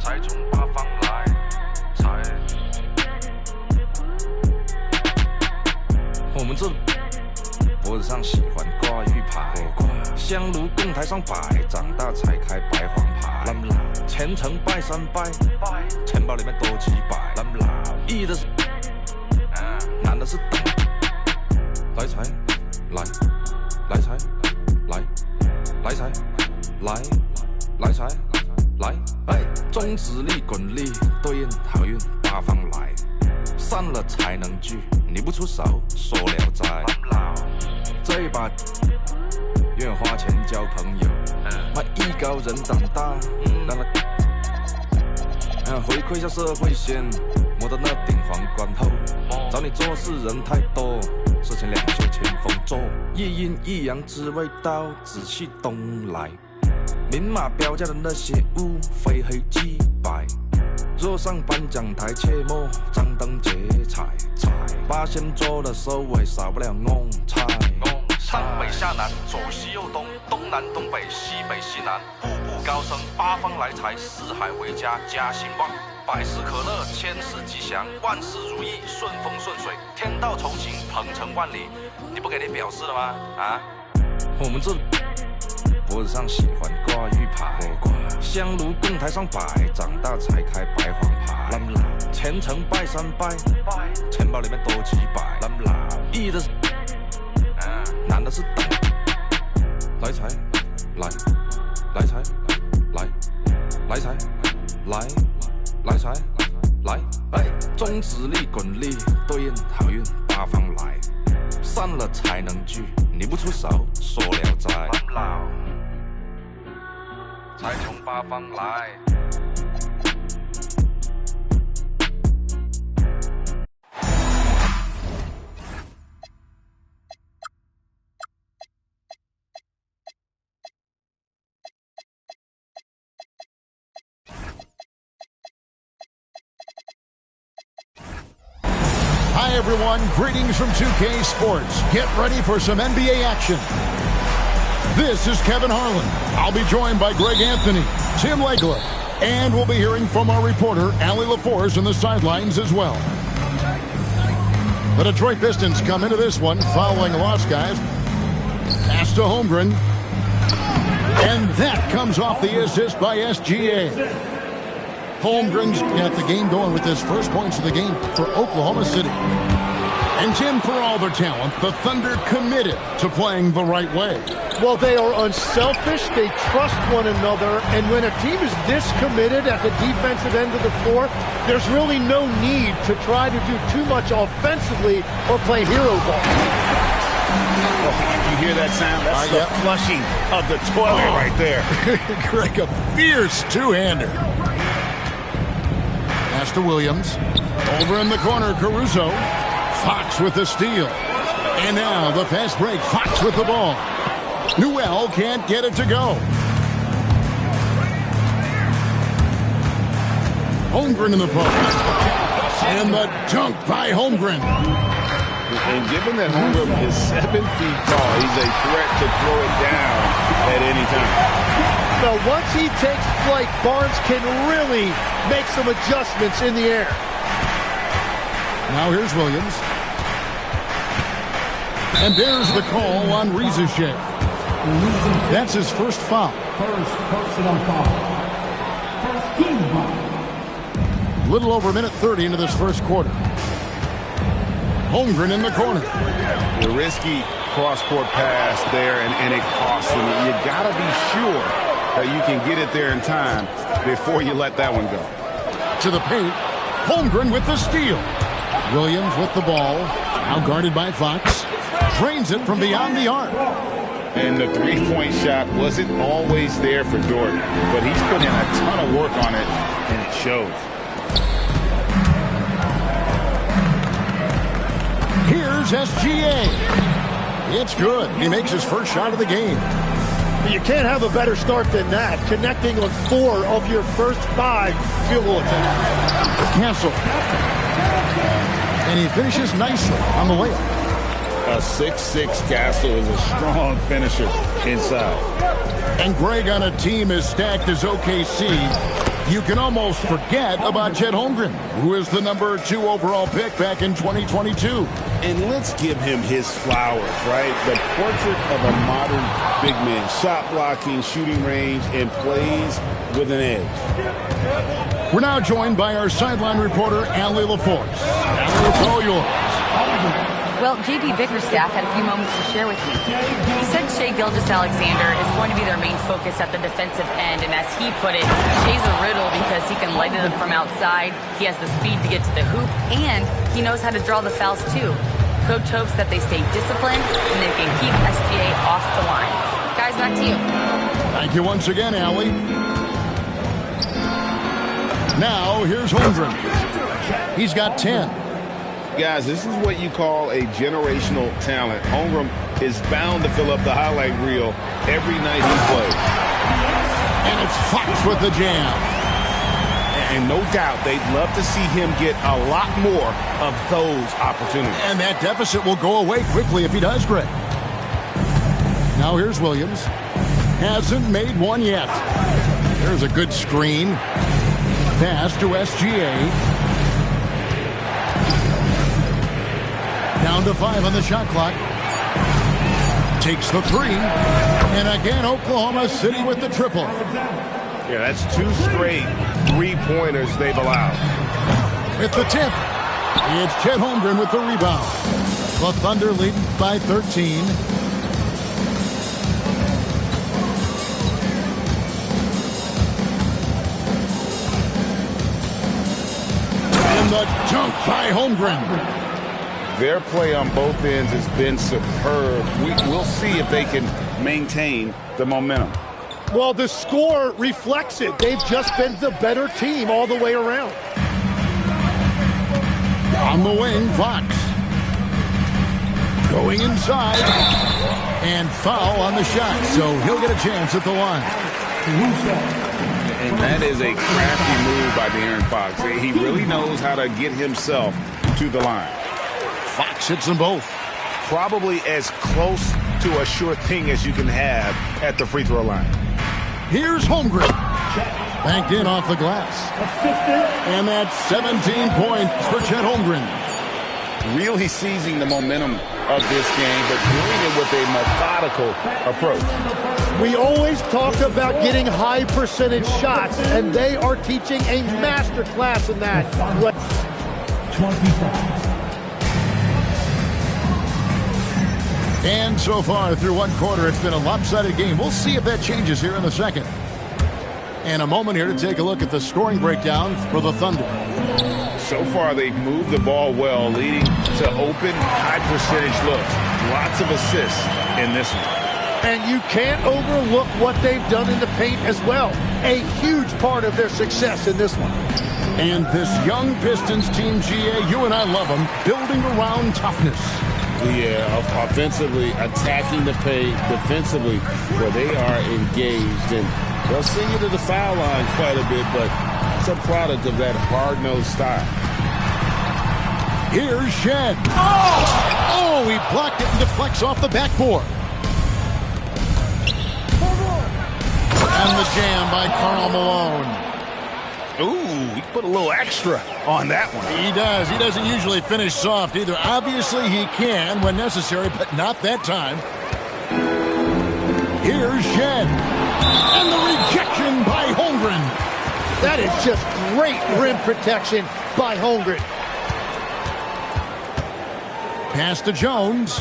才从八方来，才我们这脖子上喜欢挂玉牌，香炉供台上摆，长大才开白黄牌。虔诚拜三拜，钱包里面多几百。易的是，难的是等。来财，来，来财，来，来财，来，来财，来。哎，中指力滚力对应好运八方来，散了才能聚，你不出手说聊斋。这一把愿花钱交朋友，那艺高人胆大，让他回馈下社会先，摸到那顶皇冠后，找你做事人太多，事情两袖清风做，一阴一阳之谓道，紫气东来。明码标价的那些物，非黑即白。若上颁奖台，切莫张灯结彩。八仙桌的收尾，少不了弄菜。上北下南，左西右东，东南东北，西北西南，步步高升，八方来财，四海为家，家兴旺，百事可乐，千事吉祥，万事如意，顺风顺水，天道酬勤，鹏程万里。你不给你表示了吗？啊，我们这脖子上喜欢挂玉牌，香炉供台上摆，长大才开白黄牌。虔诚拜三拜，钱包里面多几百。易的是，难的是等。来财，来，来财，来，来财，来，来财，来。哎，中指力滚力对应好运八方来，散了才能聚，你不出手说聊斋。才从八方来。Hi everyone, greetings from 2K Sports. Get ready for some NBA action. This is Kevin Harlan. I'll be joined by Greg Anthony, Tim Legler, and we'll be hearing from our reporter, Allie LaForce, on the sidelines as well. The Detroit Pistons come into this one following a loss, guys. Pass to Holmgren. And that comes off the assist by SGA. Holmgren's got the game going with his first points of the game for Oklahoma City. And Tim, for all their talent, the Thunder committed to playing the right way. Well, they are unselfish. They trust one another. And when a team is this committed at the defensive end of the floor, there's really no need to try to do too much offensively or play hero ball. Oh, you hear that sound? That's the flushing of the toilet right there. Greg, a fierce two-hander. Pass to Williams. Over in the corner, Caruso. Fox with the steal. And now the fast break. Fox with the ball. Newell can't get it to go. Holmgren in the post. And the dunk by Holmgren. And given that Holmgren is 7 feet tall, he's a threat to throw it down at any time. Now, once he takes flight, Barnes can really make some adjustments in the air. Now here's Williams. And there's the call on Rizachet. That's his first foul. First personal foul. First team foul. Little over a minute 30 into this first quarter. Holmgren in the corner. The risky cross-court pass there, and it costs him. You got to be sure that you can get it there in time before you let that one go. To the paint. Holmgren with the steal. Williams with the ball. Now guarded by Fox. Drains it from beyond the arc. And the three-point shot wasn't always there for Dort, but he's put in a ton of work on it, and it shows. Here's SGA. It's good. He makes his first shot of the game. You can't have a better start than that, connecting on 4 of your first 5 field goal attempts. Cancel. And he finishes nicely on the layup. A 6'6" Castle is a strong finisher inside. And Greg, on a team as stacked as OKC, you can almost forget about Chet Holmgren, who is the number 2 overall pick back in 2022. And let's give him his flowers, right? The portrait of a modern big man. Shot blocking, shooting range, and plays with an edge. We're now joined by our sideline reporter, Allie LaForce. Allie, it's all yours. Well, J.B. Bickerstaff had a few moments to share with me. He said Shai Gilgeous-Alexander is going to be their main focus at the defensive end, and as he put it, Shai's a riddle because he can light it up from outside, he has the speed to get to the hoop, and he knows how to draw the fouls too. Coach hopes that they stay disciplined and they can keep SGA off the line. Guys, back to you. Thank you once again, Allie. Now, here's Holmgren. He's got 10. Guys, this is what you call a generational talent. Holmgren is bound to fill up the highlight reel every night he plays. And it's Fox with the jam. And no doubt they'd love to see him get a lot more of those opportunities. And that deficit will go away quickly if he does, Greg. Now here's Williams. Hasn't made one yet. There's a good screen. Pass to SGA. Down to 5 on the shot clock. Takes the 3. And again, Oklahoma City with the triple. Yeah, that's 2 straight 3-pointers they've allowed. With the tip, it's Chet Holmgren with the rebound. The Thunder lead by 13. And the dunk by Holmgren. Their play on both ends has been superb. We'll see if they can maintain the momentum. Well, the score reflects it. They've just been the better team all the way around. On the wing, Fox. Going inside. And foul on the shot, so he'll get a chance at the line. And that is a crafty move by De'Aaron Fox. He really knows how to get himself to the line. Fox hits them both. Probably as close to a sure thing as you can have at the free throw line. Here's Holmgren. Banked in off the glass. And that's 17 points for Chet Holmgren. Really seizing the momentum of this game, but doing it with a methodical approach. We always talk about getting high percentage shots, and they are teaching a master class in that. 25. And so far through one quarter, it's been a lopsided game. We'll see if that changes here in the second. And a moment here to take a look at the scoring breakdown for the Thunder. So far, they've moved the ball well, leading to open, high-percentage looks. Lots of assists in this one. And you can't overlook what they've done in the paint as well. A huge part of their success in this one. And this young Pistons team, GA, you and I love them, building around toughness. Yeah, offensively, attacking the paint, defensively, where they are engaged. And they'll send you to the foul line quite a bit, but a product of that hard-nosed style. Here's Shed. Oh, he blocked it and deflects off the backboard. And the jam by Karl Malone. Ooh, he put a little extra on that one. He does. He doesn't usually finish soft either. Obviously, he can when necessary, but not that time. Here's Shed. And the rejection by Holmgren. That is just great rim protection by Holmgren. Pass to Jones.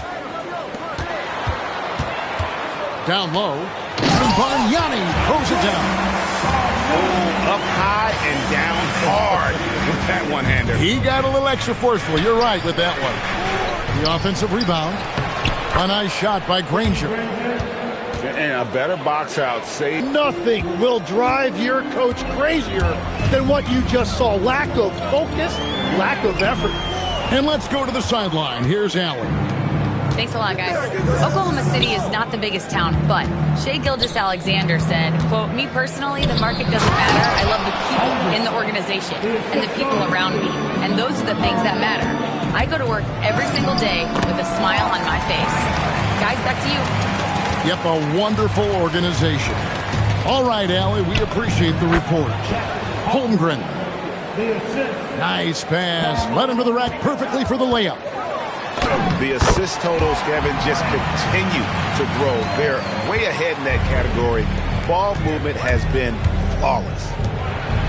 Down low. And Bargnani throws it down. Oh, up high and down hard with that one-hander. He got a little extra forceful. You're right with that one. The offensive rebound. A nice shot by Granger. And a better box out save. Nothing will drive your coach crazier than what you just saw. Lack of focus, lack of effort. And let's go to the sideline. Here's Allen. Thanks a lot, guys. Oklahoma City is not the biggest town, but Shai Gilgeous-Alexander said, quote, "Me personally, the market doesn't matter. I love the people in the organization and the people around me, and those are the things that matter. I go to work every single day with a smile on my face." Guys, back to you. Yep, a wonderful organization. All right, Allie, we appreciate the report. Holmgren. Nice pass. Led him to the rack perfectly for the layup. The assist totals, Kevin, just continue to grow. They're way ahead in that category. Ball movement has been flawless.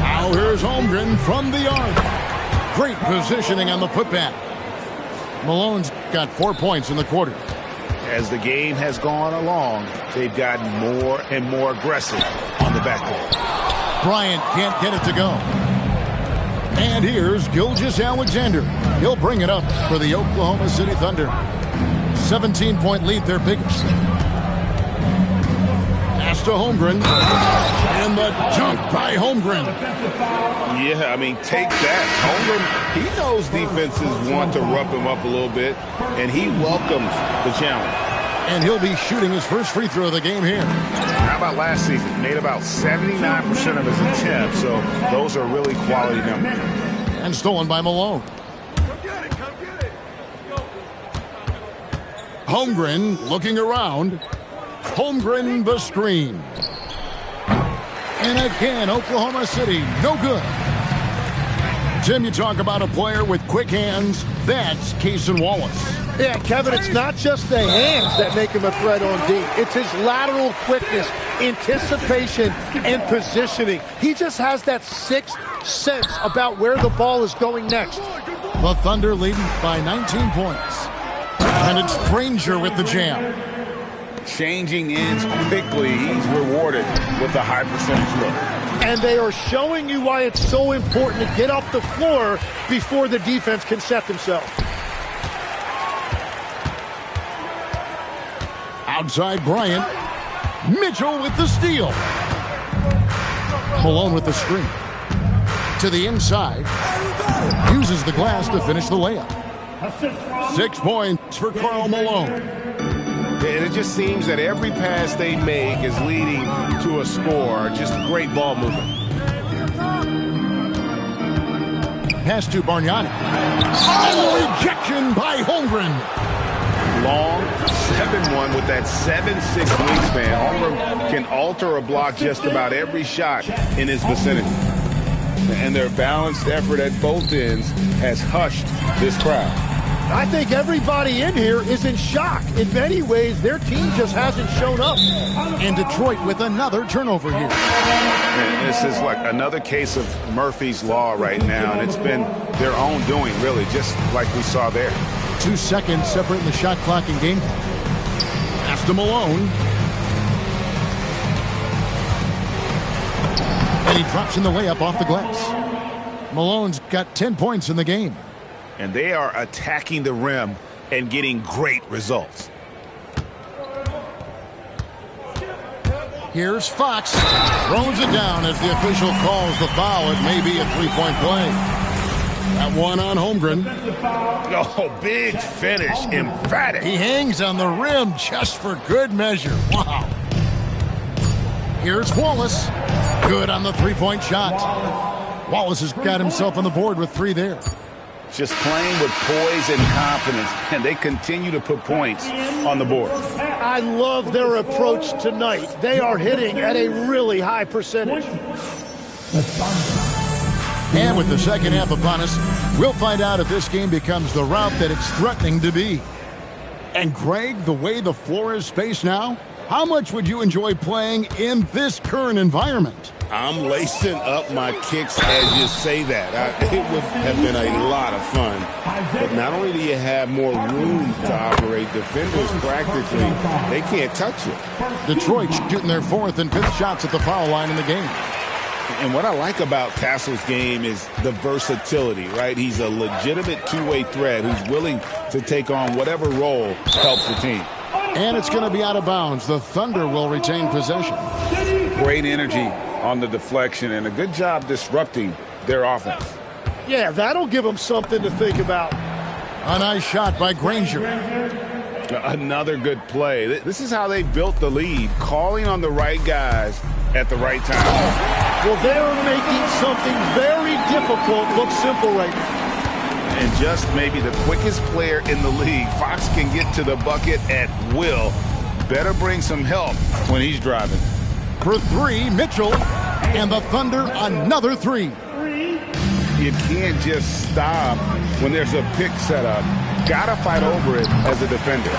Now here's Holmgren from the arc. Great positioning on the putback. Malone's got 4 points in the quarter. As the game has gone along, they've gotten more and more aggressive on the backcourt. Bryant can't get it to go. And here's Gilgeous-Alexander. He'll bring it up for the Oklahoma City Thunder. 17-point lead, their biggest. Pass to Holmgren. And the dunk by Holmgren. Yeah, I mean, take that. Holmgren, he knows defenses want to rough him up a little bit, and he welcomes the challenge. And he'll be shooting his first free throw of the game here. How about last season? Made about 79% of his attempts, so those are really quality numbers. And stolen by Malone. Holmgren looking around. Holmgren the screen. And again, Oklahoma City, no good. Tim, you talk about a player with quick hands. That's Cason Wallace. Yeah, Kevin, it's not just the hands that make him a threat on D. It's his lateral quickness, anticipation, and positioning. He just has that sixth sense about where the ball is going next. The Thunder leading by 19 points. And it's Granger with the jam. Changing ends quickly. He's rewarded with a high percentage look. And they are showing you why it's so important to get off the floor before the defense can set themselves. Outside Bryant. Mitchell with the steal. Malone with the screen. To the inside. Uses the glass to finish the layup. 6 points for Karl Malone. And it just seems that every pass they make is leading to a score. Just great ball movement. Pass to Bargnani. And rejection by Holmgren. Long 7-1 with that 7'6" wingspan. Holmgren can alter a block just about every shot in his vicinity. And their balanced effort at both ends has hushed this crowd. I think everybody in here is in shock. In many ways, their team just hasn't shown up. And Detroit with another turnover here. And this is like another case of Murphy's Law right now, and it's been their own doing, really, just like we saw there. 2 seconds separating the shot clock and game clock. Pass to Malone. And he drops in the layup off the glass. Malone's got 10 points in the game. And they are attacking the rim and getting great results. Here's Fox. Throws it down as the official calls the foul. It may be a three-point play. That one on Holmgren. Oh, big finish. Emphatic. He hangs on the rim just for good measure. Wow. Here's Wallace. Good on the three-point shot. Wallace has got himself on the board with 3 there. Just playing with poise and confidence, and they continue to put points on the board. I love their approach tonight. They are hitting at a really high percentage. And with the second half upon us, we'll find out if this game becomes the route that it's threatening to be. And Greg, the way the floor is spaced now, how much would you enjoy playing in this current environment? I'm lacing up my kicks as you say that. It would have been a lot of fun. But not only do you have more room to operate, defenders practically, they can't touch you. Detroit shooting their 4th and 5th shots at the foul line in the game. And what I like about Castle's game is the versatility, right? He's a legitimate two-way threat who's willing to take on whatever role helps the team. And it's going to be out of bounds. The Thunder will retain possession. Great energy on the deflection and a good job disrupting their offense. Yeah, that'll give them something to think about. A nice shot by Granger. Another good play. This is how they built the lead, calling on the right guys at the right time. Well, they're making something very difficult look simple right now. And just maybe the quickest player in the league. Fox can get to the bucket at will. Better bring some help when he's driving. For 3, Mitchell, and the Thunder another 3. You can't just stop when there's a pick set up. Gotta fight over it as a defender.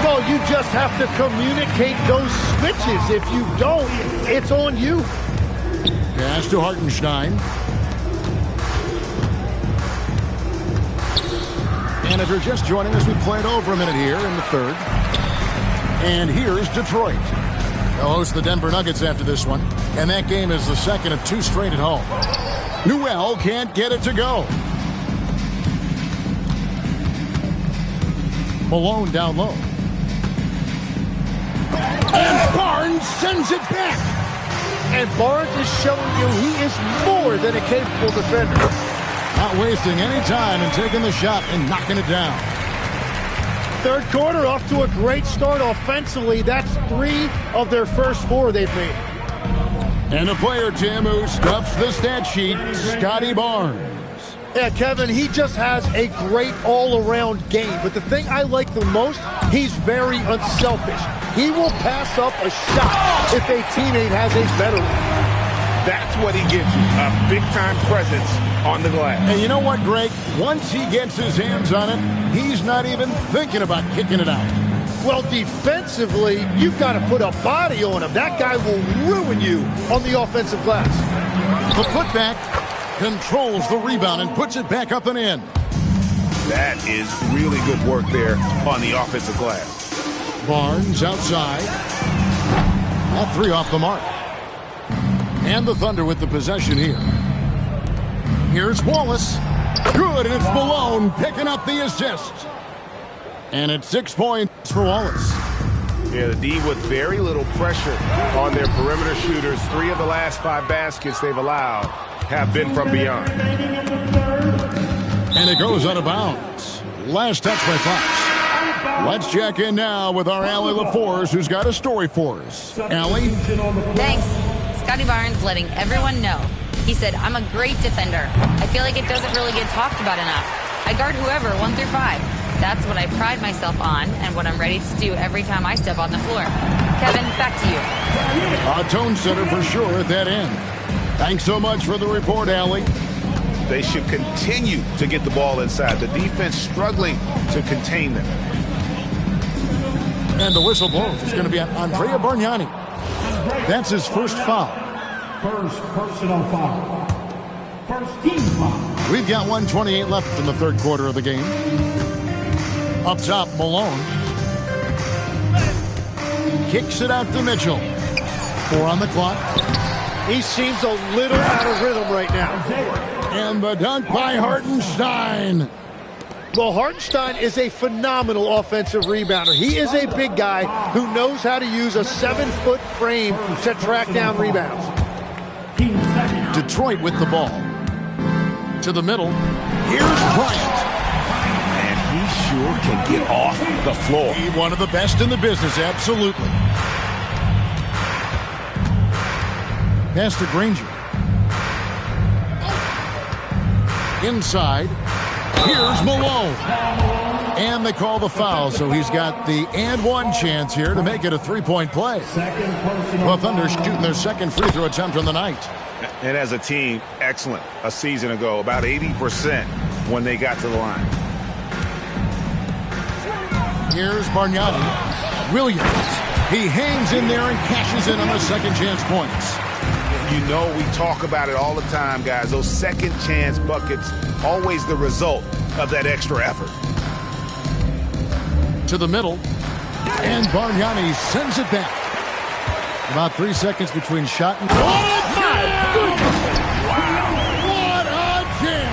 Well, you just have to communicate those switches. If you don't, it's on you. Pass to Hartenstein. And if you're just joining us, we played over a minute here in the 3rd. And here's Detroit. They'll host the Denver Nuggets after this one. And that game is the second of 2 straight at home. Newell can't get it to go. Malone down low. And Barnes sends it back. And Barnes is showing you he is more than a capable defender. Not wasting any time and taking the shot and knocking it down. 3rd quarter off to a great start offensively. That's 3 of their first 4 they've made. And a player, Tim, who stuffs the stat sheet, Scotty Barnes. Yeah, Kevin, he just has a great all-around game. But the thing I like the most, he's very unselfish. He will pass up a shot if a teammate has a better one. That's what he gives you, a big-time presence on the glass. And you know what, Greg? Once he gets his hands on it, he's not even thinking about kicking it out. Well, defensively, you've got to put a body on him. That guy will ruin you on the offensive glass. The putback controls the rebound and puts it back up and in. That is really good work there on the offensive glass. Barnes outside. That 3 off the mark. And the Thunder with the possession here. Here's Wallace. Good, and it's Malone picking up the assist. And it's 6 points for Wallace. Yeah, the D with very little pressure on their perimeter shooters. 3 of the last 5 baskets they've allowed have been from beyond. And it goes out of bounds. Last touch by Fox. Let's check in now with our Allie LaForce, who's got a story for us. Allie? Thanks. Scotty Barnes letting everyone know. He said, I'm a great defender. I feel like it doesn't really get talked about enough. I guard whoever, 1 through 5. That's what I pride myself on and what I'm ready to do every time I step on the floor. Kevin, back to you. A tone setter for sure at that end. Thanks so much for the report, Allie. They should continue to get the ball inside. The defense struggling to contain them. And the whistle blows. It's going to be on Andrea Bargnani. That's his first foul. First personal foul. First team foul. We've got 1:28 left in the 3rd quarter of the game. Up top, Malone. Kicks it out to Mitchell. 4 on the clock. He seems a little out of rhythm right now. And the dunk by Hartenstein. Well, Hartenstein is a phenomenal offensive rebounder. He is a big guy who knows how to use a 7-foot frame to track down rebounds. Detroit with the ball. To the middle. Here's Bryant. And he sure can get off the floor. One of the best in the business, absolutely. Pass to Granger. inside. Here's Malone. And they call the foul, so he's got the and one chance here to make it a three-point play. The Thunder shooting their second free throw attempt on the night. And as a team, excellent a season ago, about 80% when they got to the line. Here's Bargnani. Williams. He hangs in there and cashes in on the second chance points. You know, we talk about it all the time, guys. Those second chance buckets, always the result of that extra effort. To the middle. And Bargnani sends it back. About 3 seconds between shot and... Oh, my goodness! Wow! What a jam!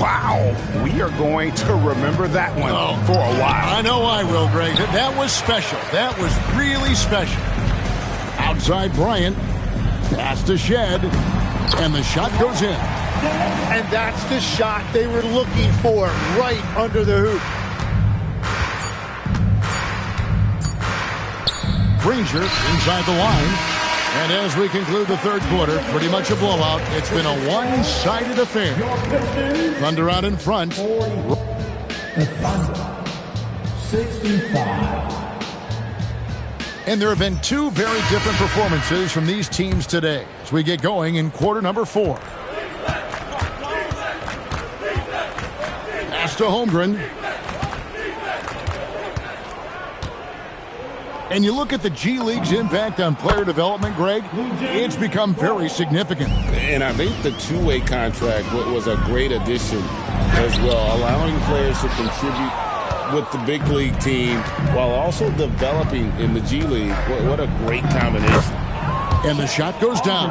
Wow! We are going to remember that one for a while. I know I will, Greg. That was special. That was really special. Outside Bryant. Pass to Shed. And the shot goes in. And that's the shot they were looking for right under the hoop. Granger inside the line. And as we conclude the third quarter, pretty much a blowout. It's been a one-sided affair. Thunder out in front. The Thunder, 65. And there have been two very different performances from these teams today as we get going in quarter number 4. Pass to Holmgren. And you look at the G League's impact on player development, Greg, it's become very significant. And I think the two-way contract was a great addition as well, allowing players to contribute with the big league team while also developing in the G League. What a great combination. And the shot goes down.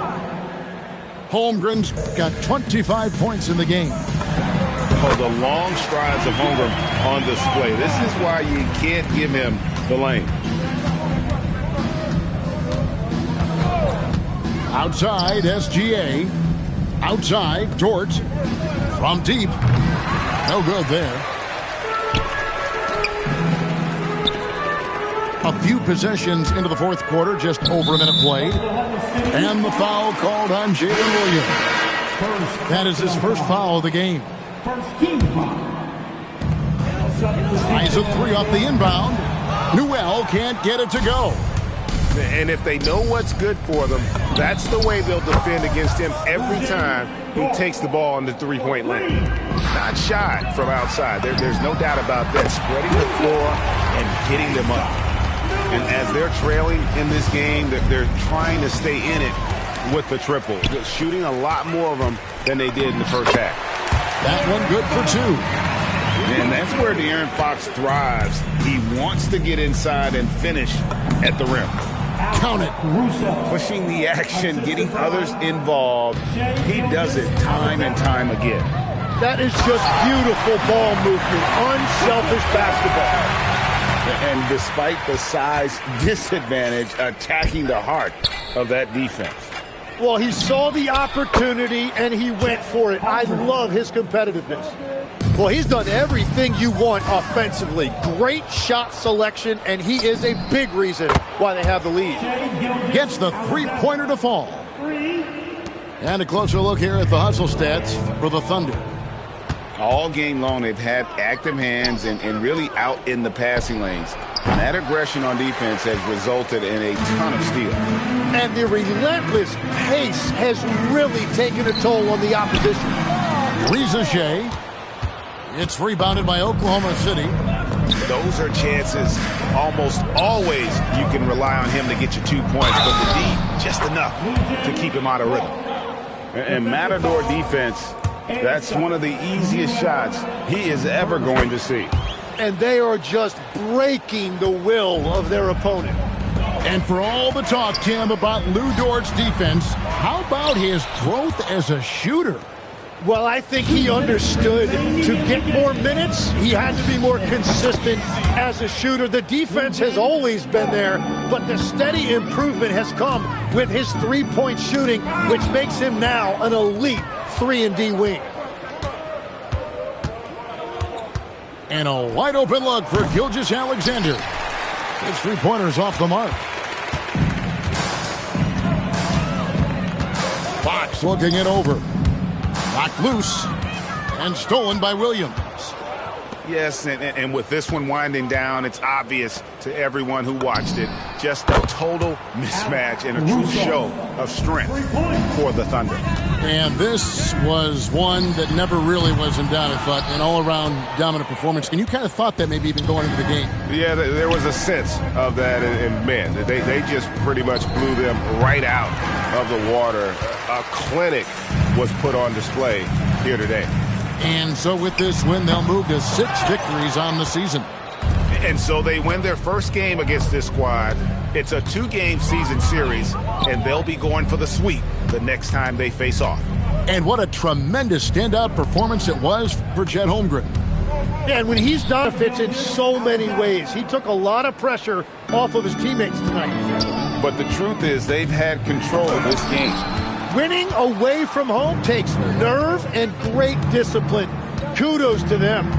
Holmgren's got 25 points in the game. Oh, the long strides of Holmgren on display. This is why you can't give him the lane. Outside, SGA. Outside, Dort. From deep. No good there. A few possessions into the fourth quarter, just over a minute played. And the foul called on Jalen Williams. That is his first foul of the game. Tries a three off the inbound. Newell can't get it to go. And if they know what's good for them, that's the way they'll defend against him every time he takes the ball in the three-point lane. Not shy from outside. There's no doubt about that. Spreading the floor and getting them up. And as they're trailing in this game, they're trying to stay in it with the triple. They're shooting a lot more of them than they did in the first half. That one good for 2. And that's where De'Aaron Fox thrives. He wants to get inside and finish at the rim. Count it. Pushing the action, getting others involved. He does it time and time again. That is just beautiful ball movement. Unselfish basketball. And despite the size disadvantage, attacking the heart of that defense. Well, he saw the opportunity and he went for it. I love his competitiveness. Well, he's done everything you want offensively. Great shot selection, and he is a big reason why they have the lead. Gets the three-pointer to fall. And a closer look here at the hustle stats for the Thunder. All game long, they've had active hands and really out in the passing lanes. And that aggression on defense has resulted in a ton of steals. And the relentless pace has really taken a toll on the opposition. Reza Shea. It's rebounded by Oklahoma City. Those are chances almost always you can rely on him to get you 2 points, but the D, just enough to keep him out of rhythm. And Matador defense, that's one of the easiest shots he is ever going to see. And they are just breaking the will of their opponent. And for all the talk, Tim, about Lou Dort's defense, how about his growth as a shooter? Well, I think he understood to get more minutes, he had to be more consistent as a shooter. The defense has always been there, but the steady improvement has come with his three-point shooting, which makes him now an elite 3-and-D wing. And a wide-open look for Gilgeous-Alexander. His three-pointer's off the mark. Fox looking it over. Knocked loose and stolen by Williams. Yes, and with this one winding down, it's obvious to everyone who watched it, just a total mismatch and a true show of strength for the Thunder. And this was one that never really was in doubt, I thought, an all-around dominant performance. And you kind of thought that maybe even going into the game. Yeah, there was a sense of that, and man, they just pretty much blew them right out of the water. A clinic was put on display here today. And so with this win, they'll move to 6 victories on the season. And so they win their first game against this squad. It's a 2-game season series, and they'll be going for the sweep the next time they face off. And what a tremendous standout performance it was for Chet Holmgren. Yeah, and when he's done, it fits in so many ways. He took a lot of pressure off of his teammates tonight. But the truth is they've had control of this game. Winning away from home takes nerve and great discipline. Kudos to them.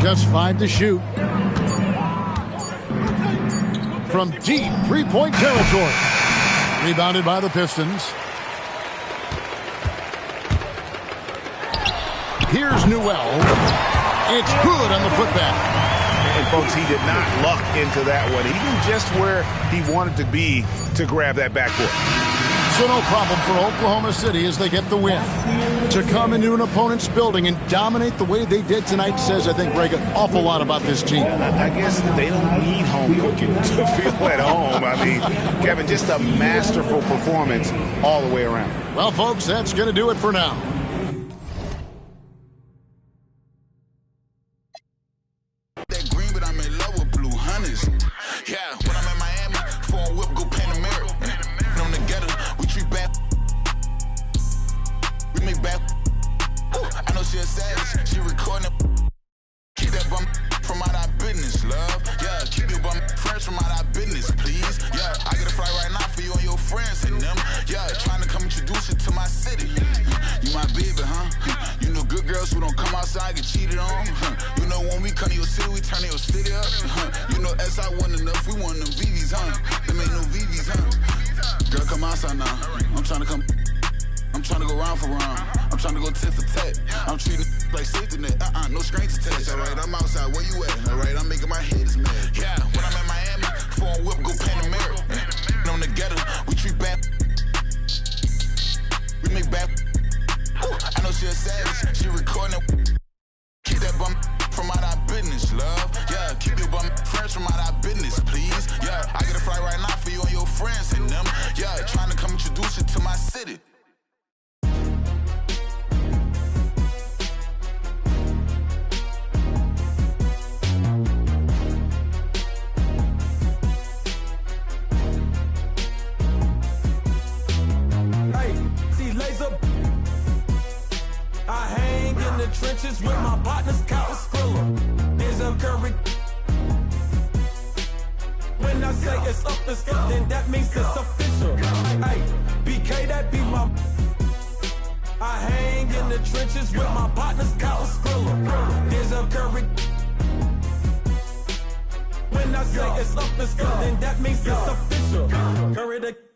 Just 5 to shoot. From deep three-point territory. Rebounded by the Pistons. Here's Newell. It's good on the putback. And folks, he did not luck into that one, even just where he wanted to be to grab that backboard. So no problem for Oklahoma City as they get the win. To come into an opponent's building and dominate the way they did tonight says, I think, Greg, an awful lot about this team. I guess they don't need home cooking to feel at home. I mean, Kevin, just a masterful performance all the way around. Well, folks, that's going to do it for now.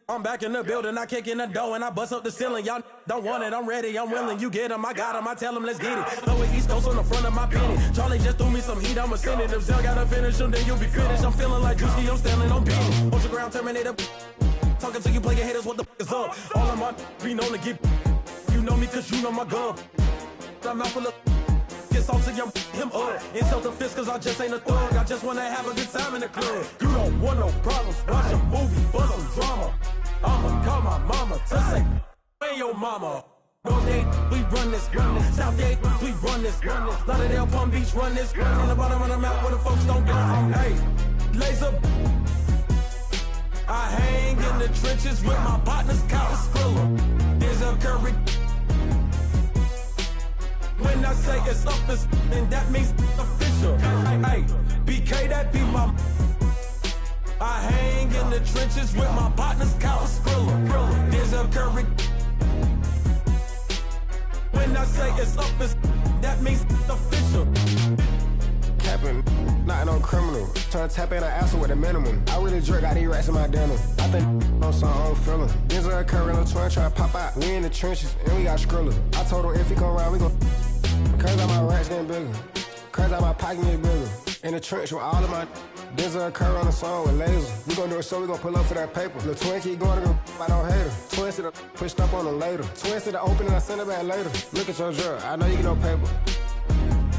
I'm back in the building, I kick in the door and I bust up the ceiling. Y'all don't want it, I'm ready, I'm willing. You get them, I got them, I tell them, let's get it. Throw it East Coast on the front of my penny. Charlie just threw me some heat, I'ma send it. If Zell gotta finish them, then you'll be finished. I'm feeling like Juicy, I'm standing on beat. Ultra ground Terminator. Talking to you player haters, what the is up? All of my be known to get. You know me cause you know my gun. I'm out full of. Get salt to him up. Insult the fist cause I just ain't a thug. I just wanna have a good time in the club. You don't want no problems, watch a movie for some drama. I'ma call my mama to say, hey yo mama. North Gate, we run this. South Gate, we run this. Lauderdale, Palm Beach, run this. In the bottom of the map where the folks don't get from. Hey, laser. I hang in the trenches with my partners, Kyle Skrilla. There's a Curry. When I say it's up, it's then that means official. Hey, BK, that be my. I hang in the trenches with my partners, Kyle Skrilla. There's a Curry. When I say it's up, it's that means official. trapping, not no criminal. Tryna tap in an asshole with a minimum. I really jerk, got these rats in my denim. I think on some own feeling. Denzel Curry on the twin try to pop out. We in the trenches and we got Skrilla. I told him if he come around, we gon' crazy out my rats getting bigger. Crazy out my pocket getting bigger. In the trench with all of my Denzel Curry on the song with laser. We gon' do a show, we gon' pull up for that paper. The twin keep going to go, I don't hate her. Twin said I pushed up on them later. Twin said I open and I send it back later. Look at your jerk, I know you get no paper.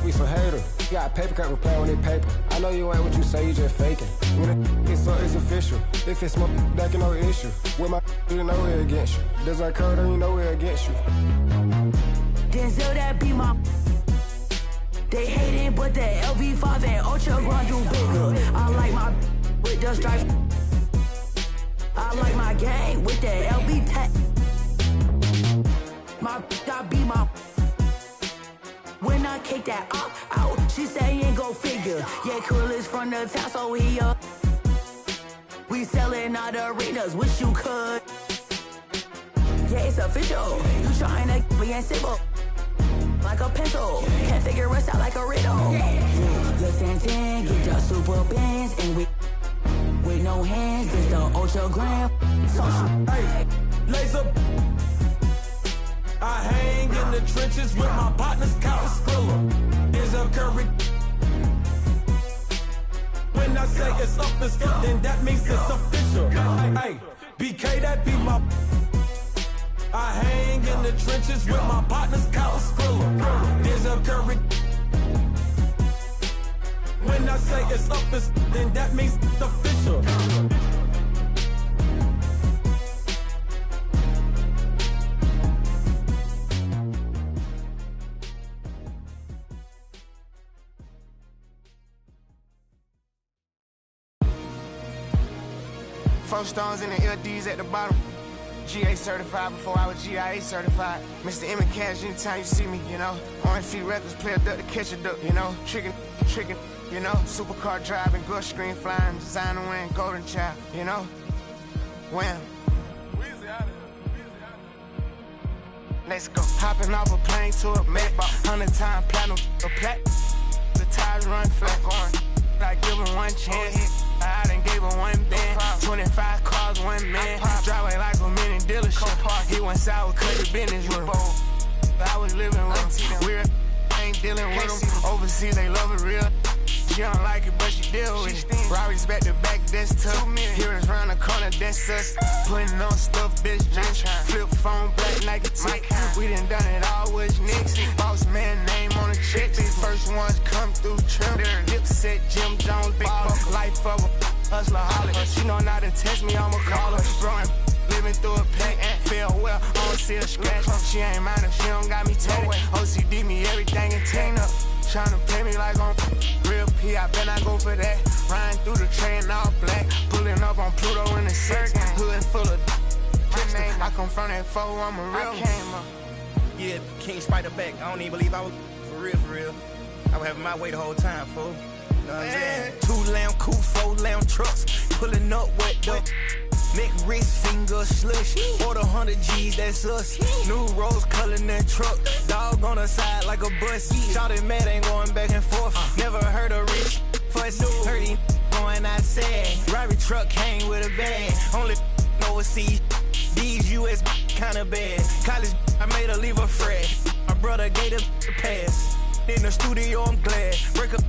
We some hater. You got a paper cut, we play on this paper. I know you ain't what you say, you just faking. When it's so, it's official. If it's smoke, that can no issue. With my you know we're against you. Denzel Curry, you know we're against you. Denzel, that be my. They hate it, but the LV5 and Ultra Grand do bigger. I like my with the stripes. I like my gang with the LV tech. My I be my. When I kick that out, she say ain't go figure. Yeah, Krill is from the town, so he up. We selling out arenas, wish you could. Yeah, it's official. You trying to be in civil. Like a pencil, can't figure us out like a riddle. Listen, get your super bands and with no hands, it's the Ultra Gram. Hey, laser. I hang in the trenches with my partners, Kyle Skrilla. Here's a Curry. When I say it's up, it's up, then that means it's official. Hey, BK, that be my. I hang in the trenches with my partners, Kyle Skrilla. There's a Curry. When I say it's up, it's then that means it's official. Four stones in the LDs at the bottom. GA certified before I was GIA certified. Mr. M and Cash anytime you see me, you know. Orange Feet Records, play a duck to catch a duck, you know. Trickin', you know. Supercar driving, gush screen flying, designer wearing, golden child, you know. Wham. Let's go. Hopping off a plane to a Mac, 100 time platinum, a plat. The tires run flat, going. I give him one chance. I done gave him one band. 25 cars, one man. Driveway like a mini dealership. He went sour, cut the business with him. I was living with him. Weird, ain't dealing with him. Overseas, they love it real. She don't like it, but she deal with it. Rari's back to back, that's tough. Heroes round the corner, that's us. Putting on stuff, bitch, drinks. Flip phone, black Nike tick. We done done it all with Knicks. Boss man name on the check. These first ones come through trim. Dipset, Jim Jones, ball. Life of a hustler, holly. She know not to test me, I'ma call her. Growing, living through a pack. Feel well, I don't see a scratch. She ain't mind if she don't got me tatted. OCD me everything and tan up. Tryna play me like on real P, I bet I go for that. Riding through the train all black. Pulling up on Pluto in the six. Hood full of I come from that foe, I'm a real one. Yeah, King Spider back. I don't even believe I was for real. I was having my way the whole time, fool. Know what I'm saying? 2 lamb coupe, 4 lamb trucks. Pulling up wet up. Neck, wrist, finger, slush. Order 100 G's, that's us. New rose color in that truck. Dog on the side like a bus. Shawty mad, ain't going back and forth. Never heard a rich fuss. Heard he going outside. Robbery truck came with a bag. Only overseas. These US kinda bad. College, I made her leave a frat. My brother gave the pass. In the studio, I'm glad. Break up.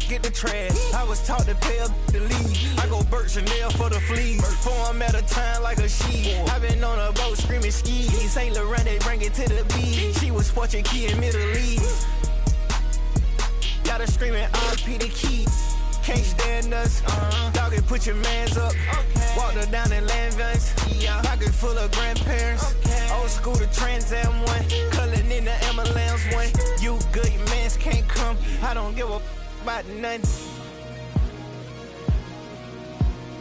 Get the trash. I was taught to pay up the lead. I go Burt Chanel for the fleas. For I'm at a time like a she. I been on a boat screaming ski. St. Laurent, they bring it to the beach. She was watching key in Middle East. Got her screaming RP the key. Can't stand us. Dog it, put your mans up. Walked her down in Landvans. Pocket full of grandparents. Old school to Trans Am 1. Culling in the ambulance 1. You good, your mans can't come. I don't give a about nothing.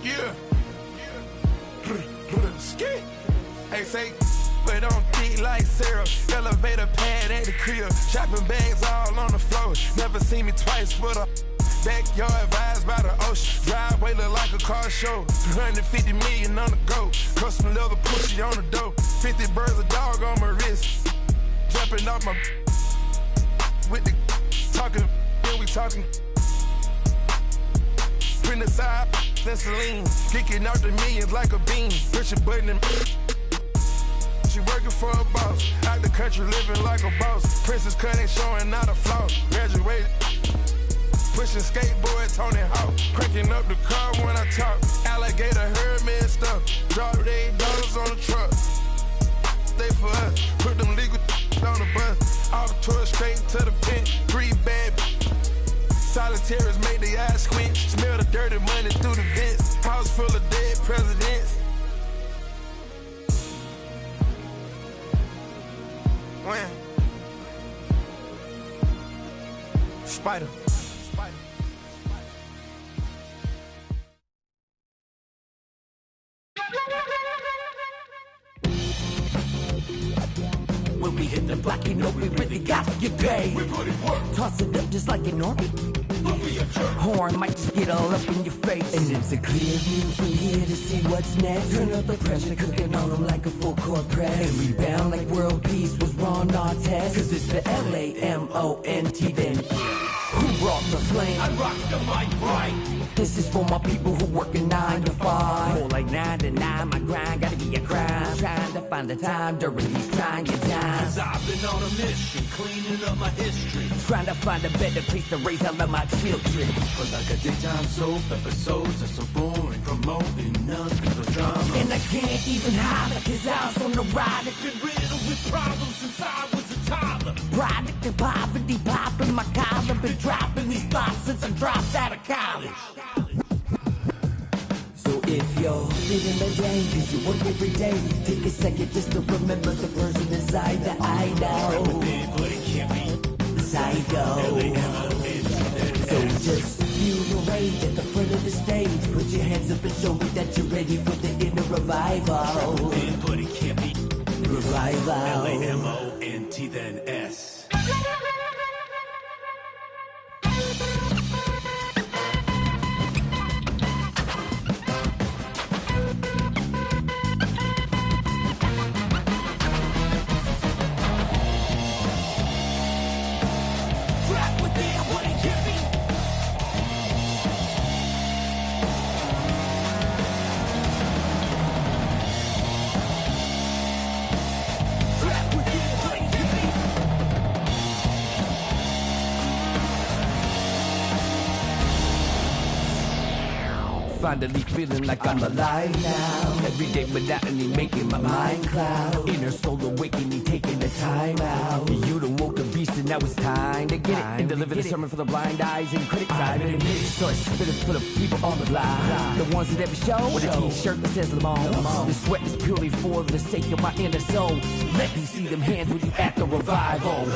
Yeah. Hey, say, but don't thick like syrup. Elevator pad at the crib. Shopping bags all on the floor. Never seen me twice with a backyard vibes by the ocean. Driveway look like a car show. 350 million on the go. Custom leather pushy on the door. 50 birds a dog on my wrist. Jumping off my with the talking. We talking Print the side, then Celine. Kicking out the millions like a bean. Push a button and she working for a boss. Out the country living like a boss. Princess cut ain't showing not a flaw. Graduated. Pushing skateboard, Tony Hawk. Cranking up the car when I talk. Alligator heard me and stuff. Drop $8 on the truck. Stay for us. Put them legal on the bus. All the tours straight to the pen. 3 bad. Solitaires made the eyes squint. Smell the dirty money through the vents. House full of dead presidents. When? Spider. When we hit the block, you know we really got to get paid. We put it work. Toss it up just like an orbit. Horn might just get all up in your face. And it's a clear view from here to see what's next. Turn up the pressure, cooking on them like a full court press. And rebound like world peace was Ron Artest. Cause it's the LAMONT then. Who brought the flame? I rock the mic right. This is for my people who working 9 to 5. More like 9 to 9, my grind gotta be a crime. Trying to find the time during these trying times. Cause I've been on a mission, cleaning up my history. Trying to find a better place to raise all of my children. But like a daytime soap, episodes are so boring, promoting nothing but drama. And I can't even holler, cause I was on the ride. I've been riddled with problems since I was a toddler. Product of poverty, popping my collar. Been dropping these thoughts since I dropped out of college. So if you're feeling the rain, cause you work every day, take a second just to remember the person inside that I know. Psycho. So just feel the rain at the front of the stage. Put your hands up and show me that you're ready for the inner revival. But it can't be revival. LAMONT then S. Finally feeling like I'm alive now. Everyday monotony making my mind cloud. Inner soul awakening, taking the time out. You done woke the beast and now it's time to get it. And deliver the sermon for the blind eyes and critics. I'm in a mix, so it's spitting full of people on the line. The ones that never show with a t-shirt that says Lamont. The sweat is purely for the sake of my inner soul. Let me see them hands with you at the revival.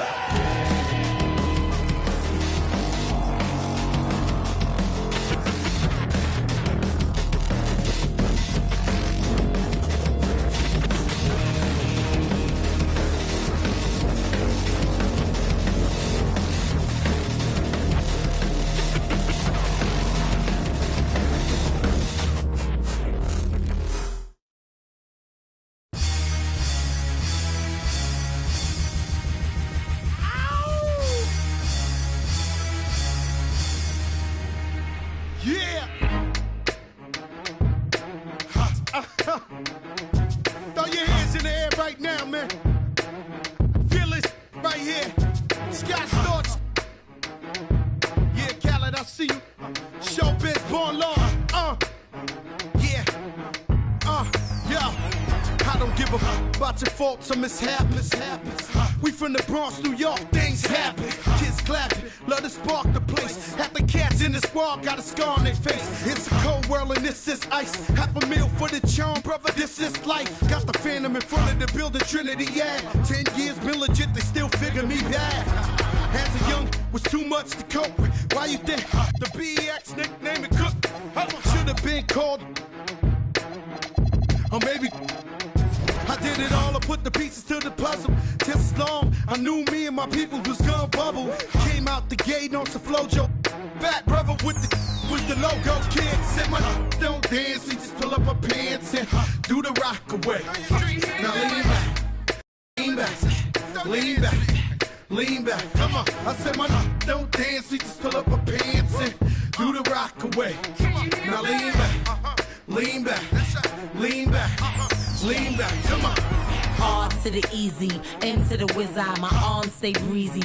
Throw your hands in the air right now, man. Feel it right here. Scott Storch. Yeah, Khaled, I see you. Showbiz, born law. Yeah. I don't give a fuck about your faults or mishaps. We from the Bronx, New York, things happen. Kids clapping, love to spark the place. Half the cats in the squad got a scar on their face. It's a cold world and this is ice. Half a meal for the charm, brother, this is life. Got the Phantom in front of the building, Trinity, yeah. 10 years been legit, they still figure me bad. As a young, was too much to cope with. Why you think the BX nickname it Cook? Should have been called, or maybe I did it all, I put the pieces to the puzzle. Just as long, I knew me and my people was gonna bubble. Came out the gate on some flojo. Fat brother with the logo kid. Said my don't dance, we just pull up our pants and do the rock away. Now lean back, lean back, lean back, lean back. Come on, I said my don't dance, we just pull up our pants and do the rock away. Now lean back, lean back, lean back, lean back. Come on. Hard to the easy, into the wizard. My arms stay breezy.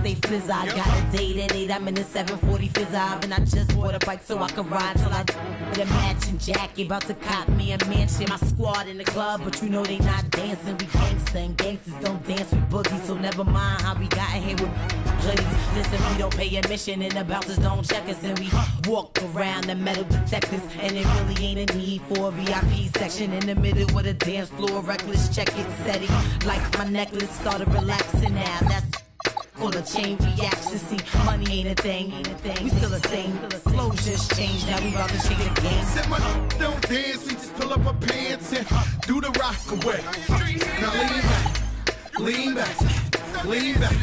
Stay fizz. I got a date at 8. I'm in the 740 fizz. And I just bought a bike so I can ride till I with a matching jacket. About to cop me a mansion. My squad in the club, but you know they not dancing. We gangsta and gangsters don't dance with boogies. So never mind how we got in here with hoodies. Listen, we don't pay admission and the bouncers don't check us. And we walk around the metal detectors. And it really ain't a need for a VIP section in the middle with a dance floor. Reckless, check it, steady. Like my necklace started relaxing now. That's for the chain reaction. See, money ain't a thing. We still the same. Flow just changed. Now we about to change the game. Said my don't dance. We just pull up our pants and do the rock away. Now lean back, lean back, lean back,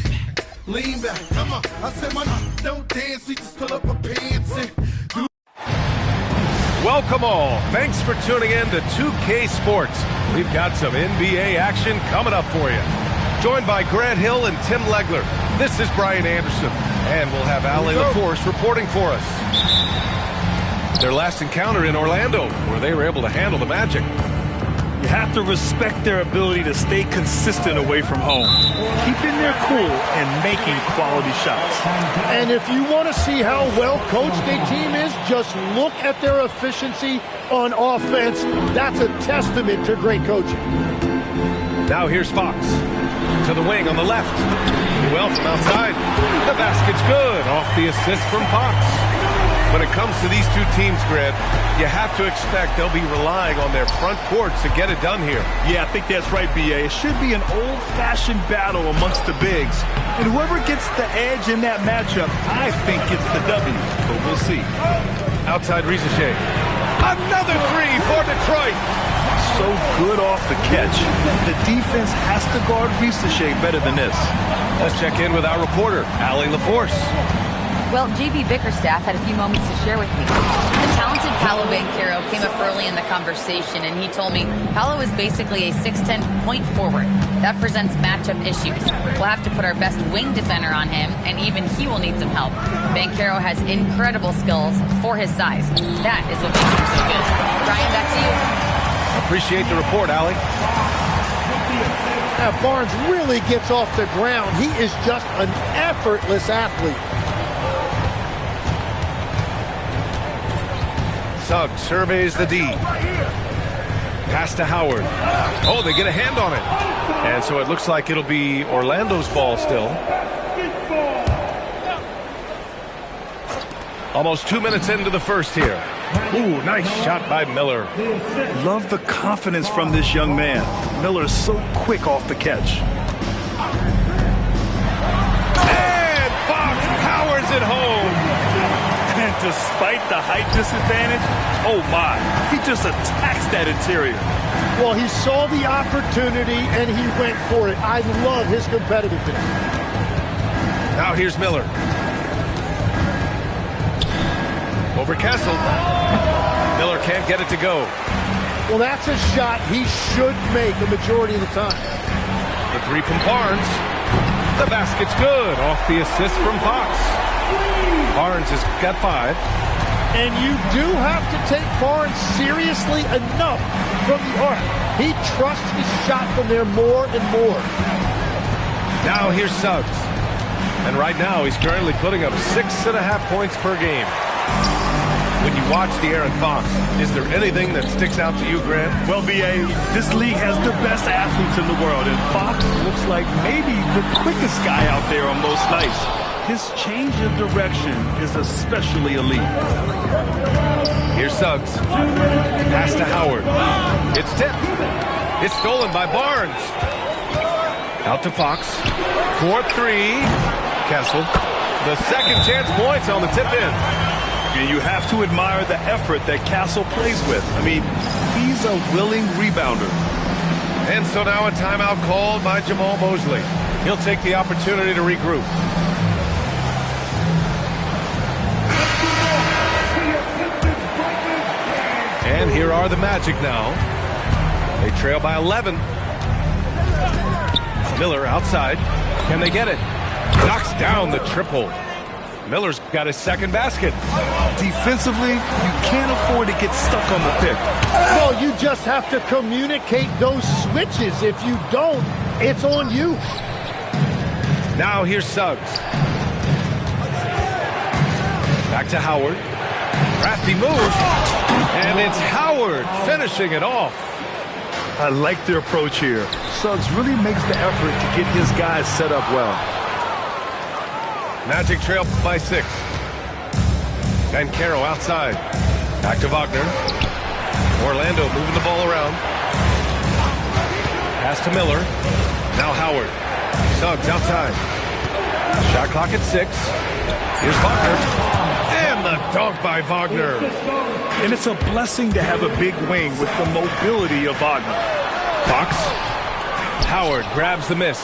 lean back. Come on. I said my don't dance. We just pull up our pants and do. Welcome all. Thanks for tuning in to 2K Sports. We've got some NBA action coming up for you. Joined by Grant Hill and Tim Legler. This is Brian Anderson. And we'll have Allie LaForce reporting for us. Their last encounter in Orlando, where they were able to handle the Magic. You have to respect their ability to stay consistent away from home, keeping their cool and making quality shots. And if you want to see how well coached a team is, just look at their efficiency on offense. That's a testament to great coaching. Now here's Fox. To the wing on the left. Well from outside. The basket's good. Off the assist from Fox. When it comes to these two teams, Grant, you have to expect they'll be relying on their front courts to get it done here. Yeah, I think that's right, B.A. It should be an old-fashioned battle amongst the bigs. And whoever gets the edge in that matchup, I think gets the W. But we'll see. Outside Risache. Another three for Detroit. So good off the catch. The defense has to guard Risache better than this. Let's check in with our reporter, Allie LaForce. Well, JB Bickerstaff had a few moments to share with me. The talented Paolo Banchero came up early in the conversation, and he told me Paolo is basically a 6'10" point forward. That presents matchup issues. We'll have to put our best wing defender on him, and even he will need some help. Banchero has incredible skills for his size. That is what makes him so good. Brian, back to you. Appreciate the report, Allie. Now, Barnes really gets off the ground. He is just an effortless athlete. Suggs surveys the D. Pass to Howard. Oh, they get a hand on it. And so it looks like it'll be Orlando's ball still. Almost 2 minutes into the first here. Ooh, nice shot by Miller. Love the confidence from this young man. Miller's so quick off the catch. And Fox powers it home. And despite the height disadvantage, oh my, he just attacks that interior. Well, he saw the opportunity and he went for it. I love his competitiveness. Now here's Miller. Over Kessel. Miller can't get it to go. Well, that's a shot he should make the majority of the time. The three from Barnes. The basket's good. Off the assist from Fox. Barnes has got 5. And you do have to take Barnes seriously enough from the arc. He trusts his shot from there more and more. Now here's Suggs. And right now he's currently putting up 6.5 points per game. When you watch De'Aaron Fox, is there anything that sticks out to you, Grant? Well, B.A., this league has the best athletes in the world, and Fox looks like maybe the quickest guy out there on most nights. His change of direction is especially elite. Here's Suggs. Pass to Howard. It's tipped. It's stolen by Barnes. Out to Fox. 4-3. Kessel. The second chance points on the tip in. And you have to admire the effort that Castle plays with. I mean, he's a willing rebounder. And so now a timeout called by Jamal Mosley. He'll take the opportunity to regroup. And here are the Magic now. They trail by 11. Miller outside. Can they get it? Knocks down the triple. Miller's got his second basket. Defensively, you can't afford to get stuck on the pick. Well, you just have to communicate those switches. If you don't, it's on you. Now here's Suggs. Back to Howard. Crafty move. And it's Howard finishing it off. I like their approach here. Suggs really makes the effort to get his guys set up well. Magic trail by 6. Banchero outside. Back to Wagner. Orlando moving the ball around. Pass to Miller. Now Howard. Suggs outside. Shot clock at 6. Here's Wagner. And the dunk by Wagner. And it's a blessing to have a big wing with the mobility of Wagner. Fox. Howard grabs the miss.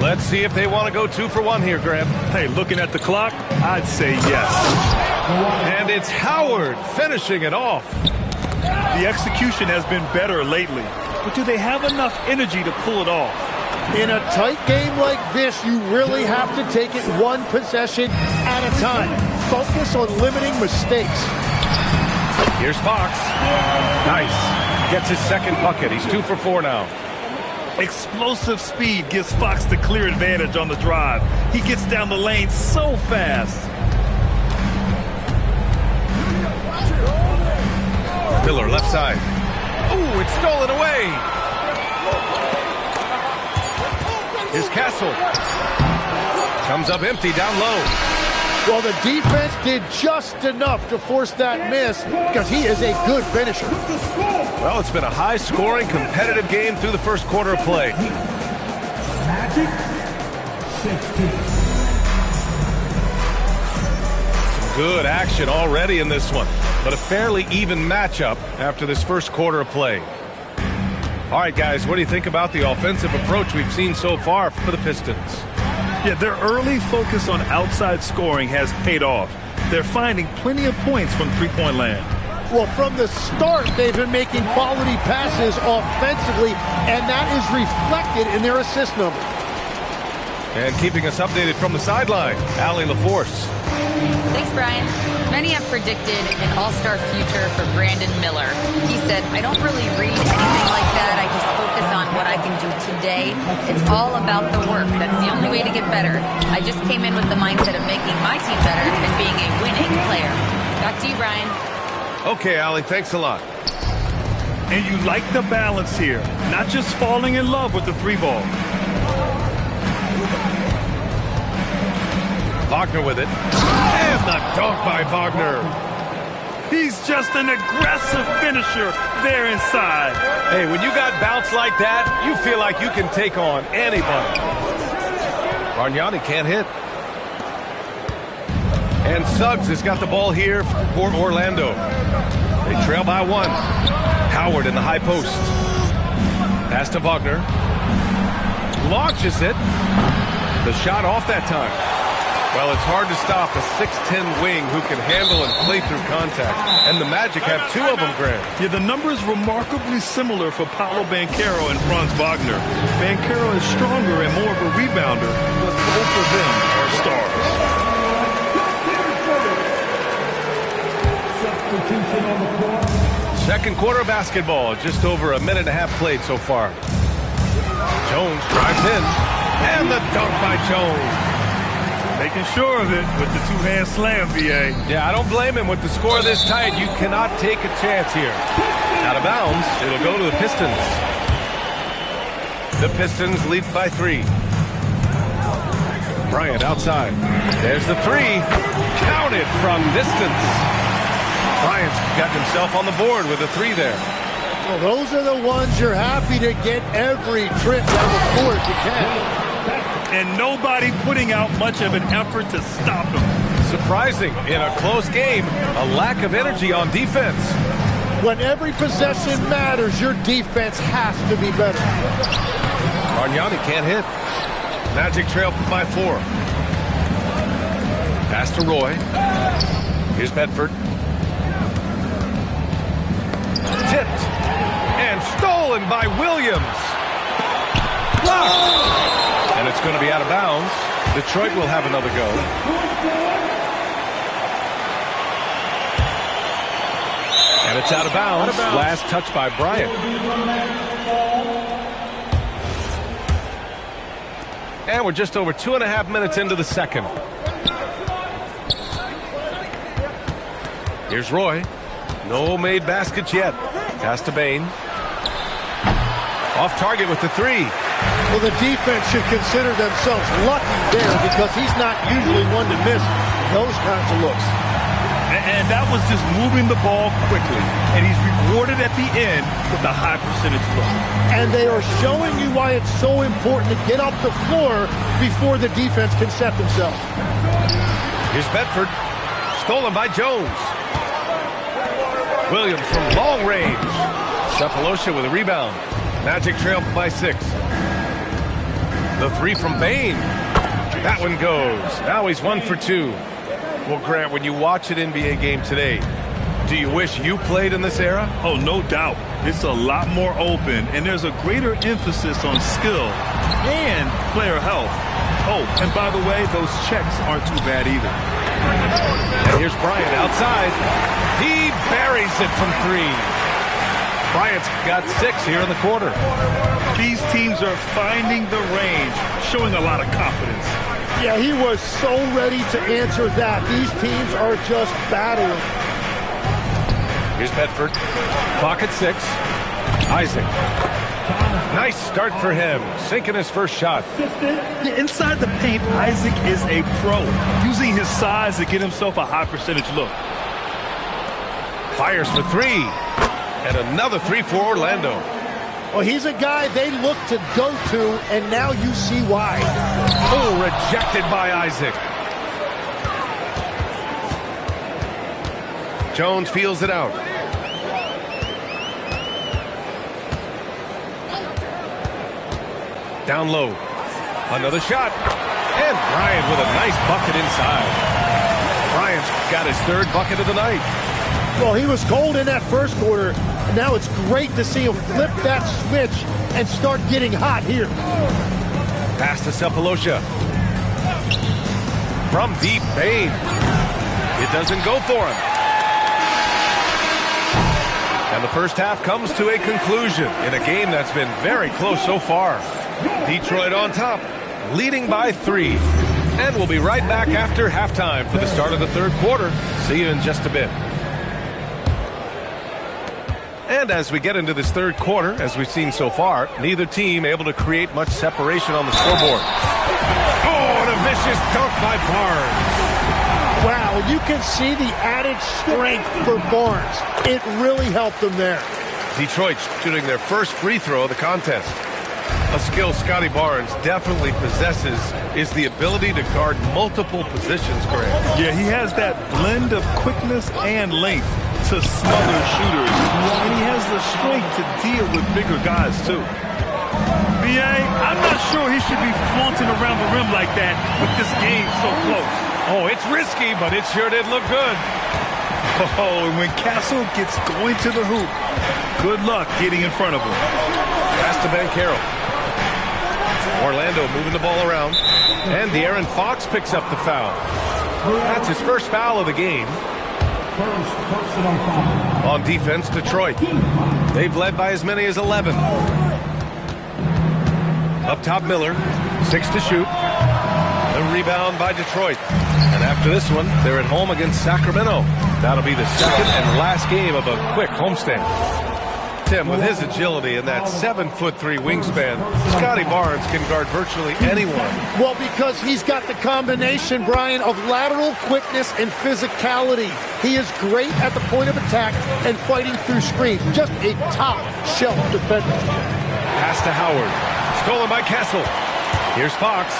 Let's see if they want to go 2 for 1 here, Graham. Hey, looking at the clock, I'd say yes. And it's Howard finishing it off. The execution has been better lately, but do they have enough energy to pull it off? In a tight game like this, you really have to take it one possession at a time. Focus on limiting mistakes. Here's Fox. Nice. Gets his second bucket. He's 2 for 4 now. Explosive speed gives Fox the clear advantage on the drive. He gets down the lane so fast. Miller left side. Ooh, it's stolen away. Here's Castle. Comes up empty down low. Well, the defense did just enough to force that miss because he is a good finisher. Well, it's been a high-scoring, competitive game through the first quarter of play. Magic 16. Some good action already in this one, but a fairly even matchup after this first quarter of play. All right, guys, what do you think about the offensive approach we've seen so far for the Pistons? Yeah, their early focus on outside scoring has paid off. They're finding plenty of points from three-point land. Well, from the start, they've been making quality passes offensively, and that is reflected in their assist number. And keeping us updated from the sideline, Allie LaForce. Thanks, Brian. Many have predicted an all-star future for Brandon Miller. He said, I don't really read anything like that. I just focus on what I can do today. It's all about the work. That's the only way to get better. I just came in with the mindset of making my team better and being a winning player. Back to you, Brian. Okay, Allie, thanks a lot. And you like the balance here, not just falling in love with the three ball. Wagner with it. And the dunk by Wagner. He's just an aggressive finisher there inside. Hey, when you got bounce like that, you feel like you can take on anybody. Bargnani can't hit. And Suggs has got the ball here for Orlando. They trail by 1. Howard in the high post. Pass to Wagner. Launches it. The shot off that time. Well, it's hard to stop a 6'10 wing who can handle and play through contact. And the Magic have 2 of them, Grant. Yeah, the numbers remarkably similar for Paolo Banchero and Franz Wagner. Banchero is stronger and more of a rebounder, but both of them are stars. Second quarter of basketball, just over a minute and a half played so far. Jones drives in, and the dunk by Jones. Making sure of it with the two-hand slam, VA. Yeah, I don't blame him. With the score this tight, you cannot take a chance here. Out of bounds, it'll go to the Pistons. The Pistons lead by 3. Bryant outside. There's the 3. Counted from distance. Bryant's got himself on the board with a 3 there. Well, those are the ones you're happy to get every trip down the court you can. And nobody putting out much of an effort to stop him. Surprising, in a close game, a lack of energy on defense. When every possession matters, your defense has to be better. Bargnani can't hit. Magic trail by 4. Pass to Roy. Here's Bedford. Tipped. And stolen by Williams. Blocked. And it's going to be out of bounds. Detroit will have another go. And it's out of bounds. Last touch by Bryant. And we're just over 2.5 minutes into the second. Here's Roy. No made baskets yet. Pass to Bane. Off target with the three. Well, the defense should consider themselves lucky there because he's not usually one to miss those kinds of looks. And that was just moving the ball quickly. And he's rewarded at the end with a high percentage look. And they are showing you why it's so important to get up the floor before the defense can set themselves. Here's Bedford. Stolen by Jones. Williams from long range. Cephalosha with a rebound. Magic trail by 6. The three from Bane. That one goes. Now he's 1 for 2. Well, Grant, when you watch an NBA game today, do you wish you played in this era? Oh, no doubt. It's a lot more open, and there's a greater emphasis on skill and player health. Oh, and by the way, those checks aren't too bad either. And here's Bryant outside. He buries it from 3. Bryant's got 6 here in the quarter. These teams are finding the range, showing a lot of confidence. Yeah, he was so ready to answer that. These teams are just battling. Here's Bedford. Clock at 6. Isaac. Nice start for him. Sinking his first shot. Inside the paint, Isaac is a pro, using his size to get himself a high percentage look. Fires for 3. And another 3 for Orlando. Well, he's a guy they look to go to, and now you see why. Oh, rejected by Isaac. Jones feels it out. Down low. Another shot. And Bryant with a nice bucket inside. Bryant's got his 3rd bucket of the night. Well, he was cold in that first quarter. And now it's great to see him flip that switch and start getting hot here. Pass to Cephalosha. From deep, Bane. It doesn't go for him. And the first half comes to a conclusion in a game that's been very close so far. Detroit on top, leading by 3. And we'll be right back after halftime for the start of the 3rd quarter. See you in just a bit. And as we get into this 3rd quarter, as we've seen so far, neither team able to create much separation on the scoreboard. Oh, and a vicious dunk by Barnes. Wow, you can see the added strength for Barnes. It really helped them there. Detroit shooting their first free throw of the contest. A skill Scotty Barnes definitely possesses is the ability to guard multiple positions, Grant. Yeah, he has that blend of quickness and length to smother shooters. And he has the strength to deal with bigger guys, too. B.A., I'm not sure he should be flaunting around the rim like that with this game so close. Oh, it's risky, but it sure did look good. Oh, and when Castle gets going to the hoop, good luck getting in front of him. Pass to Banchero. Orlando moving the ball around. And De'Aaron Fox picks up the foul. That's his first foul of the game. On defense, Detroit. They've led by as many as 11. Up top, Miller. 6 to shoot. The rebound by Detroit. And after this one, they're at home against Sacramento. That'll be the second and last game of a quick homestand. Tim, with his agility and that 7'3" wingspan, Scotty Barnes can guard virtually anyone. Well, because he's got the combination, Brian, of lateral quickness and physicality. He is great at the point of attack and fighting through screens. Just a top-shelf defender. Pass to Howard. Stolen by Castle. Here's Fox.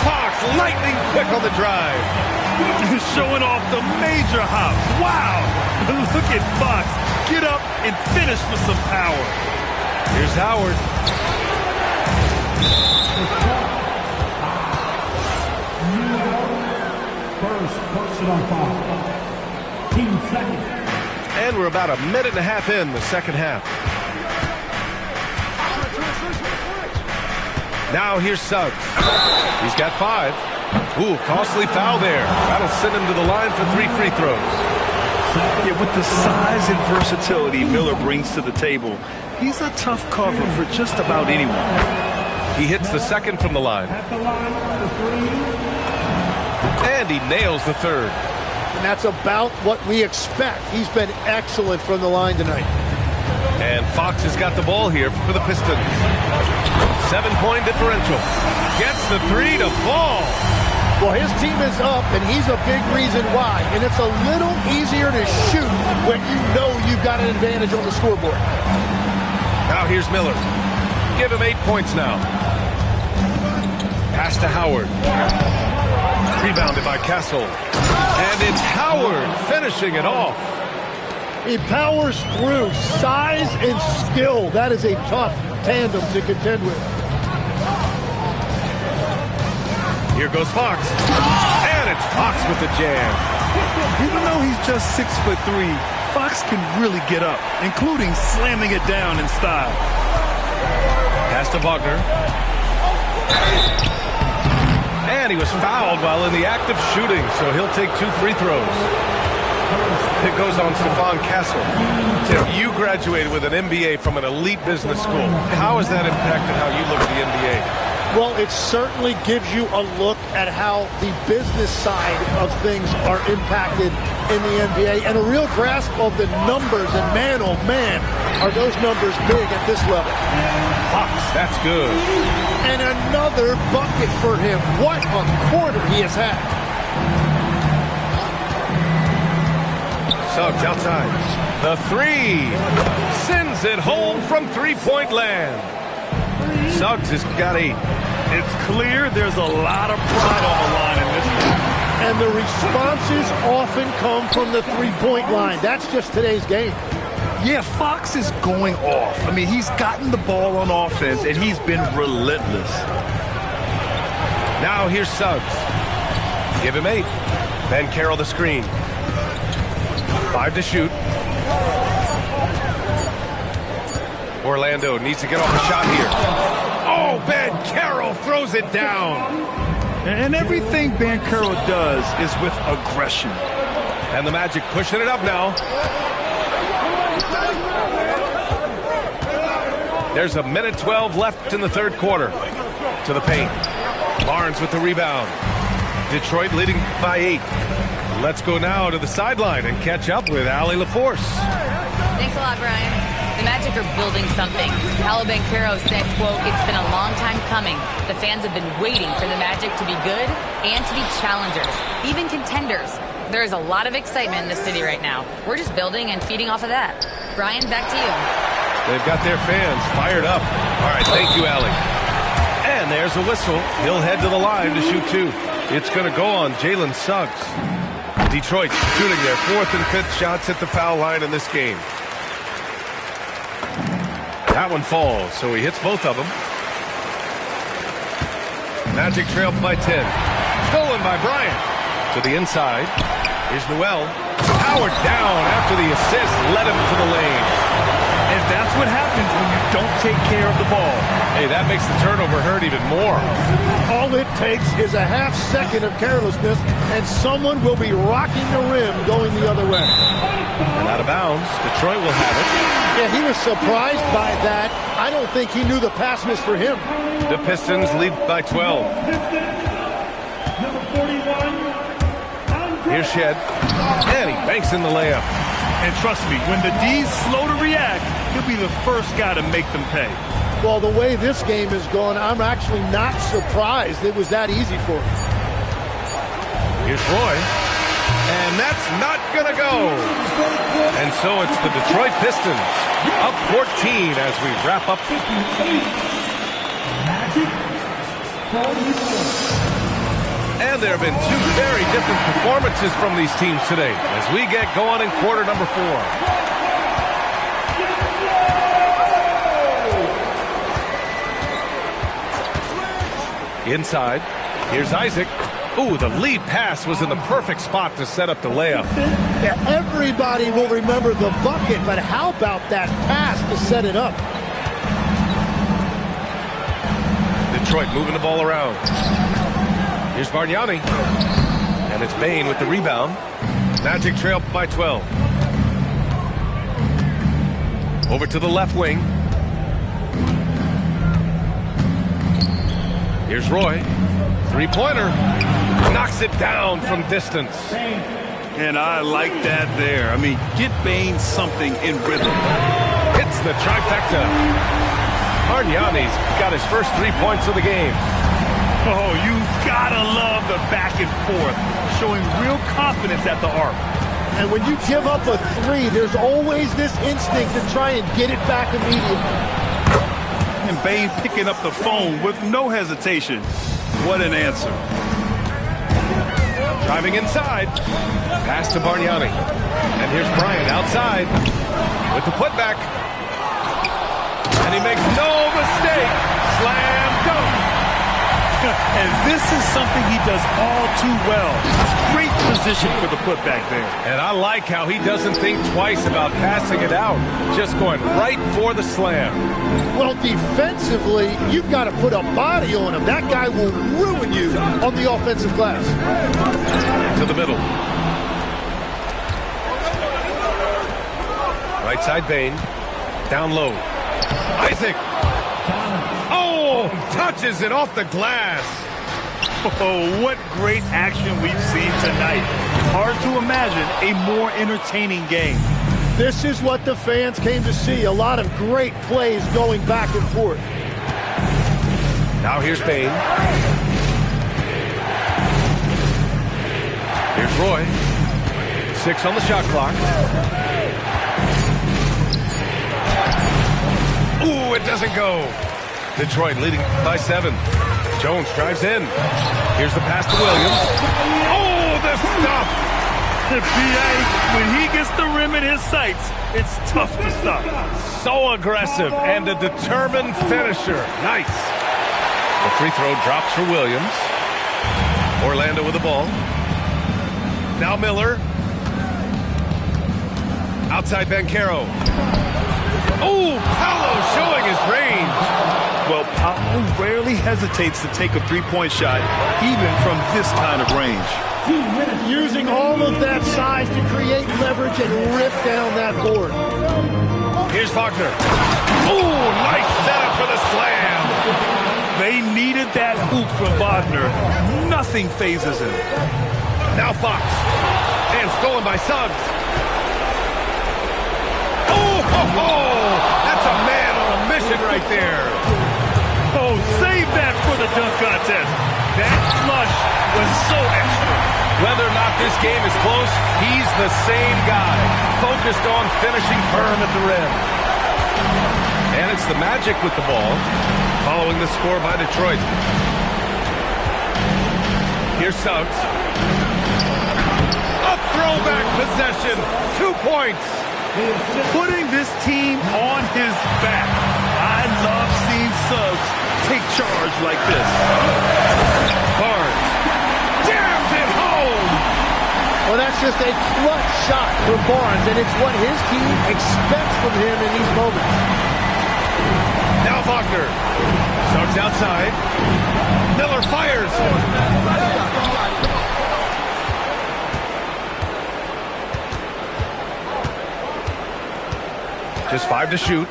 Fox, lightning quick on the drive. Showing off the major hops. Wow. Look at Fox. Get up and finish with some power. Here's Howard. First personal foul. Team second. And we're about a minute and a half in the second half. Now here's Suggs. He's got 5. Ooh, costly foul there. That'll send him to the line for 3 free throws. Yeah, with the size and versatility Miller brings to the table, he's a tough cover for just about anyone. He hits the second from the line. And he nails the third. And that's about what we expect. He's been excellent from the line tonight. And Fox has got the ball here for the Pistons. 7-point differential. Gets the 3 to fall. Well, his team is up, and he's a big reason why. And it's a little easier to shoot when you know you've got an advantage on the scoreboard. Now here's Miller. Give him 8 points now. Pass to Howard. Rebounded by Castle. And it's Howard finishing it off. He powers through. Size and skill. That is a tough tandem to contend with. Here goes Fox. And it's Fox with the jam. Even though he's just 6'3", Fox can really get up, including slamming it down in style. Pass to Wagner. And he was fouled while in the act of shooting, so he'll take 2 free throws. It goes on Stephon Castle. Tim, you graduated with an MBA from an elite business school. How has that impacted how you look at the NBA? Well, it certainly gives you a look at how the business side of things are impacted in the NBA and a real grasp of the numbers. And man, oh man, are those numbers big at this level. Fox, that's good. And another bucket for him. What a quarter he has had. Suggs outside. The 3 sends it home from 3-point land. Suggs has got 8. It's clear there's a lot of pride on the line in this one. And the responses often come from the 3-point line. That's just today's game. Yeah, Fox is going off. I mean, he's gotten the ball on offense, and he's been relentless. Now here's Suggs. Give him 8. Ben Carroll the screen. 5 to shoot. Orlando needs to get off a shot here. Oh, Ben Carroll throws it down. And everything Ben Carroll does is with aggression. And the Magic pushing it up now. There's a minute 12 left in the third quarter. To the paint. Barnes with the rebound. Detroit leading by 8. Let's go now to the sideline and catch up with Allie LaForce. Thanks a lot, Brian. The Magic are building something. Paolo Banchero said, quote, "It's been a long time coming. The fans have been waiting for the Magic to be good and to be challengers, even contenders. There is a lot of excitement in the city right now. We're just building and feeding off of that." Brian, back to you. They've got their fans fired up. All right, thank you, Allie. And there's a whistle. He'll head to the line to shoot 2. It's going to go on Jalen Suggs. Detroit shooting their 4th and 5th shots at the foul line in this game. That one falls, so he hits both of them. Magic trailed by 10. Stolen by Bryant. To the inside. Here's Noel. Howard down after the assist. Led him to the lane. And that's what happens when you don't take care of the ball. Hey, that makes the turnover hurt even more. All it takes is a half second of carelessness, and someone will be rocking the rim going the other way. And out of bounds. Detroit will have it. Yeah, he was surprised by that. I don't think he knew the pass was for him. The Pistons lead by 12. Here's Shed. And he banks in the layup. And trust me, when the D's slow to react, he'll be the first guy to make them pay. Well, the way this game is going, I'm actually not surprised it was that easy for him. Here's Roy. And that's not going to go. And so it's the Detroit Pistons up 14 as we wrap up. And there have been 2 very different performances from these teams today as we get going in quarter number 4. Inside, here's Isaac. Ooh, the lead pass was in the perfect spot to set up the layup. Yeah, everybody will remember the bucket, but how about that pass to set it up? Detroit moving the ball around. Here's Bargnani. And it's Bane with the rebound. Magic trail by 12. Over to the left wing. Here's Roy. Three-pointer. Knocks it down from distance. And I like that there. I mean, get Bane something in rhythm. Hits the trifecta. Bargnani's got his first 3 points of the game. Oh, you gotta love the back and forth, showing real confidence at the arc. And when you give up a three, there's always this instinct to try and get it back immediately. And Bane picking up the phone with no hesitation. What an answer. Driving inside. Pass to Bargnani. And here's Bryant outside with the putback. And he makes no mistake. Slam dunk. And this is something he does all too well. Great position for the putback there. And I like how he doesn't think twice about passing it out. Just going right for the slam. Well, defensively, you've got to put a body on him. That guy will ruin you on the offensive glass. To the middle. Right side Bane. Down low. Isaac. Oh, touches it off the glass. Oh, what great action we've seen tonight. Hard to imagine a more entertaining game. This is what the fans came to see. A lot of great plays going back and forth. Now here's Bane. Here's Roy. 6 on the shot clock. Ooh, it doesn't go. Detroit leading by 7. Jones drives in. Here's the pass to Williams. Oh, the stuff! The PA, when he gets the rim in his sights, it's tough to stop. So aggressive and a determined finisher. Nice. The free throw drops for Williams. Orlando with the ball. Now Miller. Outside Banchero. Oh, Paolo showing his range. Well, Paolo rarely hesitates to take a three-point shot, even from this kind of range. Using all of that size to create leverage and rip down that board. Here's Wagner. Oh, nice setup for the slam. They needed that hoop from Wagner. Nothing phases him. Now Fox. And stolen by Suggs. Oh, that's a man on a mission right there. Oh, save that for the dunk contest. That flush was so extra. Whether or not this game is close, he's the same guy, focused on finishing firm at the rim. And it's the Magic with the ball, following the score by Detroit. Here's Suggs. A throwback possession, 2 points. Putting this team on his back. I love seeing Suggs take charge like this. Barnes jams it home. Well, that's just a clutch shot from Barnes, and it's what his team expects from him in these moments. Now Wagner. Suggs outside. Miller fires. Just 5 to shoot.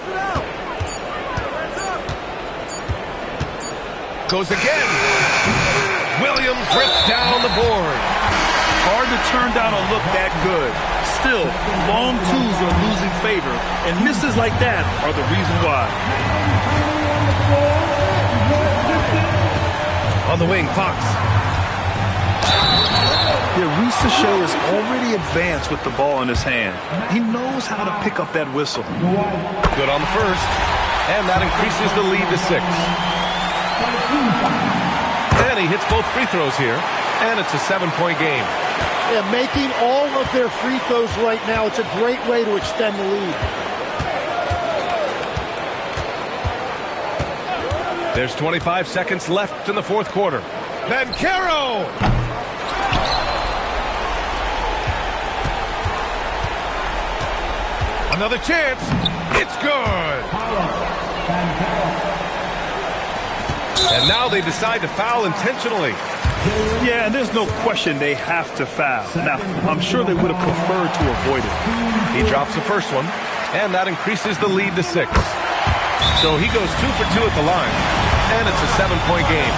Goes again. Williams rips down the board. Hard to turn down a look that good. Still, long twos are losing favor, and misses like that are the reason why. On the wing, Fox. Yeah, Reese Shea is already advanced with the ball in his hand. He knows how to pick up that whistle. Good on the first, and that increases the lead to 6. And he hits both free throws here, and it's a 7-point game. Yeah, making all of their free throws right now, it's a great way to extend the lead. There's 25 seconds left in the fourth quarter. Banchero! Another chance. It's good. And now they decide to foul intentionally. Yeah, and there's no question they have to foul. Now, I'm sure they would have preferred to avoid it. He drops the first one, and that increases the lead to 6. So he goes 2 for 2 at the line, and it's a 7-point game.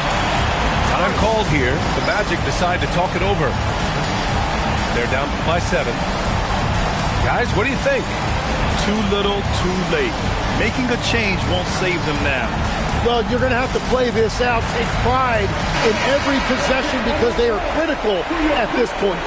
Time called here. The Magic decide to talk it over. They're down by 7. Guys, what do you think? Too little, too late. Making a change won't save them now. Well, you're going to have to play this out, take pride in every possession because they are critical at this point.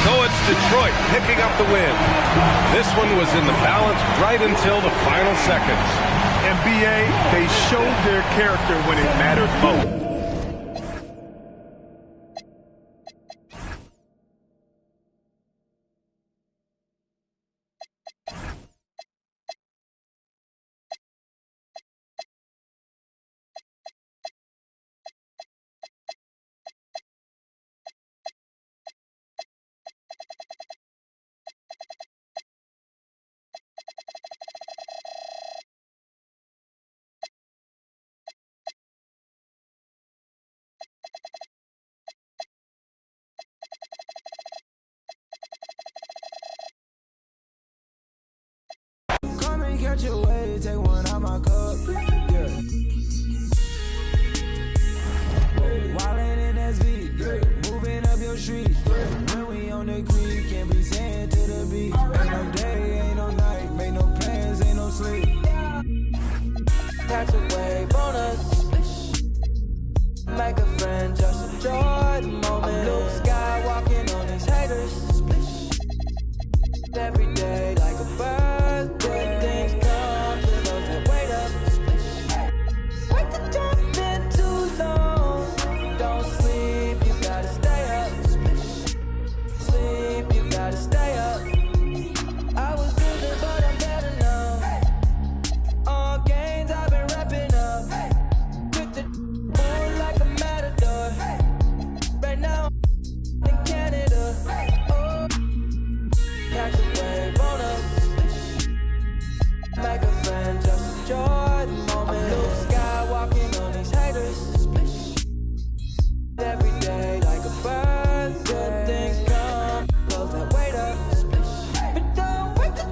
So it's Detroit picking up the win. This one was in the balance right until the final seconds. And BA, they showed their character when it mattered most. Catch your way, take one out my cup. Yeah. Wildin' in SV, yeah. Moving up your street. Yeah. When we on the creek, can't be saying to the beat. Ain't no day, ain't no night, make no plans, ain't no sleep. Catch a wave on us. Make a friend, just enjoy the moment. I'm Luke Skywalking on these haters. Every day like a bird, good things come to those that wait up. Wait to jump in too long. Don't sleep, you gotta stay up. Sleep, you gotta stay up. I was losing, but I'm better now. All gains I've been wrapping up. Quick to move like a matador. Right now, in Canada. Oh. Catch a wave on us. Make a friend, just enjoy the moment. I'm Luke Skywalking on these haters. Every day like a bird, good things come. Those that wait up. But don't wait to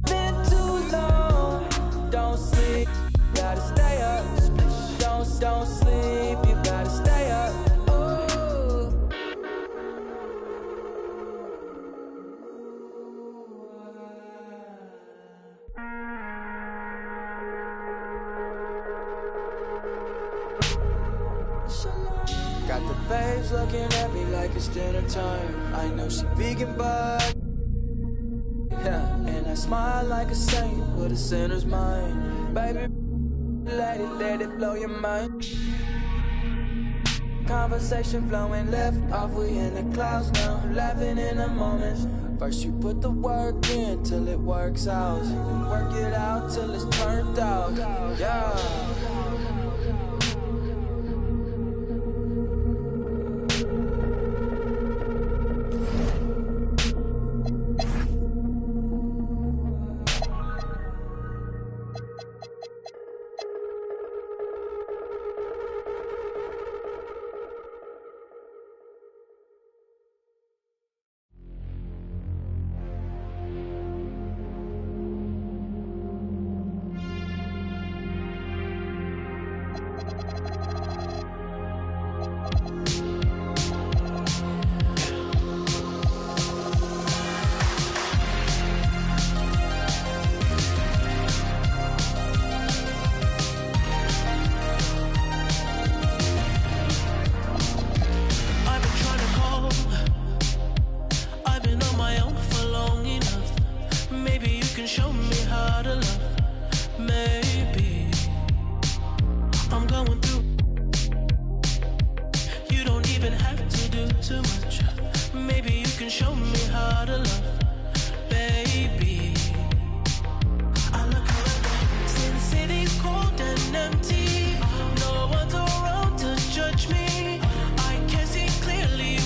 been too long. Don't sleep, gotta stay up. Don't sleep, you gotta stay up. Ooh. Got the babes looking at me like it's dinner time. I know she vegan, but yeah, and I smile like a saint with a sinner's mind. Baby, let it blow your mind. Conversation flowing left off, we in the clouds now, laughing in the moments. First you put the work in till it works out. You can work it out till it's turned out. Yeah.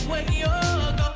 When you're gone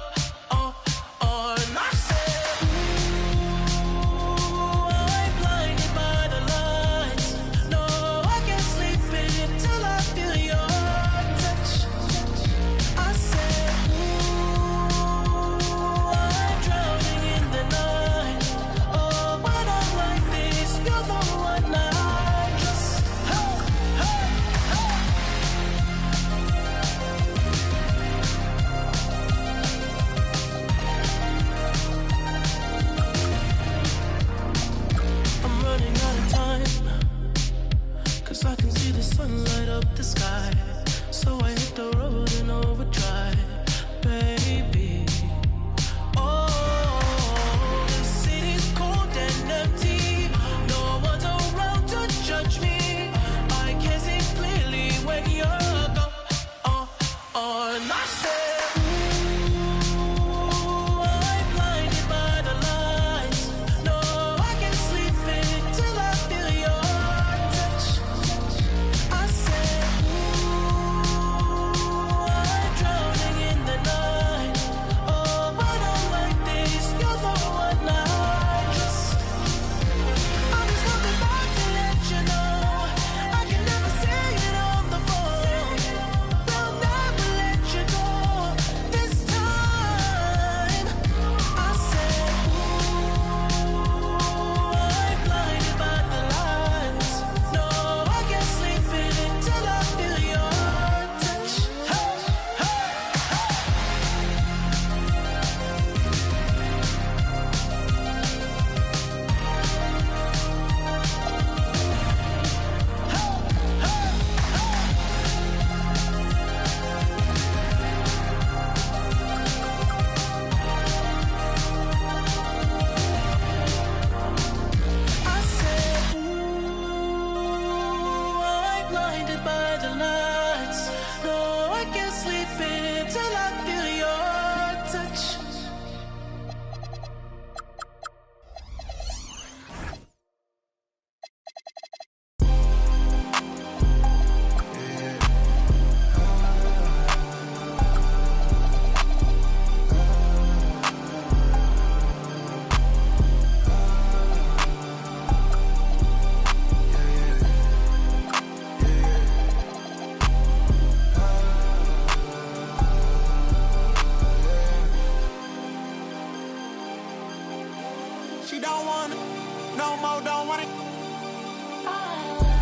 no more, don't want it.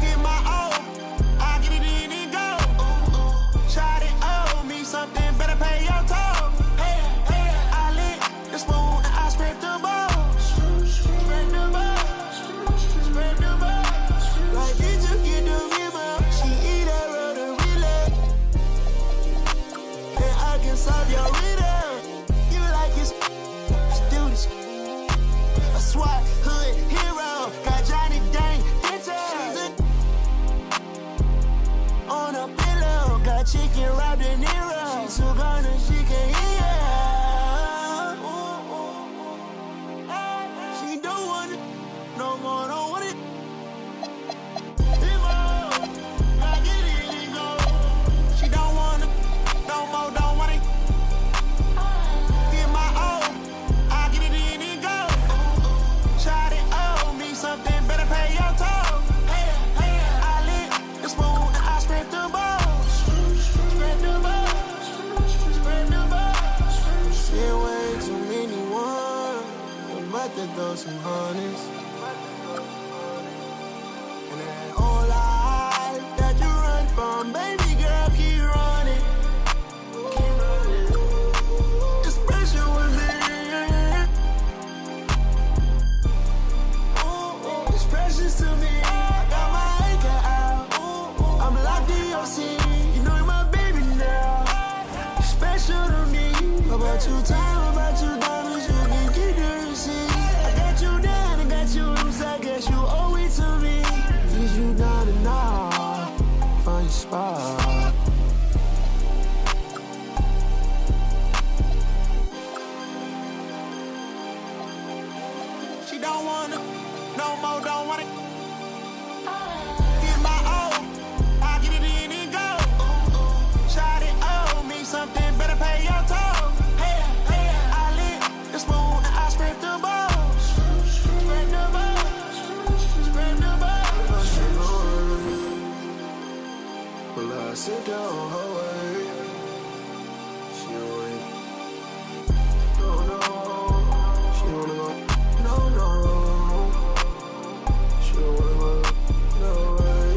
Get my own, I get it in and go. Try to owe me something, better pay your toll. Hey, I lit the spoon and I scrape the bowl. Scrape the bowl, scrape the bowl. Like did you get the river? She eat that rotary. And I can solve your riddle. You like it, let's do this. A SWAT hood hero, got Johnny Dang ditches. On a pillow, got chicken wrapped in Nero. She's so gone and she can hear. She don't want it, no more, don't want it. She don't want it, no more, don't want it. Get my own, I get it in and go. Try to owe me something, better pay your toll. Hey, I lit the spoon and I scrape the bowl. Scrape the bowl, scrape the bowl. Seen way too many ones, I'm about to throw some honeys. And that whole life that you run from, baby girl, keep running. Keep running. It's pressure with me. It's precious to me. I got my anchor out. I'm locked in your scene. You know you're my baby now. You're special to me. About you time, about you diamonds, you can keep the receipt. I got you down, I got you loose. I guess you owe it to me. Is you down and now? Find your spot. She don't want it, no more, don't want it. Get my own, I get it in and go. Try to owe me something, better pay your toll. Hey, I lit the spoon and I scrape the bowl. Scrape the bowl, scrape the bowl. Well, I sit down her way. She went, no, she wanna go. No. She don't wanna go, no way.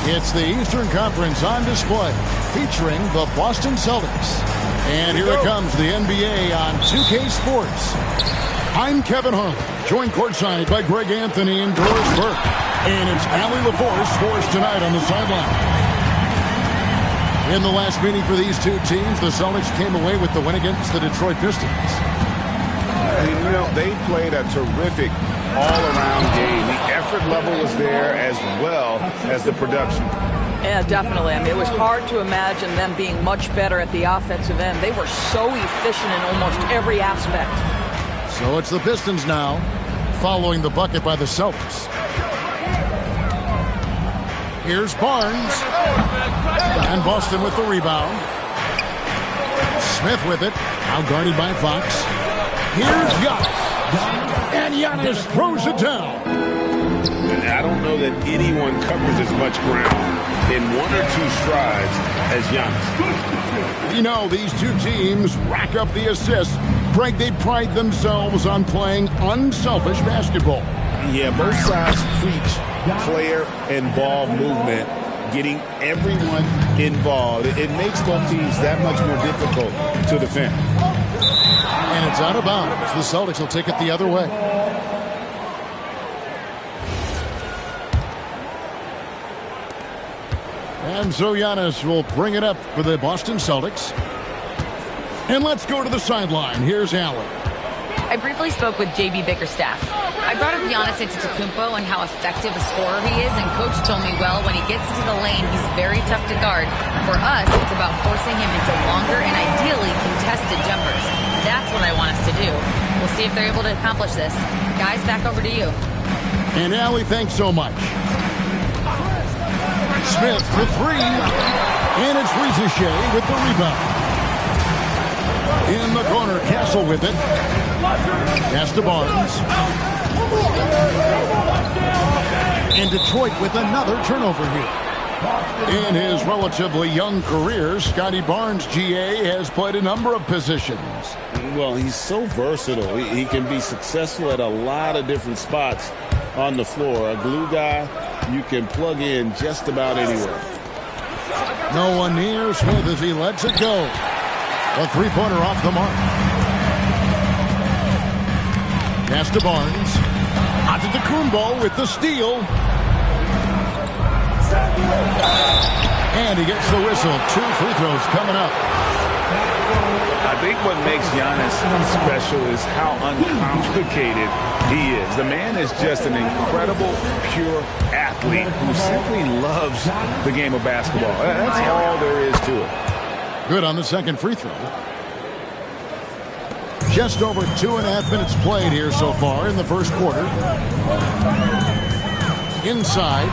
It's the Eastern Conference on display, featuring the Boston Celtics. And here it comes, the NBA on 2K Sports. I'm Kevin Harlan, joined courtside by Greg Anthony and Doris Burke. And it's Allie LaForce for us tonight on the sideline. In the last meeting for these two teams, the Celtics came away with the win against the Detroit Pistons. You know, they played a terrific all-around game. The effort level was there as well as the production. Yeah, definitely. I mean, it was hard to imagine them being much better at the offensive end. They were so efficient in almost every aspect. So it's the Pistons now, following the bucket by the Celtics. Here's Barnes. And Boston with the rebound. Smith with it. Now guarded by Fox. Here's Giannis. And Giannis throws it down. I don't know that anyone covers as much ground in one or two strides as Giannis. You know, these two teams rack up the assists. Greg, they pride themselves on playing unselfish basketball. Yeah, both sides preach player and ball movement, getting everyone involved. It makes both teams that much more difficult to defend. And it's out of bounds. The Celtics will take it the other way. And so Giannis will bring it up for the Boston Celtics. And let's go to the sideline. Here's Allen. I briefly spoke with JB Bickerstaff. I brought up Giannis Antetokounmpo and how effective a scorer he is, and Coach told me, well, when he gets into the lane, he's very tough to guard. For us, it's about forcing him into longer and ideally contested jumpers. That's what I want us to do. We'll see if they're able to accomplish this. Guys, back over to you. And Allie, thanks so much. Smith for three. And it's Ricochet with the rebound. In the corner, Castle with it. Pass to Barnes. And Detroit with another turnover here. In his relatively young career, Scotty Barnes, GA, has played a number of positions. Well, he's so versatile. He can be successful at a lot of different spots on the floor. A glue guy you can plug in just about anywhere. No one near Smith as he lets it go. A three-pointer off the mark. Pass to Barnes. Antetokounmpo with the steal. And he gets the whistle. 2 free throws coming up. I think what makes Giannis special is how uncomplicated he is. The man is just an incredible, pure athlete who simply loves the game of basketball. That's all there is to it. Good on the second free throw. Just over 2.5 minutes played here so far in the first quarter. Inside.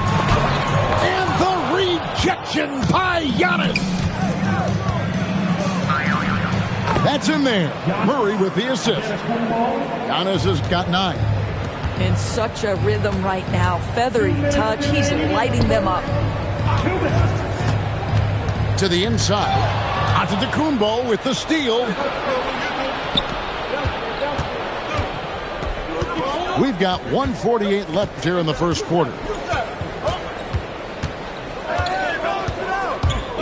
And the rejection by Giannis. That's in there. Murray with the assist. Giannis has got 9. In such a rhythm right now. Feathery touch. He's lighting them up. To the inside. Antetokounmpo with the steal. We've got 1:48 left here in the first quarter.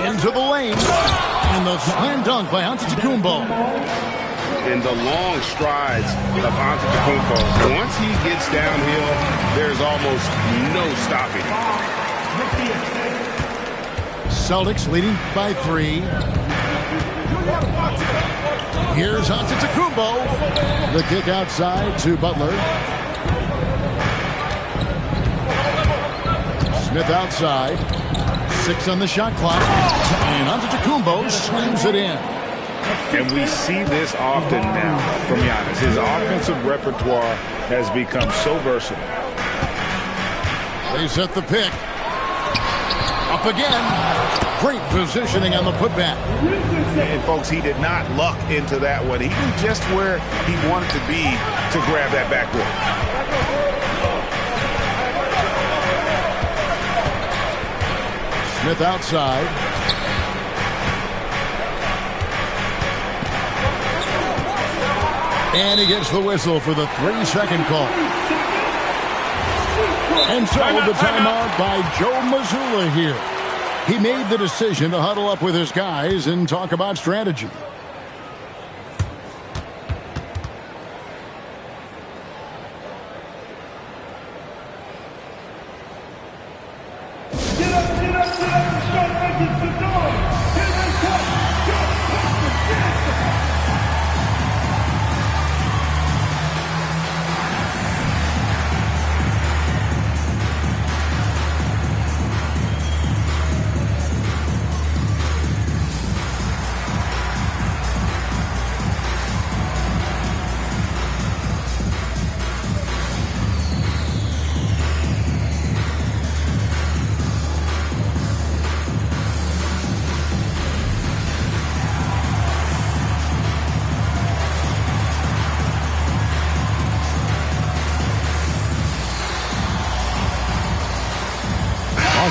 Into the lane. And the slam dunk by Antetokounmpo. In the long strides of Antetokounmpo, once he gets downhill, there's almost no stopping. Celtics leading by 3. Here's Antetokounmpo. The kick outside to Butler. Smith outside. 6 on the shot clock. And Antetokounmpo swings it in. And we see this often now from Giannis. His offensive repertoire has become so versatile. They set the pick. Up again. Great positioning on the putback. And folks, he did not luck into that one. He knew just where he wanted to be to grab that backboard. Smith outside. And he gets the whistle for the 3-second call. And so the timeout by Joe Mazzulla here. He made the decision to huddle up with his guys and talk about strategy.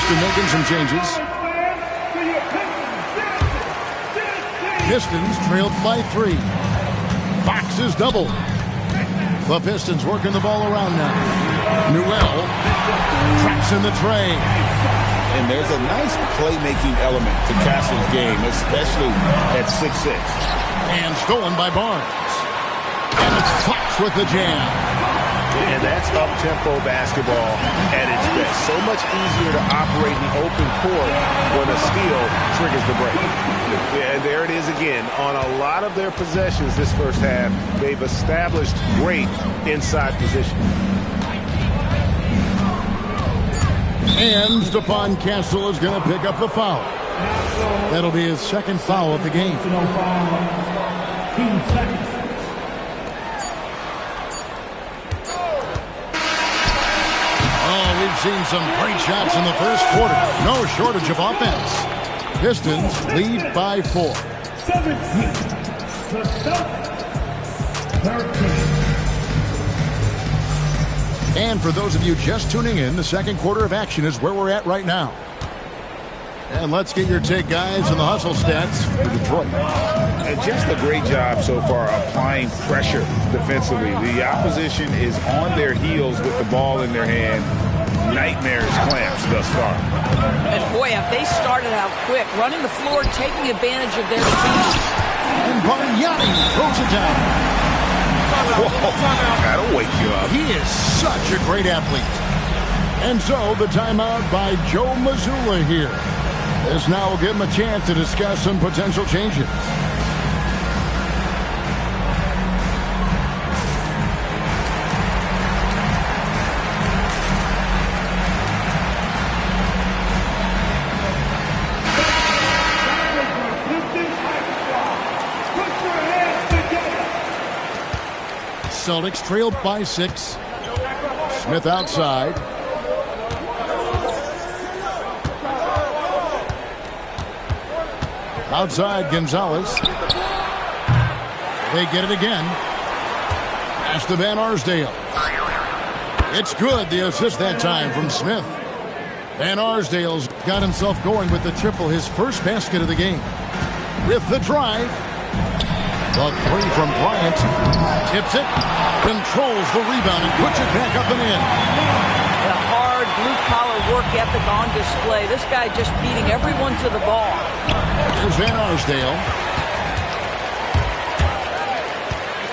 Making some changes. Pistons trailed by 3. Fox is doubled. The Pistons working the ball around now. Newell traps in the tray. And there's a nice playmaking element to Castle's game, especially at 6'6". And stolen by Barnes. And it's Fox with the jam. And that's up-tempo basketball at its best. So much easier to operate in the open court when a steal triggers the break. And there it is again. On a lot of their possessions this first half, they've established great inside position. And Stephon Castle is going to pick up the foul. That'll be his second foul of the game. 2 seconds. We've seen some great shots in the first quarter. No shortage of offense. Pistons lead by 4. 17 to 13. And for those of you just tuning in, the second quarter of action is where we're at right now. And let's get your take, guys, on the hustle stats for Detroit. And just a great job so far applying pressure defensively. The opposition is on their heels with the ball in their hand. Nightmares clamps thus far. And boy, have they started out quick, running the floor, taking advantage of their speed. And Bargnani throws it down. That'll wake you up. He is such a great athlete. And so the timeout by Joe Mazzulla here. This now will give him a chance to discuss some potential changes. Celtics trailed by 6. Smith outside. Outside Gonzalez. They get it again. Pass to Van Arsdale. It's good. The assist that time from Smith. Van Arsdale's got himself going with the triple, his first basket of the game. With the drive. The 3 from Bryant. Tips it. Controls the rebound and puts it back up and in. A hard blue-collar work ethic on display. This guy just beating everyone to the ball. Here's Van Arsdale.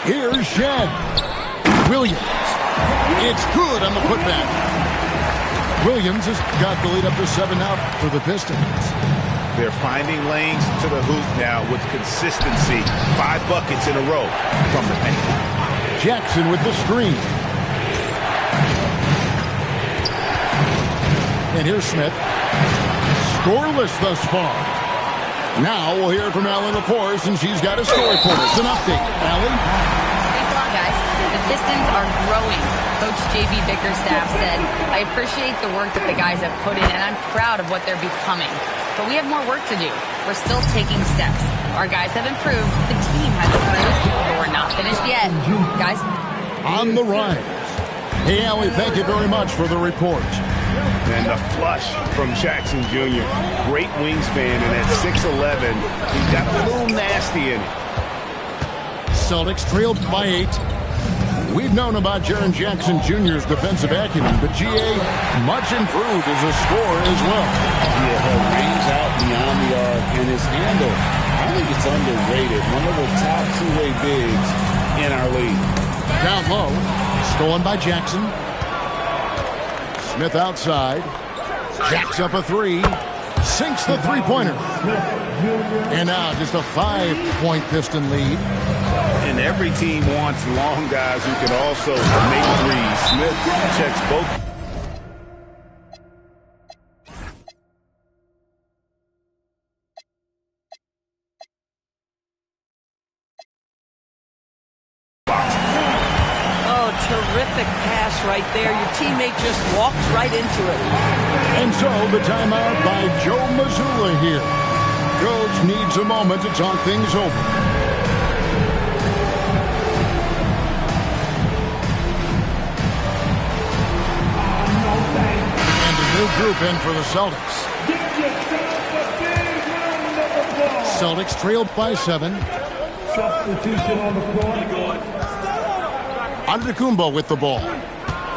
Here's Shed. Williams. It's good on the putback. Williams has got the lead up to 7 now for the Pistons. They're finding lanes to the hoop now with consistency. 5 buckets in a row from the paint. Jackson with the screen. And here's Smith. Scoreless thus far. Now we'll hear from Allie LaForce, and she's got a story for us. An update. Allie? Thanks a lot, guys. The Pistons are growing. Coach J.B. Bickerstaff said, I appreciate the work that the guys have put in, and I'm proud of what they're becoming. But we have more work to do. We're still taking steps. Our guys have improved. The team has improved. But we're not finished yet. Guys? On the rise. Hey, Allie, thank you very much for the report. And the flush from Jackson Jr. Great wingspan, and at 6'11", he's got a little nasty in it. Celtics trailed by 8. We've known about Jaren Jackson Jr.'s defensive acumen, but GA much improved as a scorer as well. Yeah, range out beyond the arc, and his handle, I think it's underrated. One of the top two-way bigs in our league. Down low, stolen by Jackson. Smith outside. Jacks up a three. Sinks the three-pointer. And now just a 5-point Piston lead. And every team wants long guys who can also make threes. Smith checks both. Oh, terrific pass right there. Your teammate just walks right into it. And so the timeout by Joe Mazzulla here. Coach needs a moment to talk things over. And a new group in for the Celtics. Celtics trailed by 7. Substitution on the floor. Antetokounmpo with the ball.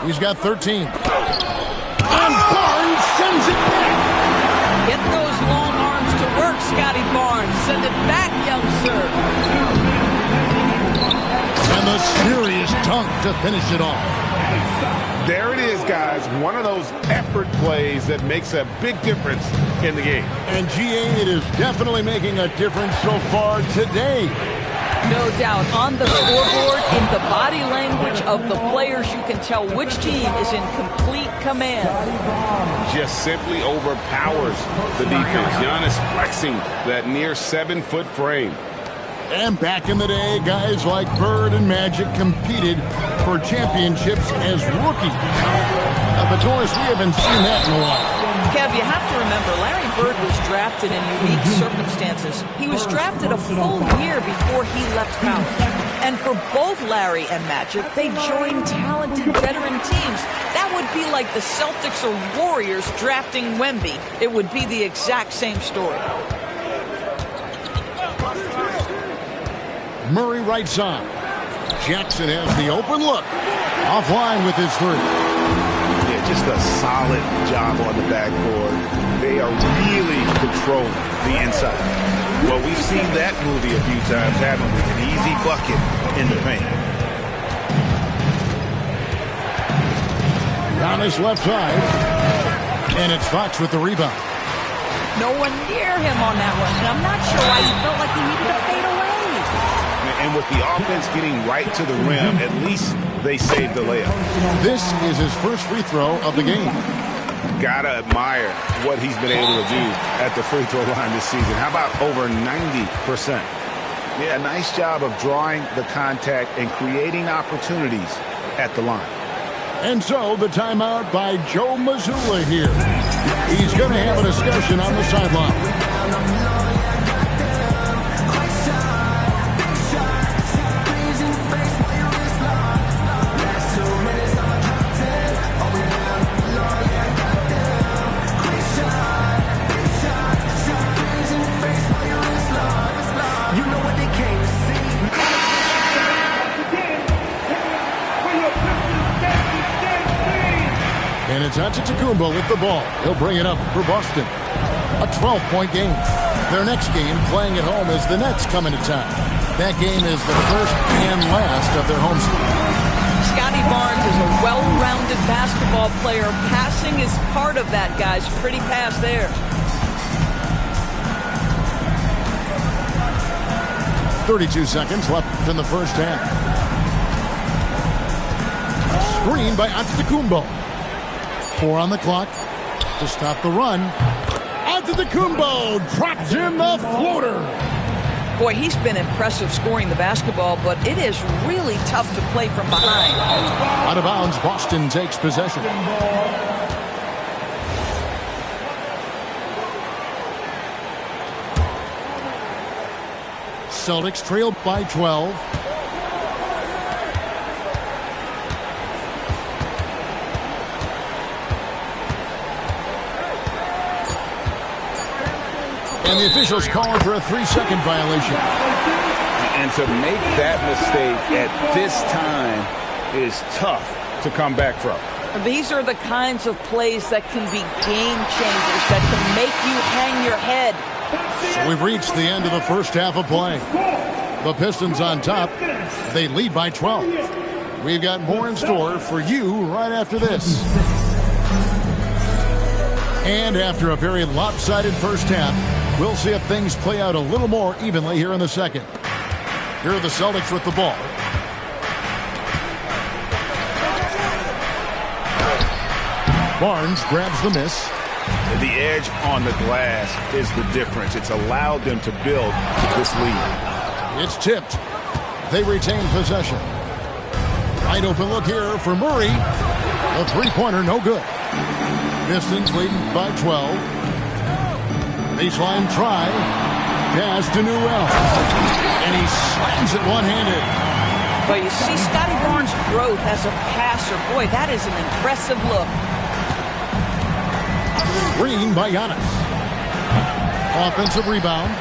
He's got 13. And Barnes sends it back. Get those long arms to work, Scotty Barnes. Send it back, young sir. And the serious dunk to finish it off. There it is, guys. One of those effort plays that makes a big difference in the game. And GA, it is definitely making a difference so far today. No doubt. On the scoreboard, in the body language of the players, you can tell which team is in complete command. Just simply overpowers the defense. Giannis flexing that near 7-foot frame. And back in the day, guys like Bird and Magic competed for championships as rookies. But Doris, we haven't seen that in a while. Kev, you have to remember, Larry Bird was drafted in unique circumstances. He was drafted a full year before he left house. And for both Larry and Magic, they joined talented veteran teams. That would be like the Celtics or Warriors drafting Wemby. It would be the exact same story. Murray right side. Jackson has the open look. Offline with his three. Yeah, just a solid job on the backboard. They are really controlling the inside. Well, we've seen that movie a few times, haven't we? An easy bucket in the paint. Giannis left side. And it's Fox with the rebound. No one near him on that one. And I'm not sure why he felt like he needed to fade away. And with the offense getting right to the rim, at least they saved the layup. This is his first free throw of the game. Gotta admire what he's been able to do at the free throw line this season. How about over 90%? Yeah, nice job of drawing the contact and creating opportunities at the line. And so the timeout by Joe Mazzulla here. He's going to have a discussion on the sideline. And it's Antetokounmpo with the ball. He'll bring it up for Boston. A 12-point game. Their next game, playing at home, is the Nets coming to town. That game is the first and last of their homestand. Scotty Barnes is a well-rounded basketball player. Passing is part of that, guys. Pretty pass there. .32 seconds left in the first half. Screen by Antetokounmpo. 4 on the clock to stop the run. Antetokounmpo dropped in the floater. Boy, he's been impressive scoring the basketball, but it is really tough to play from behind. Out of bounds, Boston takes possession. Celtics trailed by 12. And the officials calling for a 3-second violation. And to make that mistake at this time is tough to come back from. These are the kinds of plays that can be game changers, that can make you hang your head. So we've reached the end of the first half of play. The Pistons on top. They lead by 12. We've got more in store for you right after this. And after a very lopsided first half, we'll see if things play out a little more evenly here in the second. Here are the Celtics with the ball. Barnes grabs the miss. The edge on the glass is the difference. It's allowed them to build this lead. It's tipped. They retain possession. Wide open look here for Murray. The three-pointer, no good. Pistons leading by 12. Baseline try. Pass to Newell. And he slams it one-handed. But you see Scotty Barnes' growth as a passer. Boy, that is an impressive look. Green by Giannis. Offensive rebound.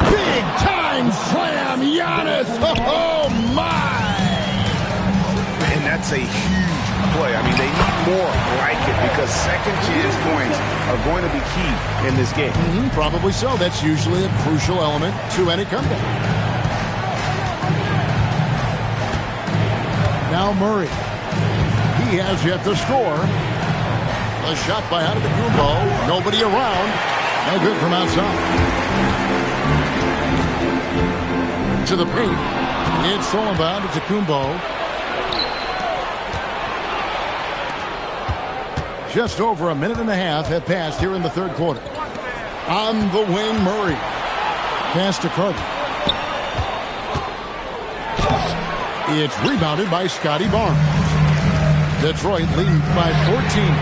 Big time slam, Giannis. Oh, my. And that's a huge play. I mean, they need more like it because second chance points are going to be key in this game. Probably so. That's usually a crucial element to any comeback. Now Murray. He has yet to score. A shot by Antetokounmpo. Nobody around. No good from outside. To the paint. It's stolen by Antetokounmpo. Just over a minute and a half have passed here in the third quarter. On the wing, Murray. Pass to Carter. It's rebounded by Scotty Barnes. Detroit leading by 14.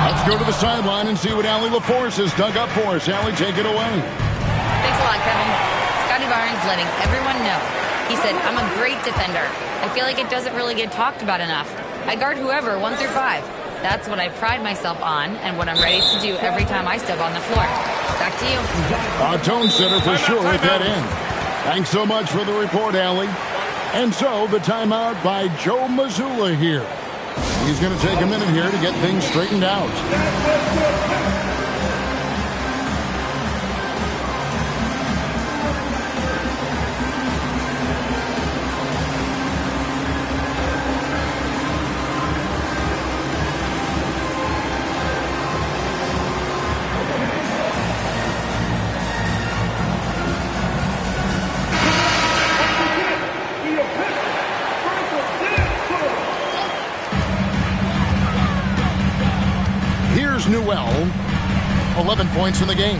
Let's go to the sideline and see what Allie LaForce has dug up for us. Allie, take it away. Thanks a lot, Kevin. Scotty Barnes letting everyone know. He said, I'm a great defender. I feel like it doesn't really get talked about enough. I guard whoever, 1 through 5. That's what I pride myself on and what I'm ready to do every time I step on the floor. Back to you. A tone setter for sure at that end. Thanks so much for the report, Allie. And so the timeout by Joe Mazzulla here. He's going to take a minute here to get things straightened out. Newell, 11 points in the game.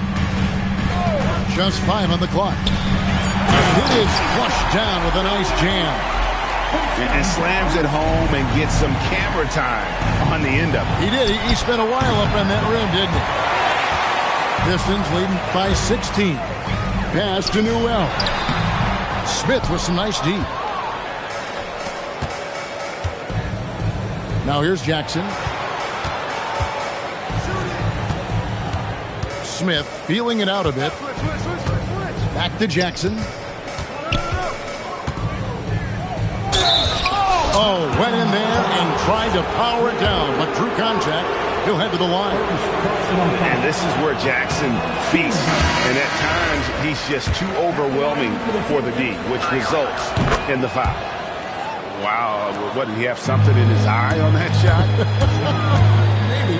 Just 5 on the clock. And it is flushed down with a nice jam. And slams it home and gets some camera time on the end of it. He did. He spent a while up on that rim, didn't he? Pistons leading by 16. Pass to Newell. Smith with some nice D. Now here's Jackson. Smith feeling it out a bit. Back to Jackson. Oh, went in there and tried to power it down, but through contact, he'll head to the line. And this is where Jackson feasts. And at times, he's just too overwhelming for the D, which results in the foul. Wow, what, did he have something in his eye on that shot? Maybe.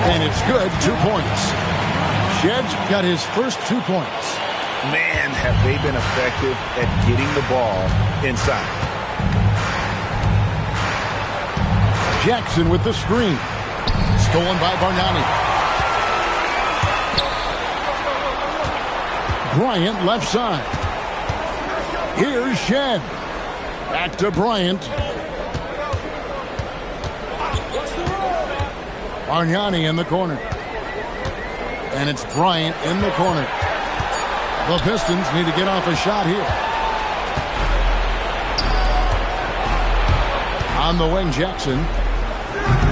And it's good, 2 points. Shed's got his first 2 points. Man, have they been effective at getting the ball inside. Jackson with the screen. Stolen by Bargnani. Bryant left side. Here's Shed. Back to Bryant. Bargnani in the corner. And it's Bryant in the corner. The Pistons need to get off a shot here. On the wing, Jackson.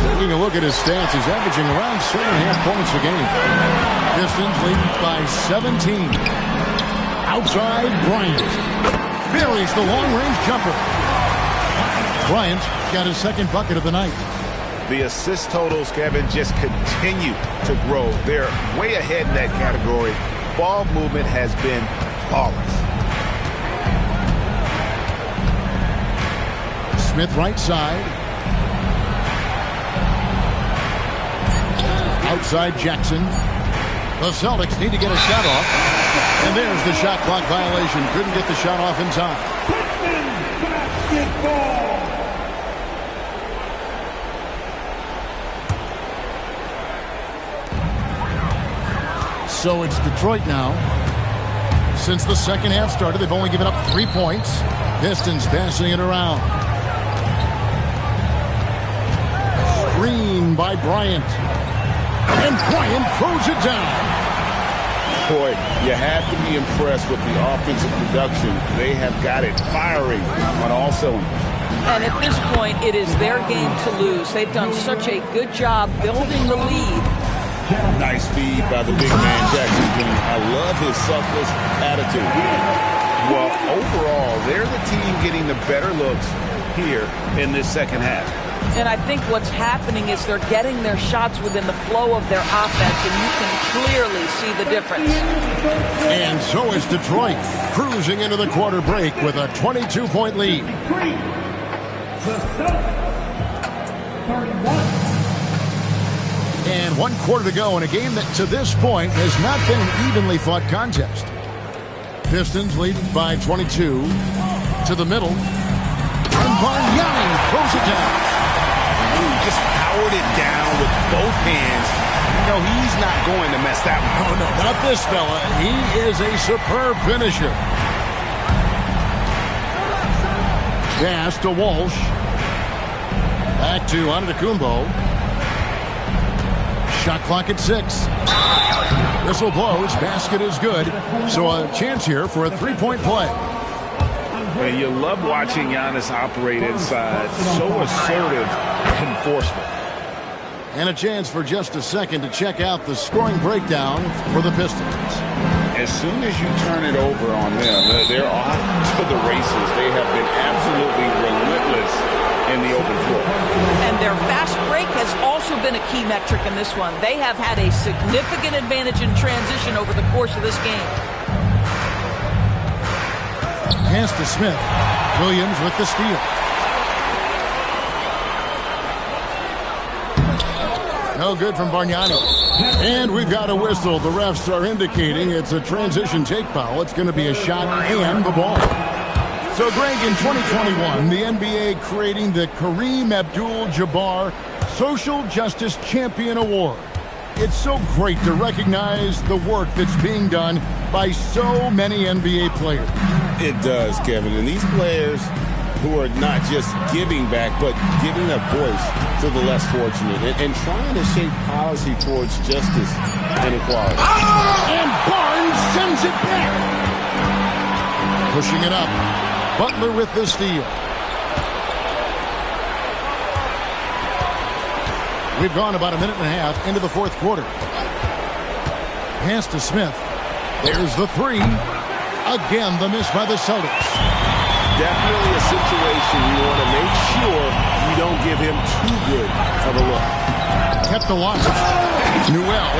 Taking a look at his stats, he's averaging around 7.5 points a game. Pistons leading by 17. Outside, Bryant. Buries the long-range jumper. Bryant got his second bucket of the night. The assist totals, Kevin, just continue to grow. They're way ahead in that category. Ball movement has been flawless. Smith right side. Outside Jackson. The Celtics need to get a shot off. And there's the shot clock violation. Couldn't get the shot off in time. So it's Detroit now. Since the second half started, they've only given up 3 points. Pistons passing it around. Screen by Bryant. And Bryant throws it down. Boy, you have to be impressed with the offensive production. They have got it firing on all cylinders. And at this point, it is their game to lose. They've done such a good job building the lead. Nice feed by the big man, Jackson Green. I love his selfless attitude. Well, overall, they're the team getting the better looks here in this second half. And I think what's happening is they're getting their shots within the flow of their offense, and you can clearly see the difference. And so is Detroit, cruising into the quarter break with a 22-point lead. And 1 quarter to go in a game that to this point has not been an evenly fought contest. Pistons leading by 22 to the middle. And Bargnani throws it down. Ooh, just powered it down with both hands. You know, he's not going to mess that one. Oh, no, not this fella. He is a superb finisher. Pass to Walsh. Back to Antetokounmpo. Shot clock at 6. Whistle blows. Basket is good. So a chance here for a 3-point play. And you love watching Giannis operate inside. So assertive enforcement. And a chance for just a second to check out the scoring breakdown for the Pistons. As soon as you turn it over on them, they're off to the races. They have been absolutely relentless in the open floor. And their fast break has also been a key metric in this one. They have had a significant advantage in transition over the course of this game. Pass to Smith. Williams with the steal. No good from Bargnani. And we've got a whistle. The refs are indicating it's a transition take foul. It's going to be a shot and the ball. So, Greg, in 2021, the NBA creating the Kareem Abdul-Jabbar Social Justice Champion Award. It's so great to recognize the work that's being done by so many NBA players. It does, Kevin. And these players who are not just giving back, but giving a voice to the less fortunate and trying to shape policy towards justice and equality. And Barnes sends it back. Pushing it up. Butler with the steal. We've gone about a minute and a half into the fourth quarter. Pass to Smith. There's the three. Again, the miss by the Celtics. Definitely a situation you want to make sure you don't give him too good of a look. Kept alive. Newell.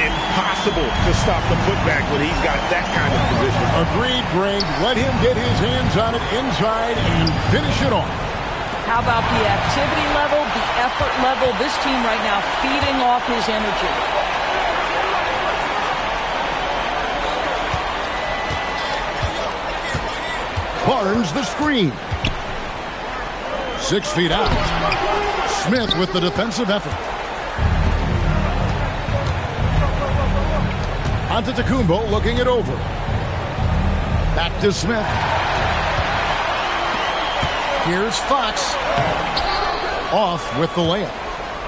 Impossible to stop the putback when he's got that kind of position. Agreed, Greg. Let him get his hands on it inside and finish it off. How about the activity level, the effort level? This team right now feeding off his energy. Barnes the screen. 6 feet out. Smith with the defensive effort. Antetokounmpo looking it over. Back to Smith. Here's Fox. Off with the layup.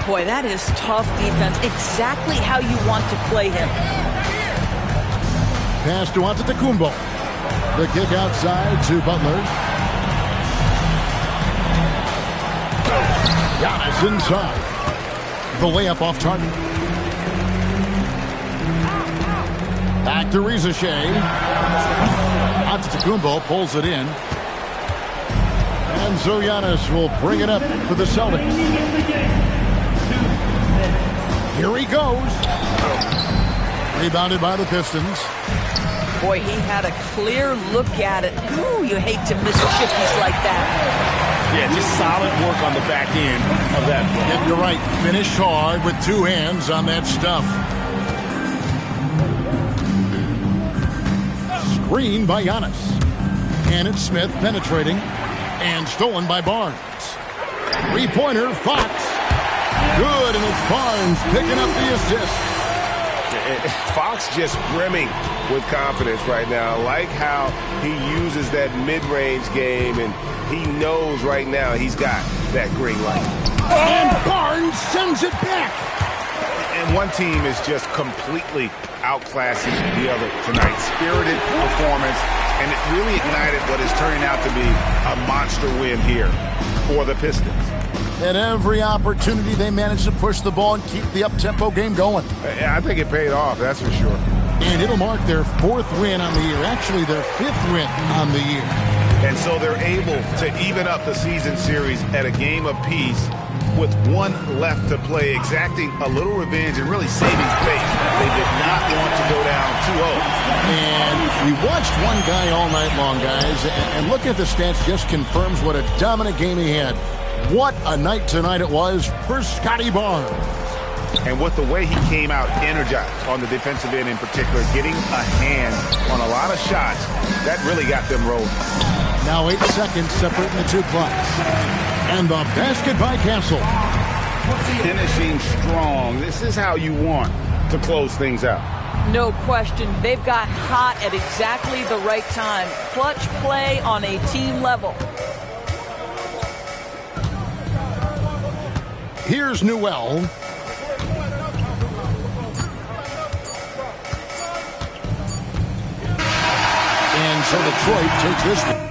Boy, that is tough defense. Exactly how you want to play him. Pass to Antetokounmpo. The kick outside to Butler. Giannis inside. The layup off target. Back to Riza-Shea. Antetokounmpo pulls it in. And so Giannis will bring it up for the Celtics. Here he goes. Rebounded by the Pistons. Boy, he had a clear look at it. Ooh, you hate to miss chippies like that. Yeah, just solid work on the back end of that play. Yep, you're right. Finish hard with two hands on that stuff. Screen by Giannis. And it's Smith penetrating. And stolen by Barnes. Three-pointer, Fox. Good, and it's Barnes picking up the assist. Fox just brimming with confidence right now. I like how he uses that mid-range game, and he knows right now he's got that green light. And Barnes sends it back. And one team is just completely outclassing the other tonight. Spirited performance, and it really ignited what is turning out to be a monster win here for the Pistons. At every opportunity, they managed to push the ball and keep the up-tempo game going. I think it paid off, that's for sure. And it'll mark their 4th win on the year. Actually, their 5th win on the year. And so they're able to even up the season series at a game apiece with one left to play, exacting a little revenge and really saving face. They did not want to go down 2-0. And we watched one guy all night long, guys, and looking at the stats just confirms what a dominant game he had. What a night tonight it was for Scotty Barnes. And with the way he came out energized on the defensive end in particular, getting a hand on a lot of shots, that really got them rolling. Now 8 seconds separating the two clocks. And the basket by Castle. Finishing strong. This is how you want to close things out. No question. They've got hot at exactly the right time. Clutch play on a team level. Here's Newell. And so Detroit takes this one.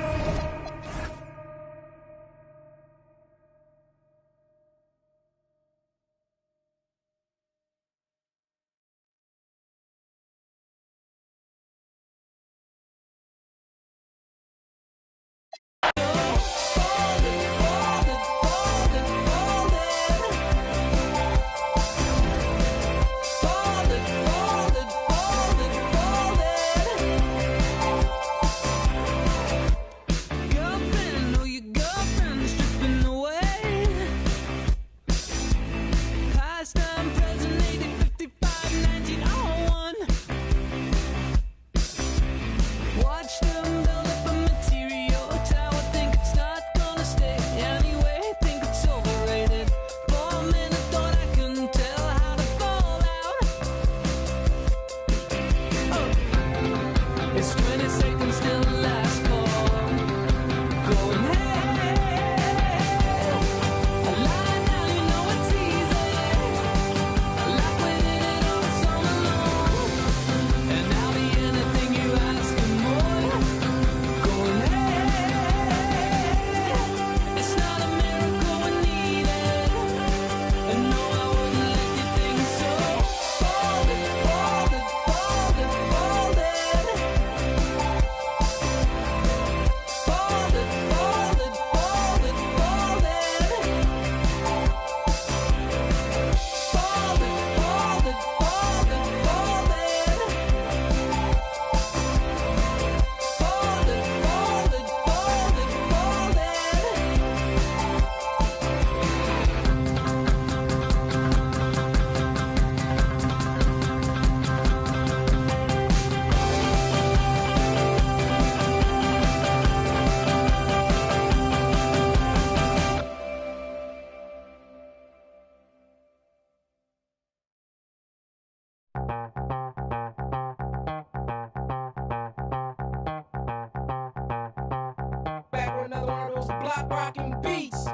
block rocking beats.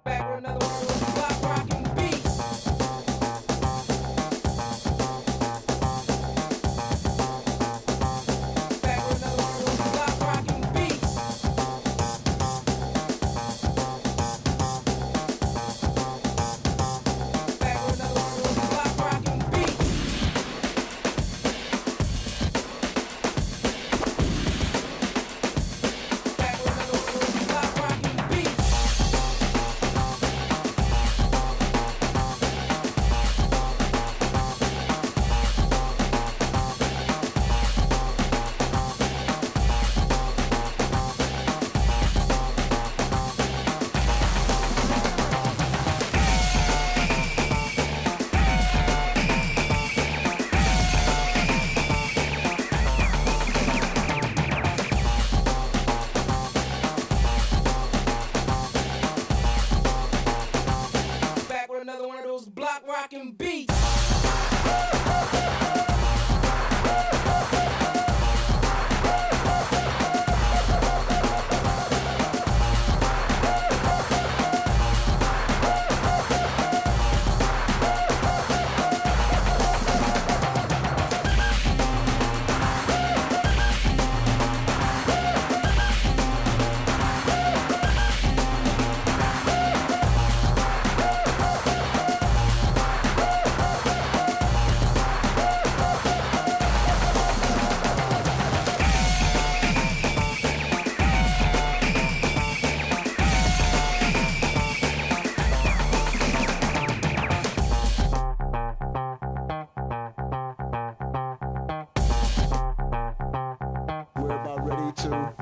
Back with another one of those block rocking beats. Back with another one of those block rocking beats. Back with another one of those block rocking beats. too.